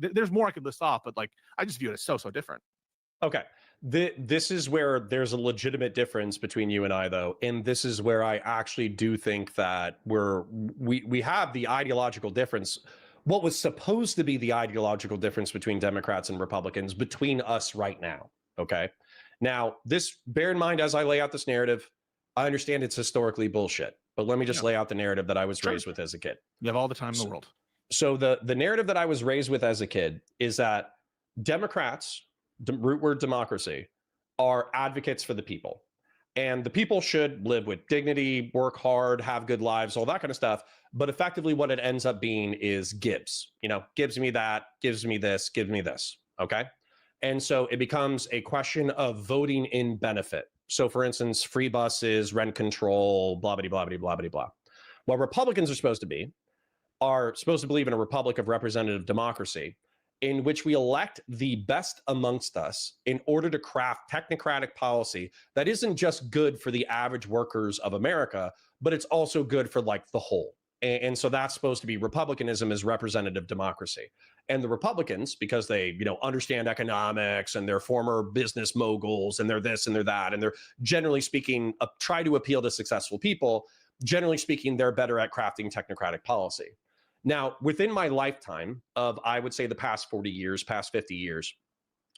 S2: there's more I could list off, but like I just view it as so different.
S1: Okay. This is where there's a legitimate difference between you and I, though, and this is where I actually do think that we have the ideological difference. What was supposed to be the ideological difference between Democrats and Republicans between us right now. Okay. Now, bear in mind, as I lay out this narrative, I understand it's historically bullshit, but let me just lay out the narrative that I was raised with as a kid.
S2: You have all the time in the world.
S1: So the narrative that I was raised with as a kid is that Democrats, root word democracy, are advocates for the people. And the people should live with dignity, work hard, have good lives, all that kind of stuff. But effectively, what it ends up being is gives, gives me that, gives me this, gives me this. Okay. And so it becomes a question of voting in benefit. So, for instance, free buses, rent control, blah, blah, blah, blah, blah, blah, blah. What Republicans are supposed to believe in a republic of representative democracy in which we elect the best amongst us in order to craft technocratic policy that isn't just good for the average workers of America, but it's also good for like the whole. And so that's supposed to be republicanism is representative democracy. And the Republicans, because they, understand economics and they're former business moguls and they're this and they're that, and they're generally speaking, try to appeal to successful people. Generally speaking, they're better at crafting technocratic policy. Now, within my lifetime of, I would say, the past 40 years, past 50 years,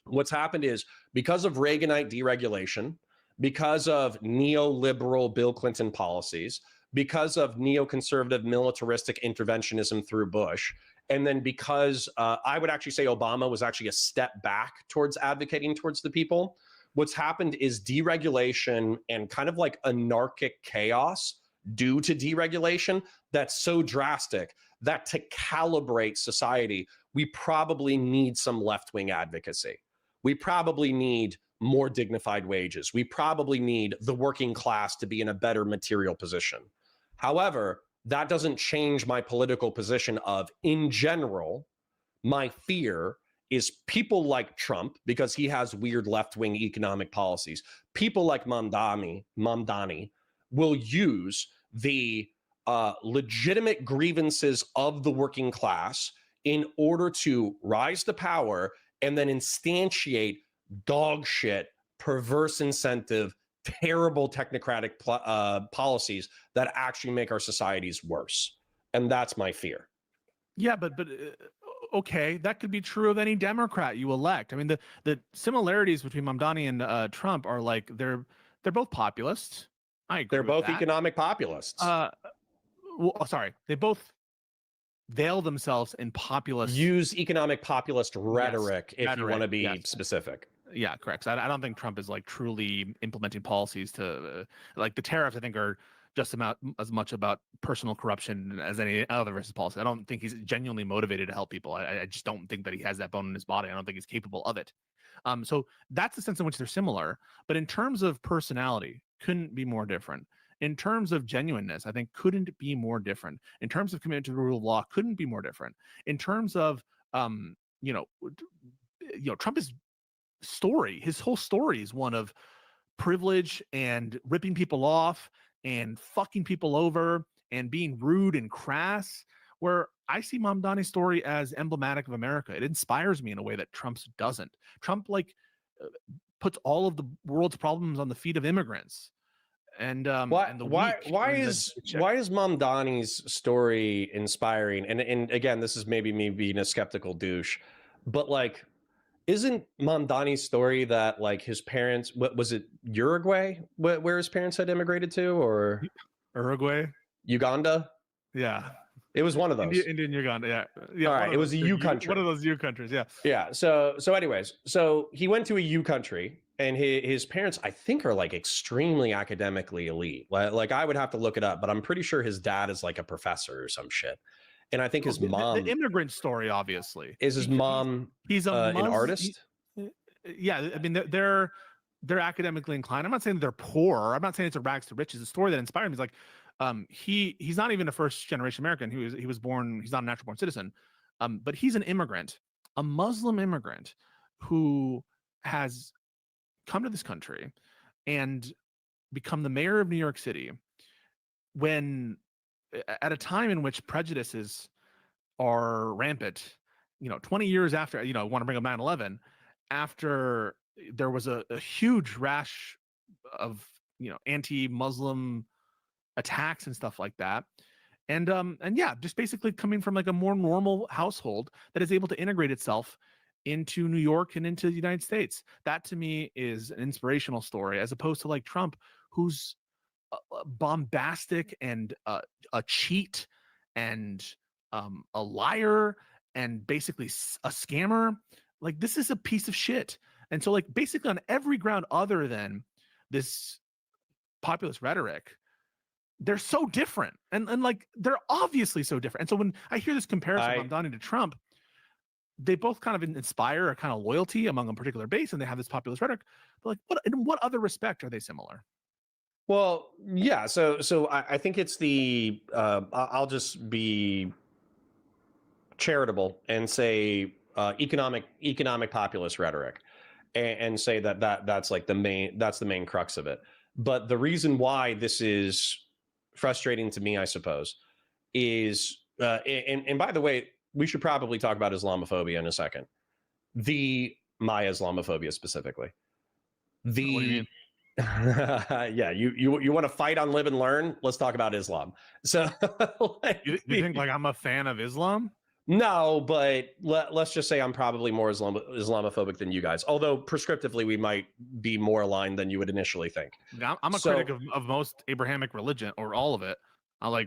S1: what's happened is because of Reaganite deregulation, because of neoliberal Bill Clinton policies, because of neoconservative militaristic interventionism through Bush, and then because I would actually say Obama was actually a step back towards advocating towards the people, what's happened is deregulation and kind of like anarchic chaos due to deregulation that's so drastic that to calibrate society, we probably need some left-wing advocacy. We probably need more dignified wages. We probably need the working class to be in a better material position. However, that doesn't change my political position of, in general, my fear is people like Trump, because he has weird left-wing economic policies, people like Mandani will use the legitimate grievances of the working class in order to rise to power and then instantiate dog shit, perverse incentive, terrible technocratic policies that actually make our societies worse. And that's my fear.
S2: Yeah, but okay, that could be true of any Democrat you elect. I mean, the similarities between Mamdani and Trump are like they're both populists. I agree.
S1: They're both
S2: that.
S1: economic populists.
S2: Sorry, they both veil themselves in populist.
S1: Use economic populist rhetoric if you want to be specific.
S2: Yeah, correct. So I don't think Trump is like truly implementing policies to like the tariffs. I think are just as much about personal corruption as any other versus policy. I don't think he's genuinely motivated to help people. I just don't think that he has that bone in his body. I don't think he's capable of it. So that's the sense in which they're similar. But in terms of personality, couldn't be more different. In terms of genuineness, I think couldn't be more different. In terms of commitment to the rule of law, couldn't be more different. In terms of Trump's story, his whole story is one of privilege and ripping people off and fucking people over and being rude and crass, where I see Mamdani's story as emblematic of America. It inspires me in a way that Trump's doesn't. Trump puts all of the world's problems on the feet of immigrants. And why
S1: is Mamdani's story inspiring? And again, this is maybe me being a skeptical douche, but like, isn't Mandani's story that like his parents, what was it, Uruguay, where his parents had immigrated to, or
S2: Uruguay,
S1: Uganda?
S2: Yeah,
S1: it was one of those.
S2: Indian Uganda, yeah.
S1: All right, it was a U country.
S2: One of those U countries, yeah.
S1: Yeah. So anyways, so he went to a U country, and his parents, I think, are like extremely academically elite. Like I would have to look it up, but I'm pretty sure his dad is like a professor or some shit. And I think his mom,
S2: the immigrant story, obviously,
S1: is his mom.
S2: He's an
S1: artist.
S2: Yeah, I mean they're academically inclined. I'm not saying they're poor. I'm not saying it's a rags to riches. The story that inspired me is like, he's not even a first generation American. He was born. He's not a natural born citizen, but he's an immigrant, a Muslim immigrant who has come to this country and become the mayor of New York City when at a time in which prejudices are rampant, 20 years after, I want to bring up 9/11, after there was a huge rash of, anti-Muslim attacks and stuff like that. And yeah, just basically coming from like a more normal household that is able to integrate itself into New York and into the United States. That to me is an inspirational story, as opposed to like Trump, who's bombastic and a cheat and a liar and basically a scammer. Like, this is a piece of shit. And so like basically on every ground other than this populist rhetoric, they're so different, and like they're obviously so different. And so when I hear this comparison of Mandani to Trump, they both kind of inspire a kind of loyalty among a particular base, and they have this populist rhetoric. But like, in what other respect are they similar?
S1: Well, yeah. So I think it's the I'll just be charitable and say economic populist rhetoric, and say that's like the main crux of it. But the reason why this is frustrating to me, I suppose, is and by the way, we should probably talk about Islamophobia in a second. My Islamophobia specifically.
S2: What do you mean?
S1: Yeah, you want to fight on live and learn? Let's talk about Islam. So like,
S2: You think like I'm a fan of Islam?
S1: no, but let's just say I'm probably more Islamophobic than you guys. Although prescriptively we might be more aligned than you would initially think.
S2: I'm a critic of most Abrahamic religion, or all of it.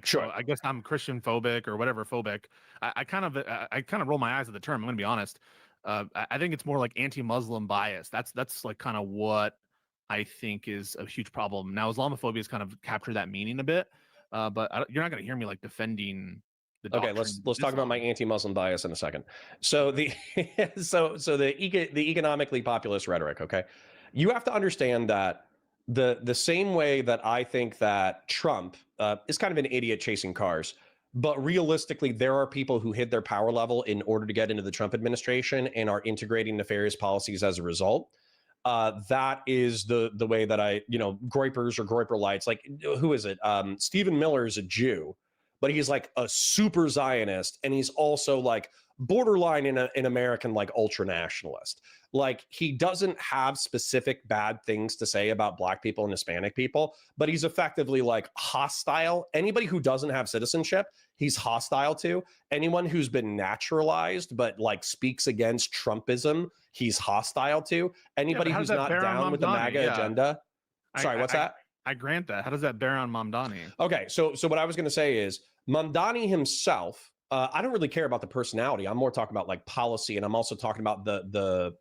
S1: Sure.
S2: I guess I'm Christian phobic or whatever phobic. I kind of roll my eyes at the term. I'm going to be honest. I think it's more like anti-Muslim bias. That's like kind of what I think is a huge problem. Now, Islamophobia has kind of captured that meaning a bit, but you're not going to hear me like defending the doctrine.
S1: Okay, let's talk about my anti-Muslim bias in a second. So the the economically populist rhetoric. Okay, you have to understand that the same way that I think that Trump is kind of an idiot chasing cars, but realistically, there are people who hid their power level in order to get into the Trump administration and are integrating nefarious policies as a result. That is the way that I, Groypers or Groyperlites, like, who is it? Stephen Miller is a Jew, but he's like a super Zionist, and he's also like borderline in American like ultra nationalist. Like, he doesn't have specific bad things to say about Black people and Hispanic people, but he's effectively like hostile. Anybody who doesn't have citizenship, he's hostile to. Anyone who's been naturalized but like speaks against Trumpism, he's hostile to. Anybody who's not down with the MAGA agenda. Sorry, what's that?
S2: I grant that. How does that bear on Mandani?
S1: Okay, so what I was going to say is Mandani himself, I don't really care about the personality. I'm more talking about like policy, and I'm also talking about the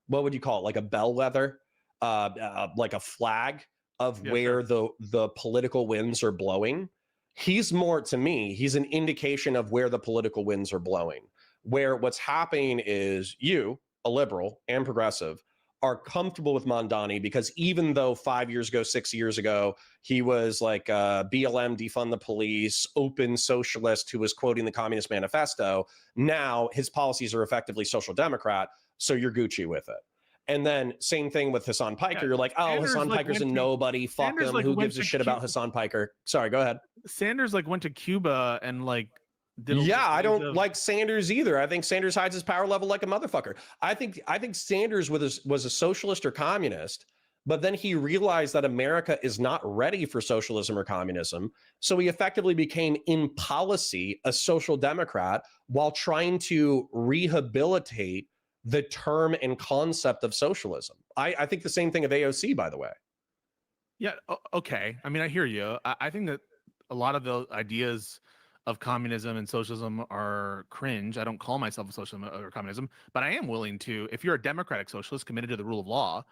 S1: what would you call it? Like a bellwether, like a flag of where the political winds are blowing. He's more, to me, he's an indication of where the political winds are blowing. Where what's happening is you, a liberal and progressive, are comfortable with Mandani because even though 5 years ago, 6 years ago, he was like BLM, defund the police, open socialist who was quoting the Communist Manifesto, now his policies are effectively social democrat, so you're Gucci with it. And then same thing with Hassan Piker. You're like, oh,
S2: Sanders,
S1: Hassan Piker's a nobody. Fuck him. Who gives a shit about Hassan Piker? Sorry, go ahead.
S2: Sanders like went to Cuba and like
S1: I don't like Sanders either. I think Sanders hides his power level like a motherfucker. I think Sanders was a socialist or communist, but then he realized that America is not ready for socialism or communism. So he effectively became, in policy, a social democrat while trying to rehabilitate the term and concept of socialism. I think the same thing of AOC, by the way.
S2: Yeah. Okay. I mean, I hear you. I think that a lot of the ideas of communism and socialism are cringe. I don't call myself a socialism or communism, but I am willing to, if you're a democratic socialist committed to the rule of law,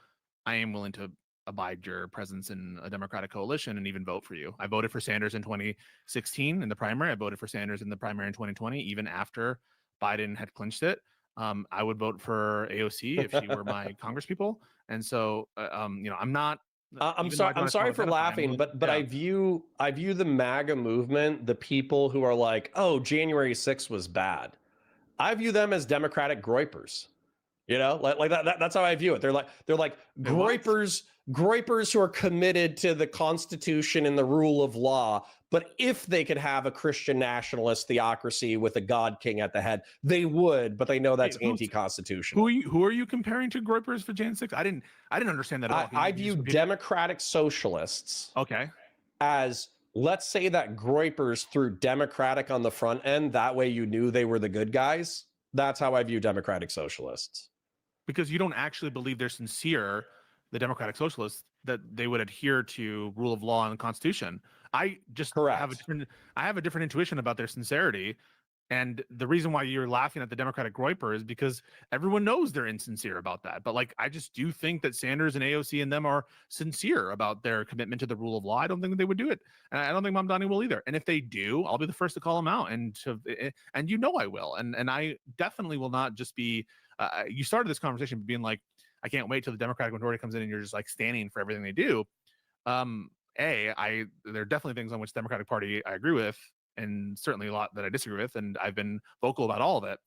S2: I am willing to abide your presence in a democratic coalition and even vote for you. I voted for Sanders in 2016 in the primary. I voted for Sanders in the primary in 2020, even after Biden had clinched it. I would vote for AOC if she were my congresspeople. And so, I'm not.
S1: I'm sorry for laughing, but I view the MAGA movement, the people who are like, oh, January 6th was bad. I view them as Democratic Groypers. Like that. That's how I view it. They're like Groypers who are committed to the Constitution and the rule of law. But if they could have a Christian nationalist theocracy with a God King at the head, they would. But they know that's anti-constitutional.
S2: Who are you comparing to Groypers for Jan 6? I didn't understand that at all.
S1: I view democratic socialists.
S2: Okay.
S1: As, let's say that Groypers threw democratic on the front end. That way you knew they were the good guys. That's how I view democratic socialists.
S2: Because you don't actually believe they're sincere, the democratic socialists, that they would adhere to rule of law and the Constitution. I just have a different intuition about their sincerity. And the reason why you're laughing at the Democratic groyper is because everyone knows they're insincere about that. But like, I just do think that Sanders and AOC and them are sincere about their commitment to the rule of law. I don't think that they would do it, and I don't think Mandani will either. And if they do, I'll be the first to call them out, and you know I will. And I definitely will not just be. You started this conversation being like, I can't wait till the Democratic majority comes in, and you're just like standing for everything they do. There are definitely things on which the Democratic Party I agree with, and certainly a lot that I disagree with, and I've been vocal about all of it.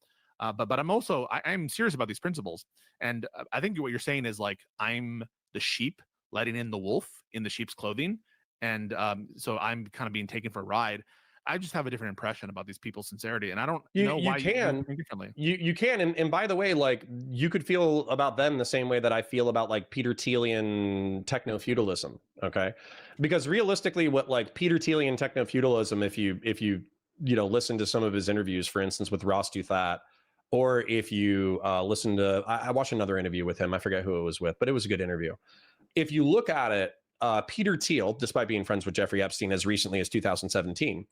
S2: But I'm also I'm serious about these principles, and I think what you're saying is like I'm the sheep letting in the wolf in the sheep's clothing, and so I'm kind of being taken for a ride. I just have a different impression about these people's sincerity, and I don't know why you think differently.
S1: You can, and by the way, like you could feel about them the same way that I feel about like Peter Thielian techno-feudalism, okay? Because realistically, what like Peter Thielian techno-feudalism, if you listen to some of his interviews, for instance, with Ross Douthat, or if you listen to, I watched another interview with him, I forget who it was with, but it was a good interview. If you look at it, Peter Thiel, despite being friends with Jeffrey Epstein as recently as 2017,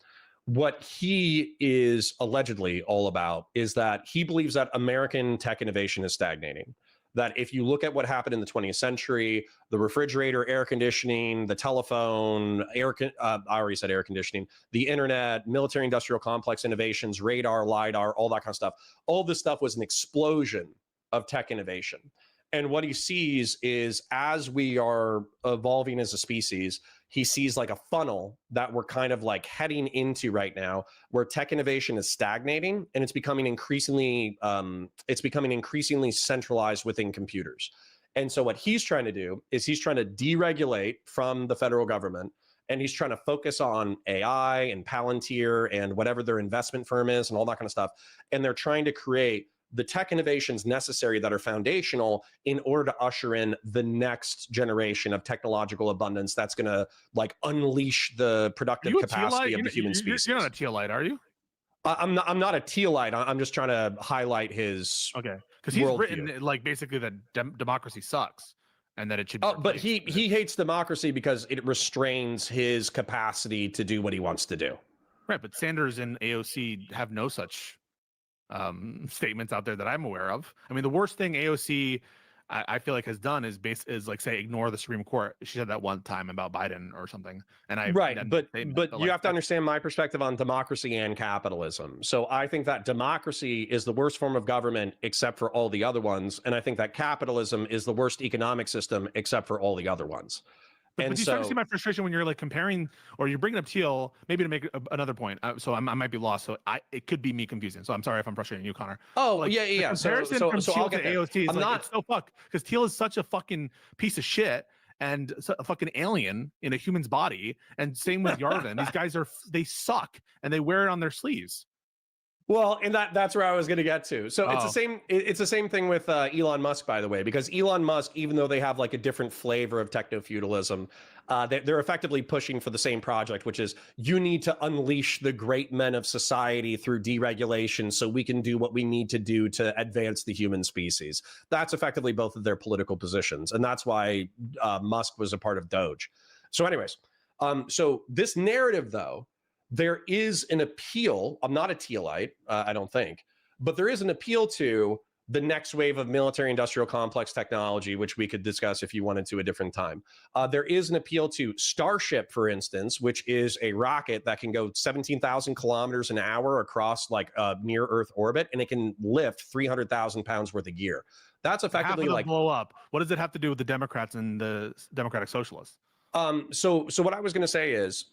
S1: what he is allegedly all about is that he believes that American tech innovation is stagnating. That if you look at what happened in the 20th century, the refrigerator, air conditioning, the telephone, I already said air conditioning, the internet, military industrial complex innovations, radar, LiDAR, all that kind of stuff, all this stuff was an explosion of tech innovation. And what he sees is as we are evolving as a species, he sees like a funnel that we're kind of like heading into right now, where tech innovation is stagnating and it's becoming increasingly centralized within computers. And so what he's trying to do is he's trying to deregulate from the federal government, and he's trying to focus on AI and Palantir and whatever their investment firm is and all that kind of stuff. And they're trying to create the tech innovations necessary that are foundational in order to usher in the next generation of technological abundance that's going to like unleash the productive capacity of the human species.
S2: You're not a Thielite, are you?
S1: I'm not a Thielite. I'm just trying to highlight his
S2: because he's written like basically that democracy sucks and that it should be
S1: but he hates democracy because it restrains his capacity to do what he wants to do.
S2: Right, but Sanders and AOC have no such statements out there that I'm aware of. I mean, the worst thing AOC I feel like has done is like say ignore the Supreme Court. She said that one time about Biden or something, and
S1: but you have to understand my perspective on democracy and capitalism. So I think that democracy is the worst form of government except for all the other ones, and I think that capitalism is the worst economic system except for all the other ones.
S2: But you start to see my frustration when you're like comparing, or you're bringing up Thiel, maybe to make another point. So I might be lost. So it could be me confusing. So I'm sorry if I'm frustrating you, Connor.
S1: Oh,
S2: like,
S1: yeah.
S2: Comparison from Thiel to AOC is like, it's so fuck, because Thiel is such a fucking piece of shit and a fucking alien in a human's body. And same with Yarvin. These guys they suck and they wear it on their sleeves.
S1: Well, and that's where I was going to get to. So it's the same thing with Elon Musk, by the way, because Elon Musk, even though they have like a different flavor of techno-feudalism, they're effectively pushing for the same project, which is you need to unleash the great men of society through deregulation so we can do what we need to do to advance the human species. That's effectively both of their political positions. And that's why Musk was a part of Doge. So anyways, so this narrative, though, there is an appeal. I'm not a Thielite, I don't think, but there is an appeal to the next wave of military industrial complex technology, which we could discuss if you wanted to a different time. There is an appeal to Starship, for instance, which is a rocket that can go 17,000 kilometers an hour across like near Earth orbit, and it can lift 300,000 pounds worth of gear. That's effectively like
S2: blow up. What does it have to do with the Democrats and the Democratic Socialists?
S1: So what I was going to say is,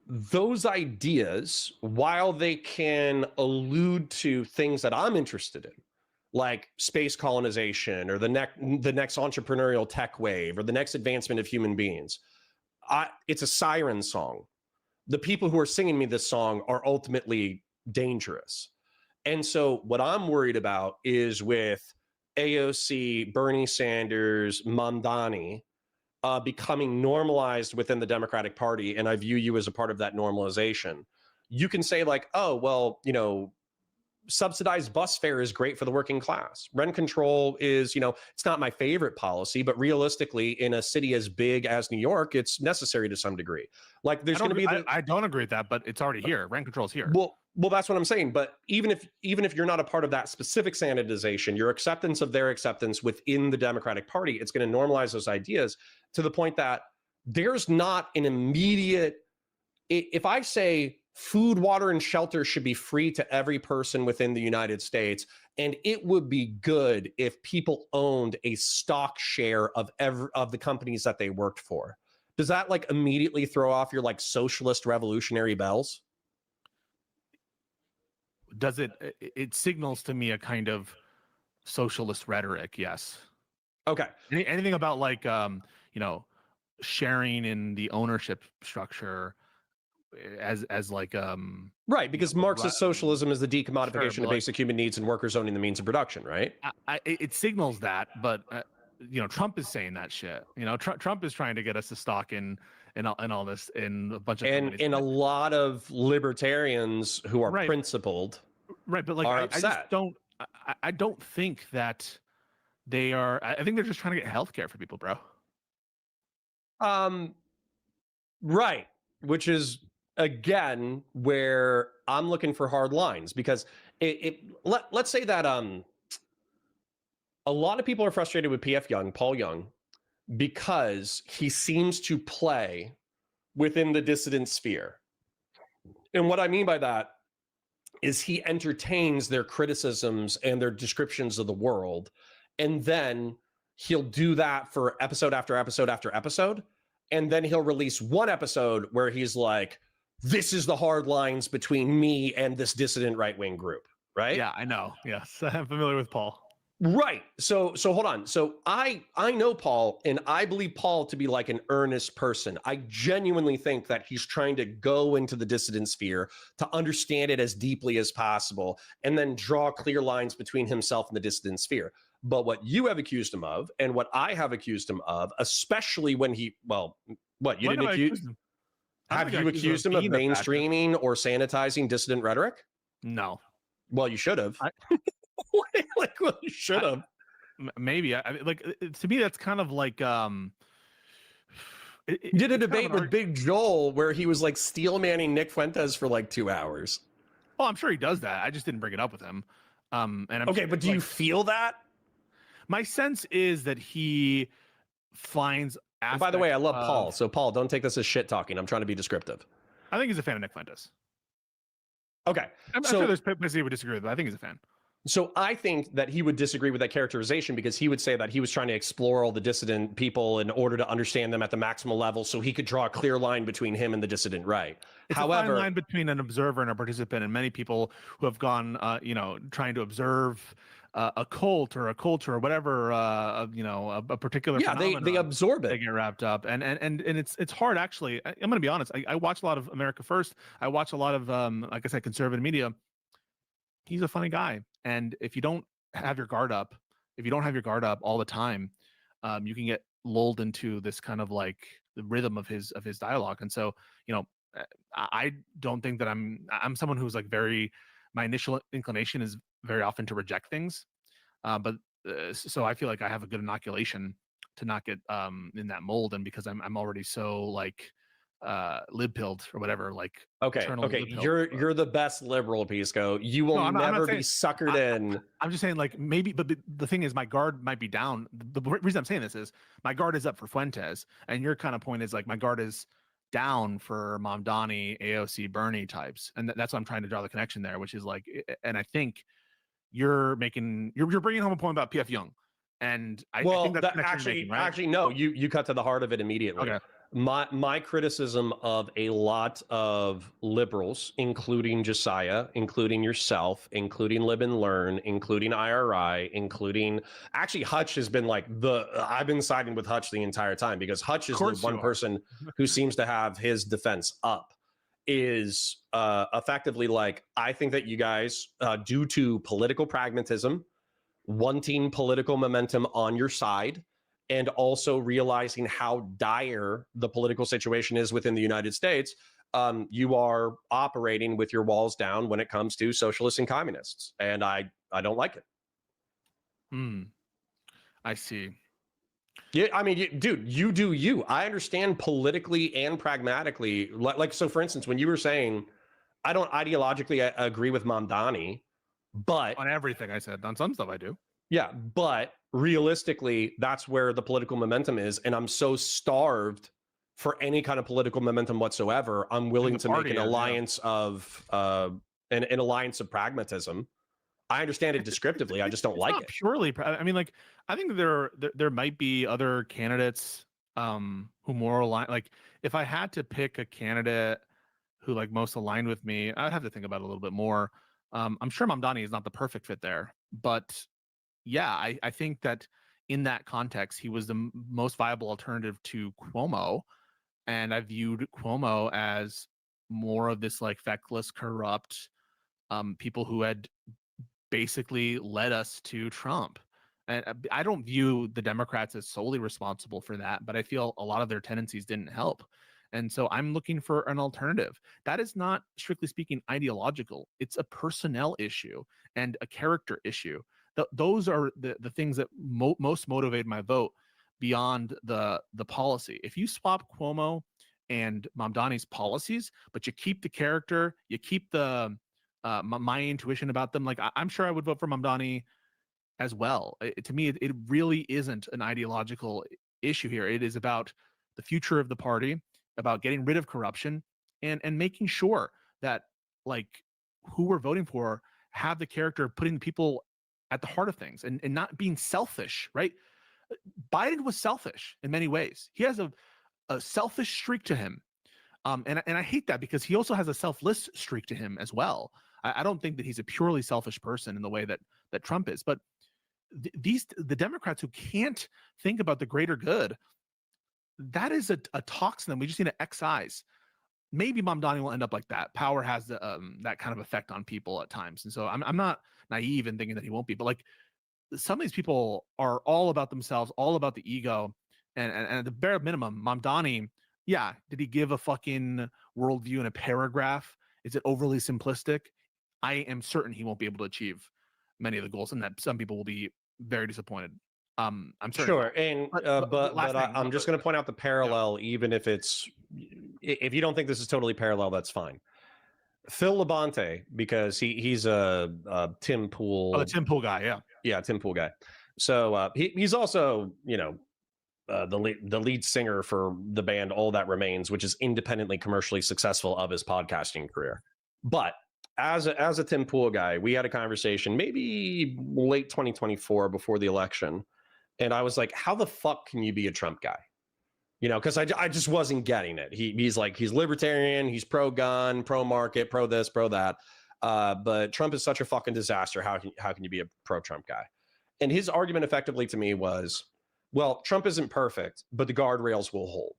S1: those ideas, while they can allude to things that I'm interested in, like space colonization or the next entrepreneurial tech wave or the next advancement of human beings, it's a siren song. The people who are singing me this song are ultimately dangerous. And so what I'm worried about is with AOC, Bernie Sanders, Mandani, becoming normalized within the Democratic Party, and I view you as a part of that normalization. You can say like, oh, well, subsidized bus fare is great for the working class. Rent control is, it's not my favorite policy, but realistically, in a city as big as New York, it's necessary to some degree. Like there's going to be
S2: I don't agree with that, but it's already here. Rent control is here.
S1: Well, Well, that's what I'm saying. But even if you're not a part of that specific sanitization, your acceptance of their acceptance within the Democratic Party, it's going to normalize those ideas to the point that there's not an immediate. If I say food, water, and shelter should be free to every person within the United States, and it would be good if people owned a stock share of the companies that they worked for. Does that like immediately throw off your like socialist revolutionary bells?
S2: Does it? It signals to me a kind of socialist rhetoric. Yes.
S1: Okay.
S2: Anything about like sharing in the ownership structure as like
S1: right, because Marxist socialism is the decommodification
S2: sure,
S1: of basic human needs and workers owning the means of production, right?
S2: It signals that, but Trump is saying that shit. Trump is trying to get us to stock in all this in a bunch of companies.
S1: And a lot of libertarians who are principled,
S2: right? But like,
S1: are upset.
S2: I don't think that they are. I think they're just trying to get healthcare for people, bro.
S1: Right, which is again where I'm looking for hard lines, because let's say that a lot of people are frustrated with Paul Young, because he seems to play within the dissident sphere. And what I mean by that is he entertains their criticisms and their descriptions of the world, and then he'll do that for episode after episode after episode, and then he'll release one episode where he's like, this is the hard lines between me and this dissident right-wing group, right?
S2: Yeah, I know. Yes, I'm familiar with Paul.
S1: Right. So hold on. So I know Paul, and I believe Paul to be like an earnest person. I genuinely think that he's trying to go into the dissident sphere to understand it as deeply as possible, and then draw clear lines between himself and the dissident sphere. But what you have accused him of, and what I have accused him of, especially when he, well, what, you didn't accuse him? Have you accused him of mainstreaming or sanitizing dissident rhetoric?
S2: No.
S1: Well, you should have. Like, well, you should have.
S2: Maybe. Like, to me, that's kind of like
S1: he did a debate with Big Joel where he was like steel manning Nick Fuentes for like 2 hours.
S2: Oh, I'm sure he does that. I just didn't bring it up with him. And I'm
S1: okay, but do you feel that?
S2: My sense is that he finds.
S1: By the way, I love Paul. So Paul, don't take this as shit talking. I'm trying to be descriptive.
S2: I think he's a fan of Nick Fuentes.
S1: Okay,
S2: I'm sure there's people who would disagree with it, but I think he's a fan.
S1: So I think that he would disagree with that characterization, because he would say that he was trying to explore all the dissident people in order to understand them at the maximal level, so he could draw a clear line between him and the dissident right.
S2: It's a fine line between an observer and a participant, and many people who have gone, trying to observe a cult or a culture or whatever, a particular phenomenon.
S1: they absorb it.
S2: They get wrapped up, and it's hard actually. I'm going to be honest. I watch a lot of America First. I watch a lot of like I said, conservative media. He's a funny guy, and if you don't have your guard up, all the time, you can get lulled into this kind of like the rhythm of his dialogue. And so, I don't think that I'm someone who's like my initial inclination is very often to reject things, but so I feel like I have a good inoculation to not get in that mold, and because I'm already so like lib-pilled or whatever, like
S1: okay you're the best liberal, Pisco. You will never be suckered in.
S2: I'm just saying, like, maybe, but the thing is, my guard might be down. The reason I'm saying this is my guard is up for Fuentes, and your kind of point is like my guard is down for Mandani, AOC, Bernie types, and that's what I'm trying to draw the connection there, which is like, and I think you're bringing home a point about PF Young, and I think that's
S1: actually no, you cut to the heart of it immediately. Okay. My criticism of a lot of liberals, including Josiah, including yourself, including Live and Learn, including IRI, including actually Hutch has been like I've been siding with Hutch the entire time, because Hutch is the one person who seems to have his defense up, is effectively like, I think that you guys, due to political pragmatism, wanting political momentum on your side, and also realizing how dire the political situation is within the United States, you are operating with your walls down when it comes to socialists and communists. And I don't like it.
S2: I see.
S1: Yeah, I mean, dude, you do you. I understand politically and pragmatically. Like, so for instance, when you were saying I don't ideologically agree with Mandani, but
S2: On everything I said. On some stuff I do.
S1: yeah, but realistically, that's where the political momentum is, and I'm so starved for any kind of political momentum whatsoever. I'm willing to make an alliance of an alliance of pragmatism. I understand it descriptively. I just don't
S2: It's
S1: like
S2: not
S1: it.
S2: purely. I mean, like, I think there might be other candidates who more align. Like, if I had to pick a candidate who like most aligned with me, I'd have to think about it a little bit more. I'm sure Mamdani is not the perfect fit there, but yeah, I think that in that context, he was the most viable alternative to Cuomo, and I viewed Cuomo as more of this like feckless, corrupt people who had basically led us to Trump. And I don't view the Democrats as solely responsible for that, but I feel a lot of their tendencies didn't help. And so I'm looking for an alternative. That is not, strictly speaking, ideological. It's a personnel issue and a character issue. Those are the things that most motivate my vote beyond the policy. If you swap Cuomo and Mamdani's policies, but you keep the character, you keep the my intuition about them, like I'm sure I would vote for Mamdani as well. To me, it really isn't an ideological issue here. It is about the future of the party, about getting rid of corruption, and making sure that like who we're voting for have the character of putting people at the heart of things and not being selfish, right? Biden was selfish in many ways. He has a selfish streak to him. And I hate that because he also has a selfless streak to him as well. I don't think that he's a purely selfish person in the way that Trump is. But the Democrats who can't think about the greater good, that is a toxin that we just need to excise. Maybe Mamdani will end up like that. Power has that kind of effect on people at times, and so I'm not naive in thinking that he won't be. But like some of these people are all about themselves, all about the ego, and at the bare minimum, Mamdani, yeah, did he give a fucking worldview in a paragraph? Is it overly simplistic? I am certain he won't be able to achieve many of the goals, and that some people will be very disappointed. I'm certain.
S1: Sure, and but I'm just going to point out the parallel,
S2: yeah.
S1: even if if you don't think this is totally parallel, that's fine. Phil Labonte, because he's a Tim Pool.
S2: Oh, the Tim Pool guy,
S1: yeah, Tim Pool guy. So he's also the lead singer for the band All That Remains, which is independently commercially successful of his podcasting career. But as a Tim Pool guy, we had a conversation maybe late 2024 before the election, and I was like, "How the fuck can you be a Trump guy?" You know, because I just wasn't getting it. He's libertarian, he's pro gun, pro market, pro this, pro that. But Trump is such a fucking disaster. How can you be a pro Trump guy? And his argument effectively to me was, well, Trump isn't perfect, but the guardrails will hold.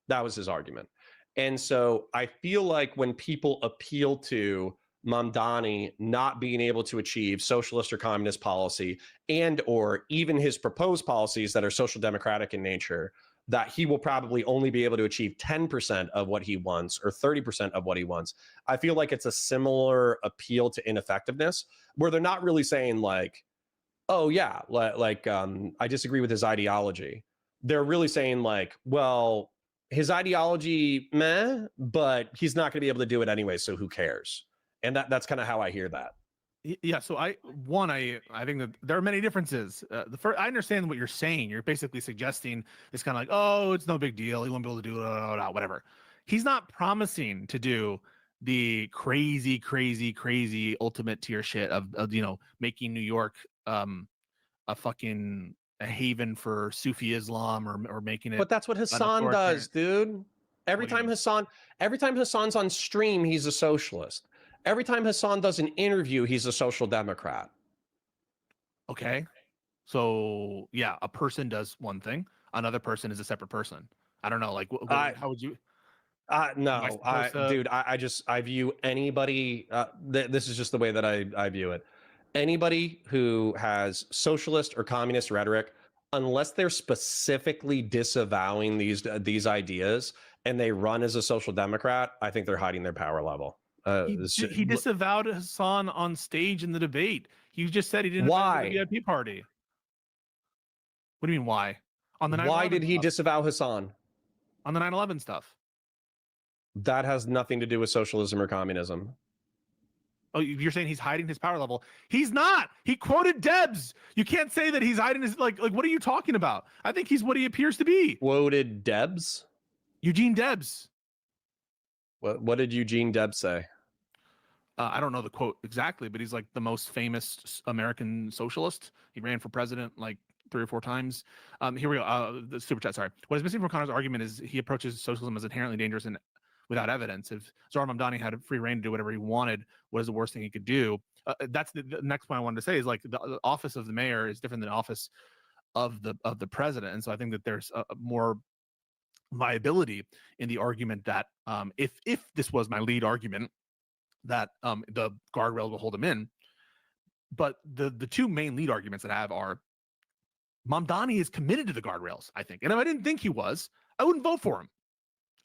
S1: That was his argument. And so I feel like when people appeal to Mamdani not being able to achieve socialist or communist policy and or even his proposed policies that are social democratic in nature, that he will probably only be able to achieve 10% of what he wants or 30% of what he wants. I feel like it's a similar appeal to ineffectiveness where they're not really saying like, oh yeah, I disagree with his ideology. They're really saying like, well, his ideology, meh, but he's not going to be able to do it anyway, so who cares? And that's kind of how I hear that.
S2: Yeah, so I think that there are many differences. The first, I understand what you're saying. You're basically suggesting it's kind of like, oh, it's no big deal. He won't be able to do it, whatever. He's not promising to do the crazy ultimate tier shit of making New York a fucking a haven for Sufi Islam or making it.
S1: But that's what Hassan does, dude. Every time Hassan's on stream, he's a socialist. Every time Hassan does an interview, he's a social democrat.
S2: Okay. So yeah, a person does one thing, another person is a separate person. I don't know, like how would you?
S1: No, dude, I view anybody. This is just the way that I view it. Anybody who has socialist or communist rhetoric, unless they're specifically disavowing these ideas and they run as a social democrat, I think they're hiding their power level.
S2: He disavowed Hassan on stage in the debate. He just said he didn't
S1: why
S2: the VIP party. What do you mean why? On the 9/11
S1: why did he
S2: stuff.
S1: disavow Hassan
S2: On the 9/11 stuff?
S1: That has nothing to do with socialism or communism.
S2: Oh, you're saying he's hiding his power level? He's not. He quoted Debs. You can't say that he's hiding his like. What are you talking about? I think he's what he appears to be.
S1: Quoted Debs?
S2: Eugene Debs.
S1: What did Eugene Debs say?
S2: I don't know the quote exactly, but he's like the most famous American socialist. He ran for president like 3 or 4 times. Here we go. The super chat. Sorry. What is missing from Connor's argument is he approaches socialism as inherently dangerous and without evidence. If Zohar Mamdani had free reign to do whatever he wanted, what is the worst thing he could do? That's the next point I wanted to say is like the office of the mayor is different than the office of the president, and so I think that there's a more viability in the argument that if this was my lead argument, that the guardrail will hold him in. But the 2 main lead arguments that I have are Mamdani is committed to the guardrails, I think. And if I didn't think he was, I wouldn't vote for him.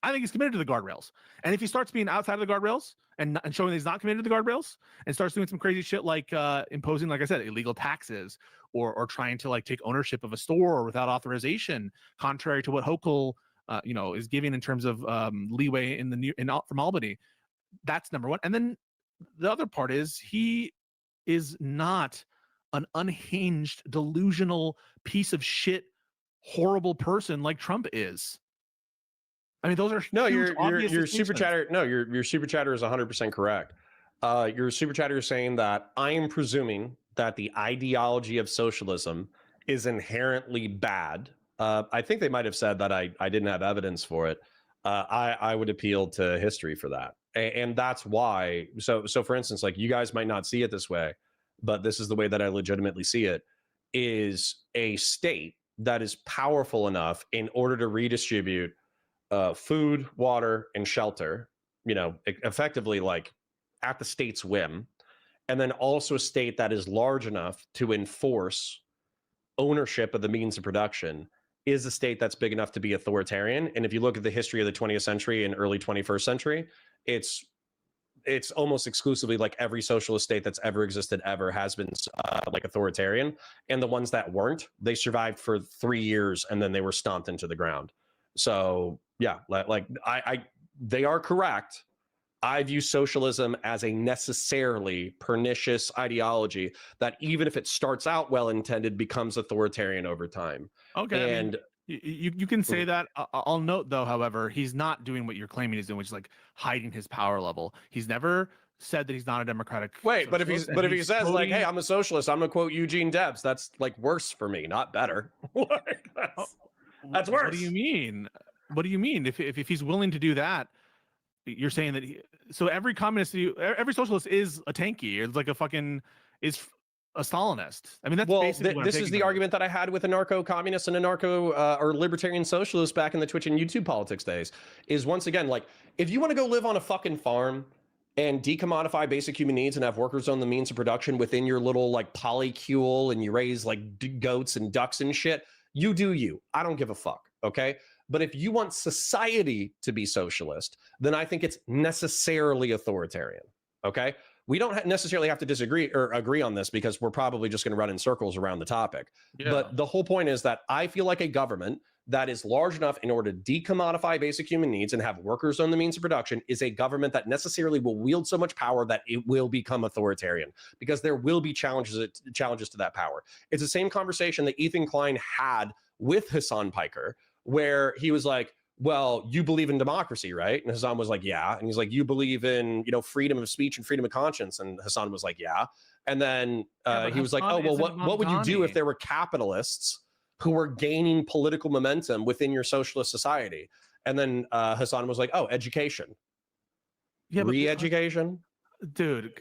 S2: I think he's committed to the guardrails. And if he starts being outside of the guardrails and showing that he's not committed to the guardrails and starts doing some crazy shit like imposing, like I said, illegal taxes or trying to like take ownership of a store without authorization, contrary to what Hochul is giving in terms of leeway from Albany, that's number one. And then the other part is he is not an unhinged, delusional piece of shit, horrible person like Trump is. I mean, those are
S1: your super chatter. No, your super chatter is 100% correct. Your super chatter is saying that I am presuming that the ideology of socialism is inherently bad. I think they might have said that I didn't have evidence for it. I would appeal to history for that, and that's why. So for instance, like you guys might not see it this way, but this is the way that I legitimately see it: is a state that is powerful enough in order to redistribute food, water, and shelter, effectively like at the state's whim, and then also a state that is large enough to enforce ownership of the means of production is a state that's big enough to be authoritarian. And if you look at the history of the 20th century and early 21st century, it's almost exclusively like every socialist state that's ever existed ever has been like authoritarian. And the ones that weren't, they survived for 3 years and then they were stomped into the ground. So yeah, like they are correct. I view socialism as a necessarily pernicious ideology that even if it starts out well-intended, becomes authoritarian over time.
S2: Okay,
S1: and
S2: you can say that. I'll note though, however, he's not doing what you're claiming he's doing, which is like hiding his power level. He's never said that he's not a democratic.
S1: Wait, but if he says like, "Hey, I'm a socialist," I'm gonna quote Eugene Debs. That's like worse for me, not better. That's worse.
S2: What do you mean? What do you mean? If he's willing to do that, you're saying that so every communist, every socialist is a tanky. It's like a Stalinist. I mean, that's basically what
S1: this is the argument that I had with a narco-communist and a narco or libertarian socialist back in the Twitch and YouTube politics days. Is once again, like, if you want to go live on a fucking farm and decommodify basic human needs and have workers own the means of production within your little like polycule and you raise like goats and ducks and shit, you do you. I don't give a fuck. Okay. But if you want society to be socialist, then I think it's necessarily authoritarian. Okay. We don't necessarily have to disagree or agree on this because we're probably just going to run in circles around the topic. Yeah. But the whole point is that I feel like a government that is large enough in order to decommodify basic human needs and have workers own the means of production is a government that necessarily will wield so much power that it will become authoritarian because there will be challenges to that power. It's the same conversation that Ethan Klein had with Hassan Piker, where he was like, well, you believe in democracy, right? And Hassan was like, yeah. And he's like, you believe in, freedom of speech and freedom of conscience. And Hassan was like, yeah. And then he was like, oh, well, what would you do if there were capitalists who were gaining political momentum within your socialist society? And then Hassan was like, oh, education. Yeah, re-education?
S2: Dude,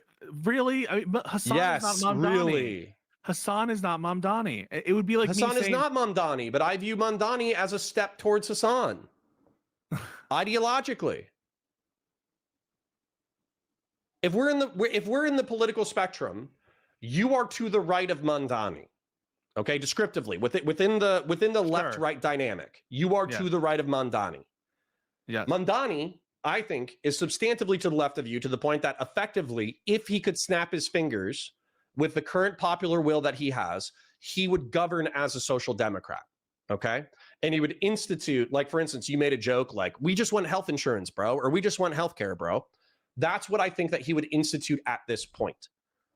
S2: really? I mean, Hassan is not Mamdani. Really? Hassan is not Mamdani. It would be like
S1: Hassan is not Mamdani, but I view Mamdani as a step towards Hassan. Ideologically, if we're in the political spectrum, you are to the right of Mandani. Okay, descriptively, within the left-right dynamic, you are to the right of Mandani.
S2: Yeah,
S1: Mandani, I think, is substantively to the left of you to the point that effectively, if he could snap his fingers with the current popular will that he has, he would govern as a social democrat. Okay. and he would institute, like, for instance, you made a joke like, we just want health insurance, bro, or we just want healthcare, bro. That's what I think that he would institute at this point.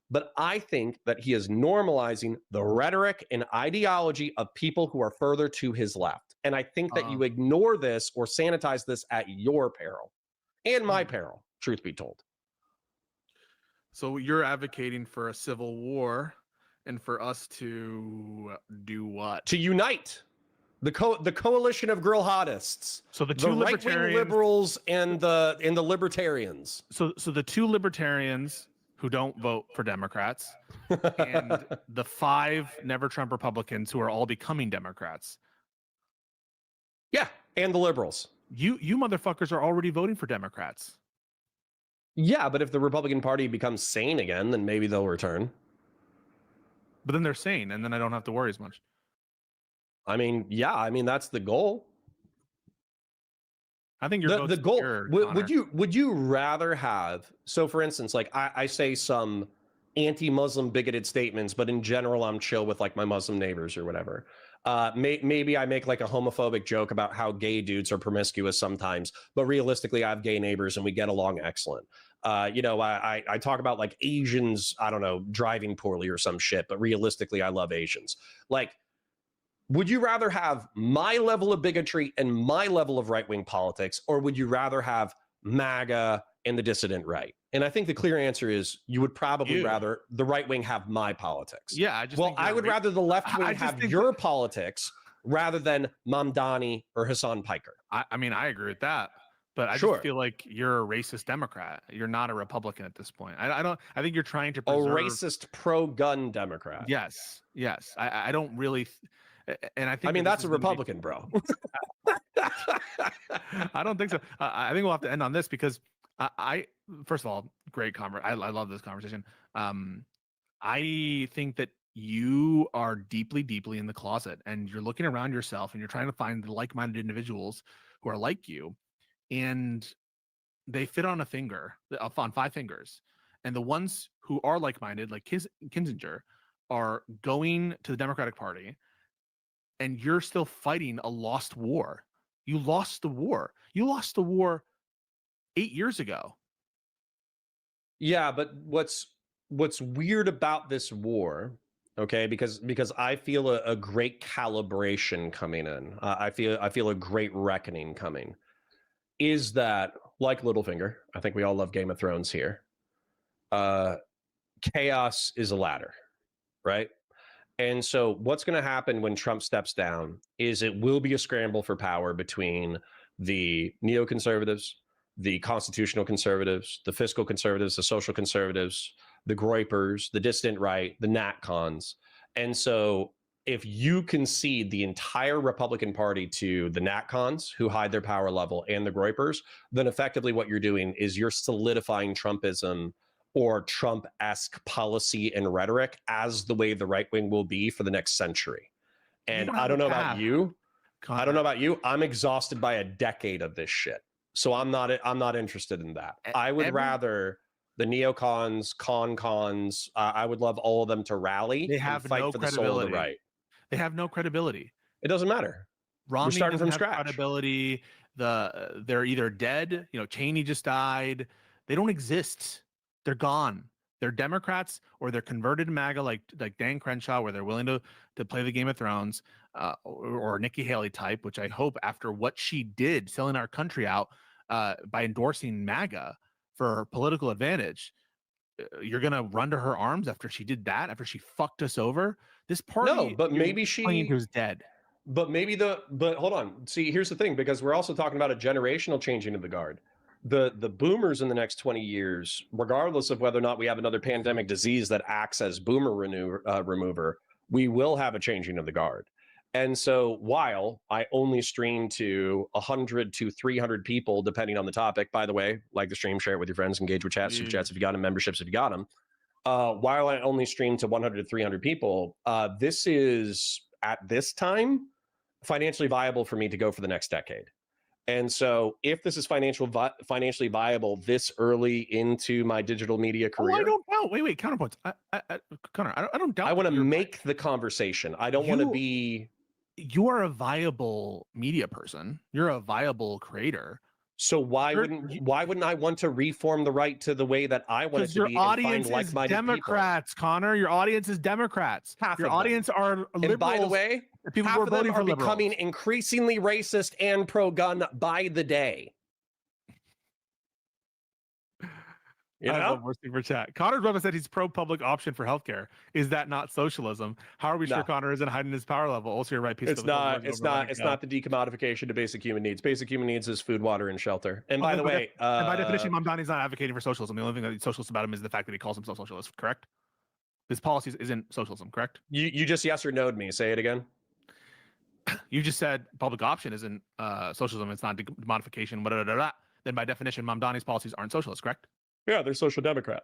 S1: But I think that he is normalizing the rhetoric and ideology of people who are further to his left. And I think that you ignore this or sanitize this at your peril and my peril, truth be told.
S2: So you're advocating for a civil war and for us to do what?
S1: To unite the coalition of girl hottists.
S2: So the
S1: two right-wing liberals and the libertarians.
S2: So the two libertarians who don't vote for Democrats and the 5 never Trump Republicans who are all becoming Democrats.
S1: Yeah, and the liberals.
S2: You motherfuckers are already voting for Democrats.
S1: Yeah, but if the Republican Party becomes sane again, then maybe they'll return.
S2: But then they're sane, and then I don't have to worry as much.
S1: I mean, yeah, I mean that's the goal.
S2: I think your
S1: the goal. Would you rather have? So, for instance, like I say some anti-Muslim bigoted statements, but in general, I'm chill with like my Muslim neighbors or whatever. Maybe I make like a homophobic joke about how gay dudes are promiscuous sometimes, but realistically, I have gay neighbors and we get along excellent. I talk about like Asians, I don't know, driving poorly or some shit, but realistically, I love Asians. Like, would you rather have my level of bigotry and my level of right-wing politics, or would you rather have MAGA and the dissident right? And I think the clear answer is you would probably rather the right wing have my politics.
S2: Yeah,
S1: I would rather the left wing have your politics rather than Mamdani or Hassan Piker.
S2: I mean, I agree with that, but I just feel like you're a racist Democrat. You're not a Republican at this point. I think you're trying to preserve...
S1: a racist pro-gun Democrat.
S2: Yes. I don't really, and I think.
S1: I mean, that's a Republican, bro.
S2: I don't think so. I think we'll have to end on this because I first of all, great conversation. I love this conversation. I think that you are deeply, deeply in the closet, and you're looking around yourself, and you're trying to find the like-minded individuals who are like you, and they fit on a finger, on 5 fingers, and the ones who are like-minded, like Kinzinger, are going to the Democratic Party, and you're still fighting a lost war. You lost the war. You lost the war 8 years ago.
S1: Yeah, but what's weird about this war, okay, because I feel a great calibration coming in. I feel a great reckoning coming. Is that, like Littlefinger, I think we all love Game of Thrones here. Chaos is a ladder, right? And so what's going to happen when Trump steps down is it will be a scramble for power between the neoconservatives, the constitutional conservatives, the fiscal conservatives, the social conservatives, the Groypers, the dissident right, the NatCons. And so if you concede the entire Republican Party to the NatCons, who hide their power level, and the Groypers, then effectively what you're doing is you're solidifying Trumpism or Trump-esque policy and rhetoric as the way the right wing will be for the next century. And I don't know about you. I don't know about you. I'm exhausted by a decade of this shit. So I'm not interested in that. I would rather the neocons, con-cons, I would love all of them to rally and fight for the soul of the right.
S2: They have no credibility.
S1: It doesn't matter.
S2: Romney
S1: We're starting from scratch.
S2: Credibility. They're either dead. Cheney just died. They don't exist. They're gone. They're Democrats, or they're converted to MAGA, like Dan Crenshaw, where they're willing to play the Game of Thrones, or Nikki Haley type, which I hope after what she did, selling our country out by endorsing MAGA for political advantage, you're gonna run to her arms after she did that, after she fucked us over. This party,
S1: no, but maybe she
S2: was dead.
S1: But hold on. See, here's the thing, because we're also talking about a generational changing of the guard. The boomers in the next 20 years, regardless of whether or not we have another pandemic disease that acts as boomer remover, we will have a changing of the guard. And so while I only stream to 100 to 300 people, depending on the topic, by the way, like the stream, share it with your friends, engage with chats, super chats if you got them, memberships if you got them. While I only stream to 100 to 300 people, this is, at this time, financially viable for me to go for the next decade. And so if this is financially viable this early into my digital media career.
S2: Oh, I don't doubt. Wait, counterpoints. Connor, I don't doubt.
S1: I want to make the conversation. I don't want to be
S2: you are a viable media person. You're a viable creator.
S1: So why
S2: You're-
S1: wouldn't I want to reform the right to the way that I want it
S2: Because
S1: to
S2: your
S1: be and find
S2: audience is
S1: like-minded people?
S2: Democrats, Connor. Your audience is Democrats.
S1: Half
S2: Your
S1: of them.
S2: audience are liberals.
S1: And by the way,
S2: people
S1: half
S2: who are
S1: of them
S2: voting
S1: are
S2: for liberals.
S1: becoming increasingly racist and pro-gun by the day. You
S2: I have
S1: know?
S2: one more super chat. Connor's brother said he's pro-public option for healthcare. Is that not socialism? How are we sure
S1: No.
S2: Connor isn't hiding his power level? Also, you're right.
S1: It's not the decommodification to basic human needs. Basic human needs is food, water, and shelter. And by the way,
S2: and by definition, Mandani's not advocating for socialism. The only thing that's socialist about him is the fact that he calls himself socialist. Correct? His policies isn't socialism. Correct?
S1: you just yes or no'd me. Say it again.
S2: You just said public option isn't socialism. It's not decommodification. Blah, blah, blah, blah. Then by definition, Mamdani's policies aren't socialist. Correct?
S1: Yeah, they're social democrat.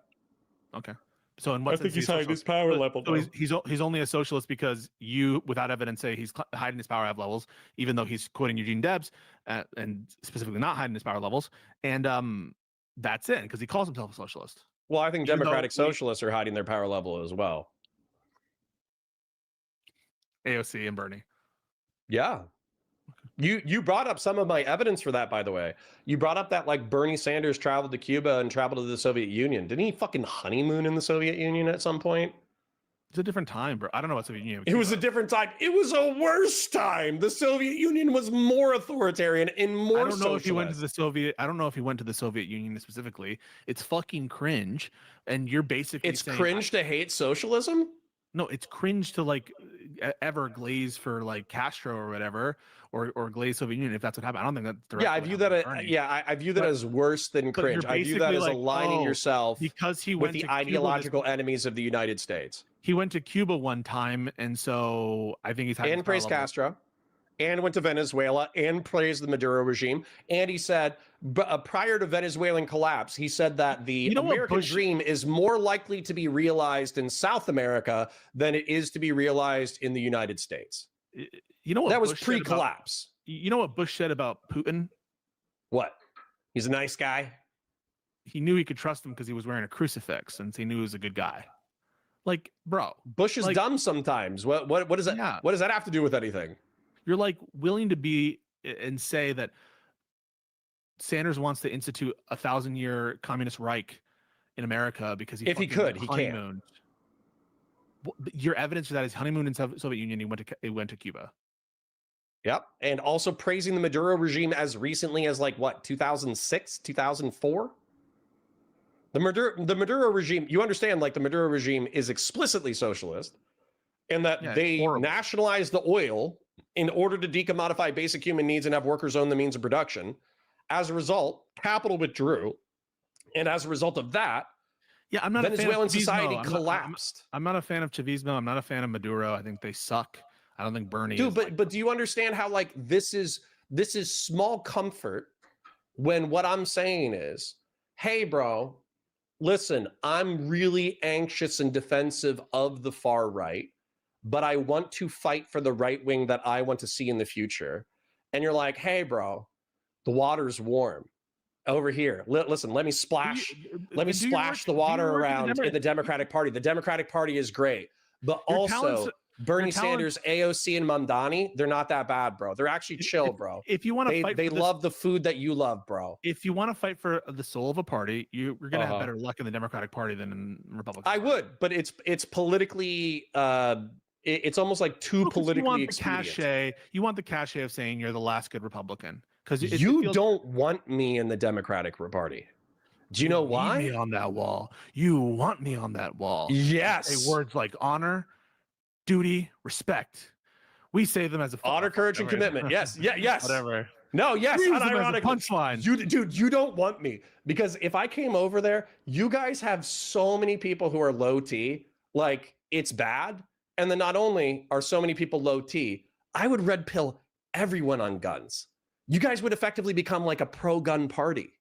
S2: Okay. So in what sense
S1: he's hiding his power level.
S2: So he's only a socialist because you, without evidence, say he's hiding his power levels, even though he's quoting Eugene Debs and specifically not hiding his power levels. And that's it, because he calls himself a socialist.
S1: Well, I think democratic socialists are hiding their power level as well.
S2: AOC and Bernie.
S1: Yeah. You brought up some of my evidence for that, by the way. You brought up that like Bernie Sanders traveled to Cuba and traveled to the Soviet Union. Didn't he fucking honeymoon in the Soviet Union at some point?
S2: It's a different time, bro. I don't know what Soviet Union.
S1: It was a different time. It was a worse time. The Soviet Union was more authoritarian and more
S2: I don't know
S1: socialist.
S2: if he went to the Soviet. I don't know if he went to the Soviet Union specifically. It's fucking cringe, and you're basically
S1: It's
S2: saying,
S1: cringe to hate socialism.
S2: No, it's cringe to like ever glaze for like Castro or whatever, or glaze Soviet Union if that's what happened. I don't think that's
S1: Yeah, I view that. I view that as worse than cringe. I view that as
S2: like,
S1: aligning yourself
S2: because he
S1: with
S2: went
S1: the
S2: to
S1: ideological enemies of the United States.
S2: He went to Cuba one time, and so I think he's had
S1: and praised Castro, and went to Venezuela and praised the Maduro regime. And he said, prior to Venezuelan collapse, he said that the American dream is more likely to be realized in South America than it is to be realized in the United States.
S2: You know what?
S1: That was pre-collapse.
S2: You know what Bush said about Putin?
S1: What? He's a nice guy.
S2: He knew he could trust him because he was wearing a crucifix, and he knew he was a good guy. Like, bro,
S1: Bush is dumb sometimes. What does that? Yeah. What does that have to do with anything?
S2: You're like willing to be and say that Sanders wants to institute a 1,000-year communist Reich in America because he
S1: can't.
S2: Your evidence for that is honeymoon in Soviet Union. He went to Cuba.
S1: Yep, and also praising the Maduro regime as recently as like what 2006, 2004. The Maduro regime, you understand, like the Maduro regime is explicitly socialist, and that they nationalized the oil in order to decommodify basic human needs and have workers own the means of production. As a result, capital withdrew, and as a result of that,
S2: I'm not
S1: Venezuelan society collapsed.
S2: I'm not a fan of Chavismo. I'm not a fan of Maduro. I think they suck. I don't think Bernie.
S1: Dude, but do you understand how like this is small comfort when what I'm saying is, hey, bro. Listen, I'm really anxious and defensive of the far right, but I want to fight for the right wing that I want to see in the future. And you're like, hey, bro, the water's warm over here. Listen, let me splash the water around in the Democratic Party. The Democratic Party is great, but also Bernie Sanders, AOC, and Mandani, they're not that bad, bro. They're actually chill, bro.
S2: If you want to fight,
S1: they love the food that you love, bro.
S2: If you want to fight for the soul of a party, you're gonna have better luck in the Democratic Party than in Republican.
S1: I would, but it's politically, it's almost like too politically expedient.
S2: You want the cachet of saying you're the last good Republican because
S1: you don't want me in the Democratic Party. Do you know why?
S2: Me on that wall. You want me on that wall.
S1: Yes.
S2: Say words like honor, duty, respect. We say them as a
S1: honor, courage, and commitment. Yes. Yes.
S2: Whatever.
S1: No, yes. Unironically.
S2: Punchline.
S1: Dude, you don't want me because if I came over there, you guys have so many people who are low T, like it's bad. And then not only are so many people low T, I would red pill everyone on guns. You guys would effectively become like a pro-gun party.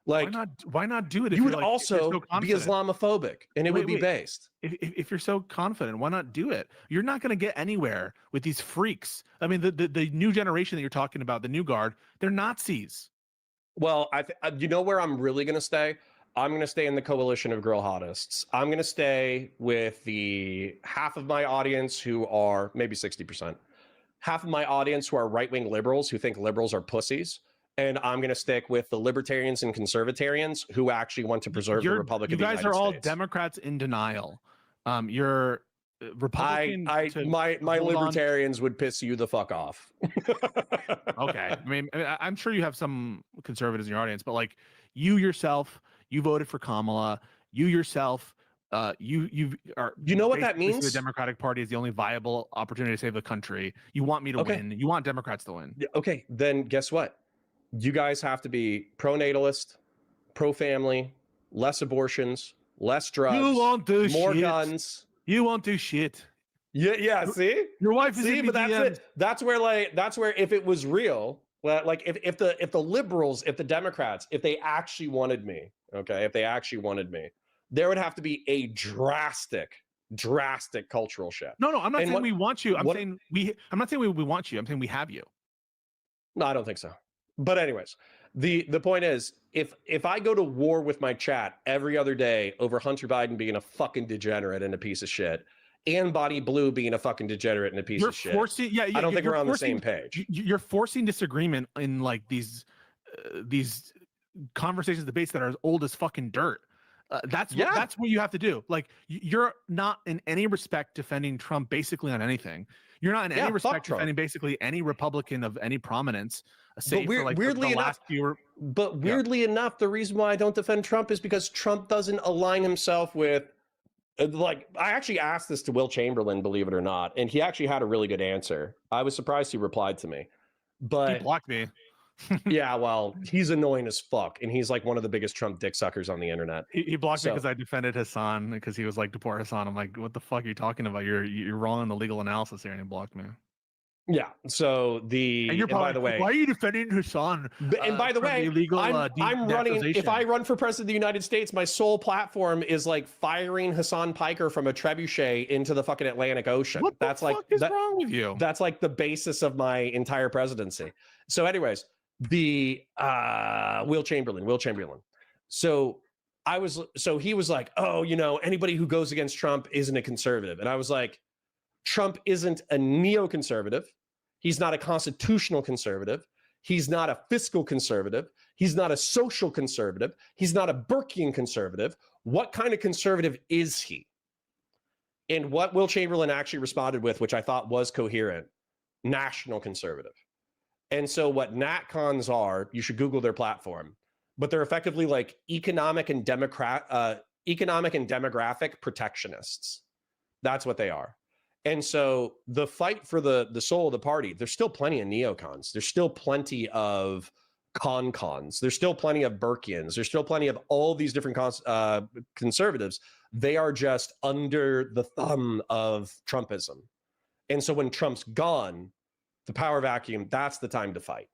S1: Like,
S2: why not do it?
S1: You would also be Islamophobic, and it would be based.
S2: If you're so confident, why not do it? You're not going to get anywhere with these freaks. I mean, the new generation that you're talking about, the new guard, they're Nazis.
S1: Well, you know where I'm really going to stay? I'm going to stay in the coalition of girl hottists. I'm going to stay with the half of my audience who are maybe 60%, half of my audience who are right-wing liberals who think liberals are pussies, and I'm going to stick with the libertarians and conservatarians who actually want to preserve the Republic
S2: You
S1: of the
S2: guys
S1: United
S2: are all
S1: States.
S2: Democrats in denial. You're Republican.
S1: My
S2: hold on.
S1: libertarians would piss you the fuck off.
S2: Okay, I mean, I'm sure you have some conservatives in your audience, but like you yourself, you voted for Kamala. You yourself, you are.
S1: You know what that
S2: basically see
S1: means?
S2: The Democratic Party is the only viable opportunity to save the country. You want me to win. You want Democrats to win.
S1: Okay, then guess what? You guys have to be pro-natalist, pro-family, less abortions, less drugs,
S2: You won't do
S1: more
S2: shit.
S1: guns.
S2: You won't do shit.
S1: Yeah. See,
S2: Your wife is
S1: see,
S2: in
S1: but that's
S2: DMs.
S1: it. That's where if it was real, like if the liberals, if the Democrats, if they actually wanted me, okay, if they actually wanted me, there would have to be a drastic cultural shift.
S2: No, I'm not
S1: And
S2: saying we want you. I'm
S1: what-
S2: saying I'm not saying we want you. I'm saying we have you.
S1: No, I don't think so. But anyways, the point is, if I go to war with my chat every other day over Hunter Biden being a fucking degenerate and a piece of shit, and Bonnie Blue being a fucking degenerate and a piece of shit, I don't think we're on the same page.
S2: You're forcing disagreement in like these conversations, debates that are as old as fucking dirt. That's what you have to do. Like you're not in any respect defending Trump basically on anything. You're not in any respect defending basically any Republican of any prominence. Save for like
S1: weirdly
S2: the
S1: enough,
S2: last few.
S1: But weirdly enough, the reason why I don't defend Trump is because Trump doesn't align himself with. Like, I actually asked this to Will Chamberlain, believe it or not, and he actually had a really good answer. I was surprised he replied to me. But
S2: He blocked me.
S1: yeah, well, he's annoying as fuck, and he's like one of the biggest Trump dick suckers on the internet.
S2: He blocked me because I defended Hassan because he was like, deport Hassan. I'm like, what the fuck are you talking about? You're wrong in the legal analysis here, and he blocked me.
S1: Yeah. So
S2: and by the way, why are you defending Hassan?
S1: And by the way,
S2: illegal,
S1: I'm running. If I run for president of the United States, my sole platform is like firing Hassan Piker from a trebuchet into the fucking Atlantic Ocean.
S2: What the fuck is wrong with you?
S1: That's like the basis of my entire presidency. So, anyways, the Will Chamberlain. So he was like, oh, anybody who goes against Trump isn't a conservative, and I was like, Trump isn't a neoconservative. He's not a constitutional conservative. He's not a fiscal conservative. He's not a social conservative. He's not a Burkean conservative. What kind of conservative is he? And what Will Chamberlain actually responded with, which I thought was coherent, national conservative. And so what NatCons are, you should Google their platform, but they're effectively like economic and demographic protectionists. That's what they are. And so the fight for the soul of the party, there's still plenty of neocons. There's still plenty of cons. There's still plenty of Burkeans. There's still plenty of all these different conservatives. They are just under the thumb of Trumpism. And so when Trump's gone, the power vacuum, that's the time to fight.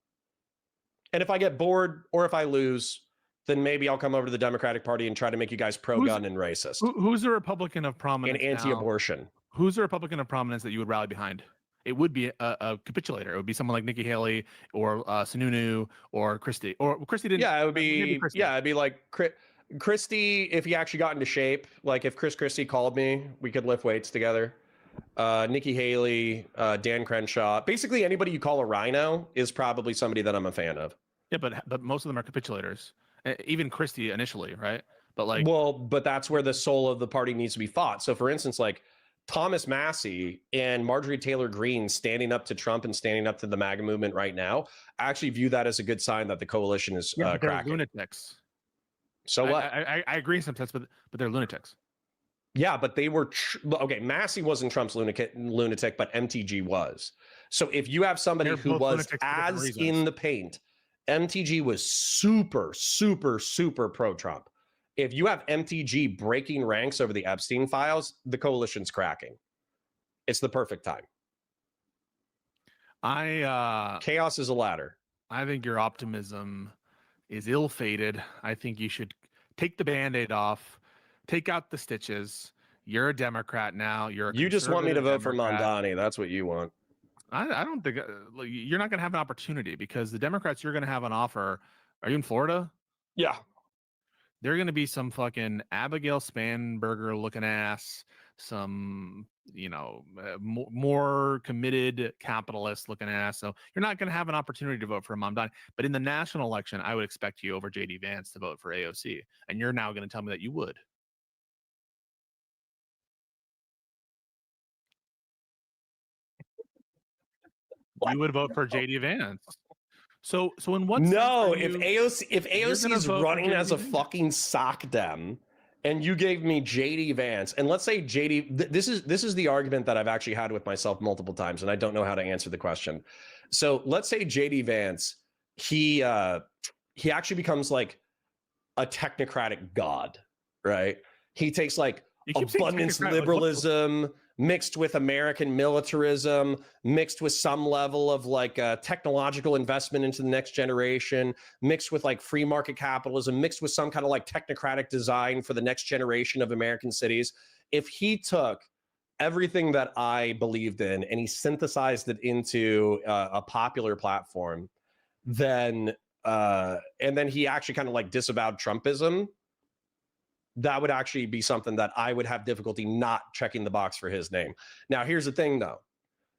S1: And if I get bored or if I lose, then maybe I'll come over to the Democratic Party and try to make you guys pro-gun and racist.
S2: Who's a Republican of prominence
S1: and anti-abortion?
S2: Who's a Republican of prominence that you would rally behind? It would be a capitulator. It would be someone like Nikki Haley or Sununu or Christie. Or Christie didn't.
S1: Yeah, it would be. Yeah, it'd be like Christie if he actually got into shape. Like if Chris Christie called me, we could lift weights together. Nikki Haley, Dan Crenshaw. Basically, anybody you call a rhino is probably somebody that I'm a fan of.
S2: Yeah, but most of them are capitulators. Even Christie initially, right? But
S1: but that's where the soul of the party needs to be fought. So, for instance, like Thomas Massey and Marjorie Taylor Greene standing up to Trump and standing up to the MAGA movement right now, I actually view that as a good sign that the coalition is cracking.
S2: They're lunatics.
S1: So what?
S2: I agree in some sense, but they're lunatics.
S1: Yeah, but they were okay. Massey wasn't Trump's lunatic, but MTG was. So if you have somebody who was as in the paint, MTG was super, super, super pro-Trump. If you have MTG breaking ranks over the Epstein files, the coalition's cracking. It's the perfect time. Chaos is a ladder.
S2: I think your optimism is ill-fated. I think you should take the Band-Aid off, take out the stitches. You're a Democrat now.
S1: You just want me to vote for Mandani. That's what you want.
S2: I don't think you're not going to have an opportunity because the Democrats you're going to have on offer. Are you in Florida?
S1: Yeah.
S2: They're going to be some fucking Abigail Spanberger looking ass some more committed capitalists looking ass. So you're not going to have an opportunity to vote for Mamdani. But in the national election, I would expect you over JD Vance to vote for AOC, and you're now going to tell me that you would. You would vote for JD Vance. So in what
S1: No,
S2: sense
S1: if AOC is running as a fucking sock dem, and you gave me JD Vance, and let's say JD, this is the argument that I've actually had with myself multiple times, and I don't know how to answer the question. So let's say JD Vance, he actually becomes like a technocratic god, right? He takes like abundance liberalism mixed with American militarism, mixed with some level of like technological investment into the next generation, mixed with like free market capitalism, mixed with some kind of like technocratic design for the next generation of American cities. If he took everything that I believed in and he synthesized it into a popular platform, then and then he actually kind of like disavowed Trumpism, that would actually be something that I would have difficulty not checking the box for his name. Now, here's the thing though.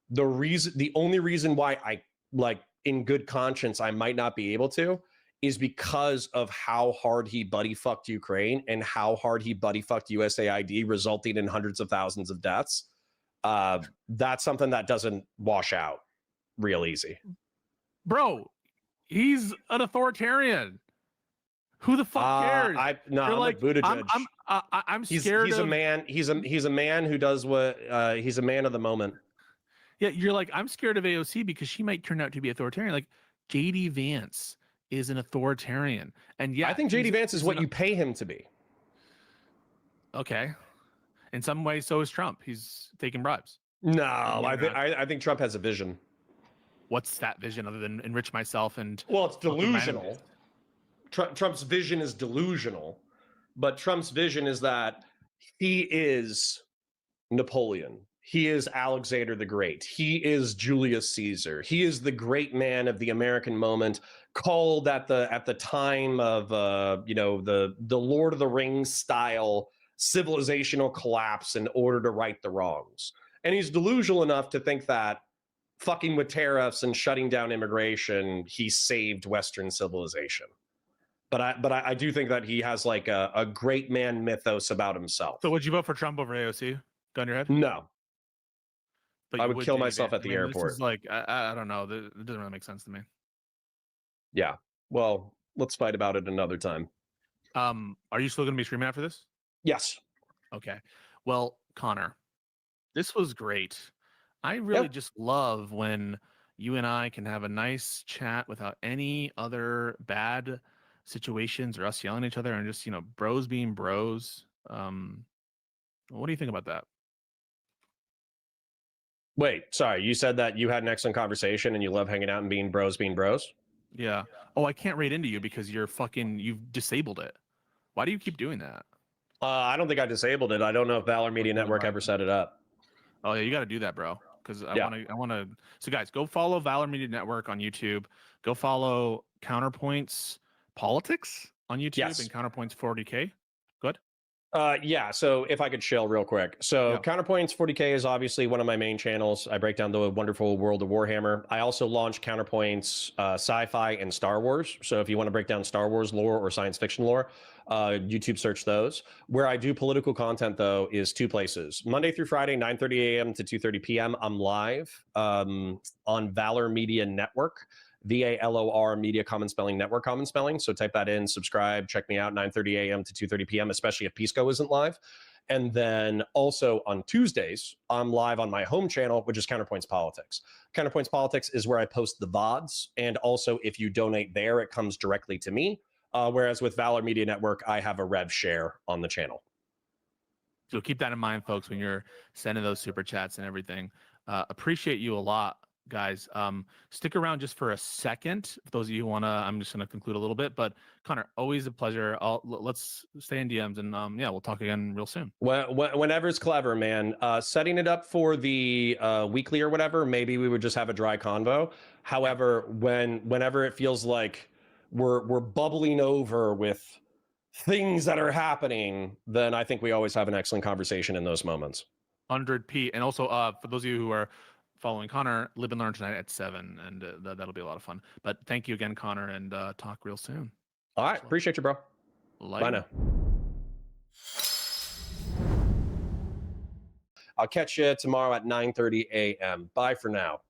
S1: The only reason why I like in good conscience, I might not be able to is because of how hard he buddy fucked Ukraine and how hard he buddy fucked USAID, resulting in hundreds of thousands of deaths. That's something that doesn't wash out real easy.
S2: Bro, he's an authoritarian. Who the fuck cares?
S1: I'm like Buttigieg.
S2: I'm scared.
S1: He's a man. He's a man who does what. He's a man of the moment.
S2: Yeah, you're like, I'm scared of AOC because she might turn out to be authoritarian. Like JD Vance is an authoritarian, and yeah,
S1: I think JD Vance is what you pay him to be.
S2: Okay, in some ways, so is Trump. He's taking bribes.
S1: No, I think Trump has a vision.
S2: What's that vision other than enrich myself and?
S1: Well, it's delusional. Trump's vision is delusional, but Trump's vision is that he is Napoleon. He is Alexander the Great. He is Julius Caesar. He is the great man of the American moment, called at the time of the Lord of the Rings style civilizational collapse in order to right the wrongs. And he's delusional enough to think that fucking with tariffs and shutting down immigration, he saved Western civilization. But I do think that he has like a great man mythos about himself.
S2: So would you vote for Trump over AOC? Gun your head?
S1: No.
S2: But
S1: I would kill myself at the airport.
S2: This is like, I don't know. It doesn't really make sense to me.
S1: Yeah. Well, let's fight about it another time.
S2: Are you still going to be streaming after this?
S1: Yes.
S2: Okay. Well, Connor, this was great. I really just love when you and I can have a nice chat without any other bad situations or us yelling at each other and just, bros being bros. What do you think about that?
S1: Wait, sorry. You said that you had an excellent conversation and you love hanging out and being bros being bros?
S2: Yeah. Oh, I can't read into you because you've disabled it. Why do you keep doing that?
S1: I don't think I disabled it. I don't know if Valor Media Network ever set it up.
S2: Oh yeah, you got to do that, bro. Because I want to. So guys, go follow Valor Media Network on YouTube. Go follow Counterpoints Politics on YouTube and Counterpoints 40K. Good.
S1: Yeah. So if I could chill real quick. So Counterpoints 40K is obviously one of my main channels. I break down the wonderful world of Warhammer. I also launch Counterpoints sci-fi and Star Wars. So if you want to break down Star Wars lore or science fiction lore, YouTube search those. Where I do political content though is two places. Monday through Friday, 9:30 a.m. to 2:30 p.m. I'm live on Valor Media Network. VALOR Media Common Spelling Network Common Spelling. So type that in, subscribe, check me out, 9:30 a.m. to 2:30 p.m., especially if Pisco isn't live. And then also on Tuesdays, I'm live on my home channel, which is Counterpoints Politics. Counterpoints Politics is where I post the VODs. And also if you donate there, it comes directly to me. Whereas with Valor Media Network, I have a rev share on the channel.
S2: So keep that in mind, folks, when you're sending those super chats and everything. Appreciate you a lot, guys. Stick around just for a second. For those of you who wanna, I'm just gonna conclude a little bit. But Connor, always a pleasure. Let's stay in DMs and we'll talk again real soon.
S1: Whenever it's clever, man. Setting it up for the weekly or whatever, maybe we would just have a dry convo. However, whenever it feels like we're bubbling over with things that are happening, then I think we always have an excellent conversation in those moments.
S2: 100p. And also, for those of you who are following Connor, Live and Learn tonight at 7, and that'll be a lot of fun. But thank you again, Connor, and talk real soon.
S1: All right. Appreciate you, bro. Bye now. I'll catch you tomorrow at 9:30 a.m. Bye for now.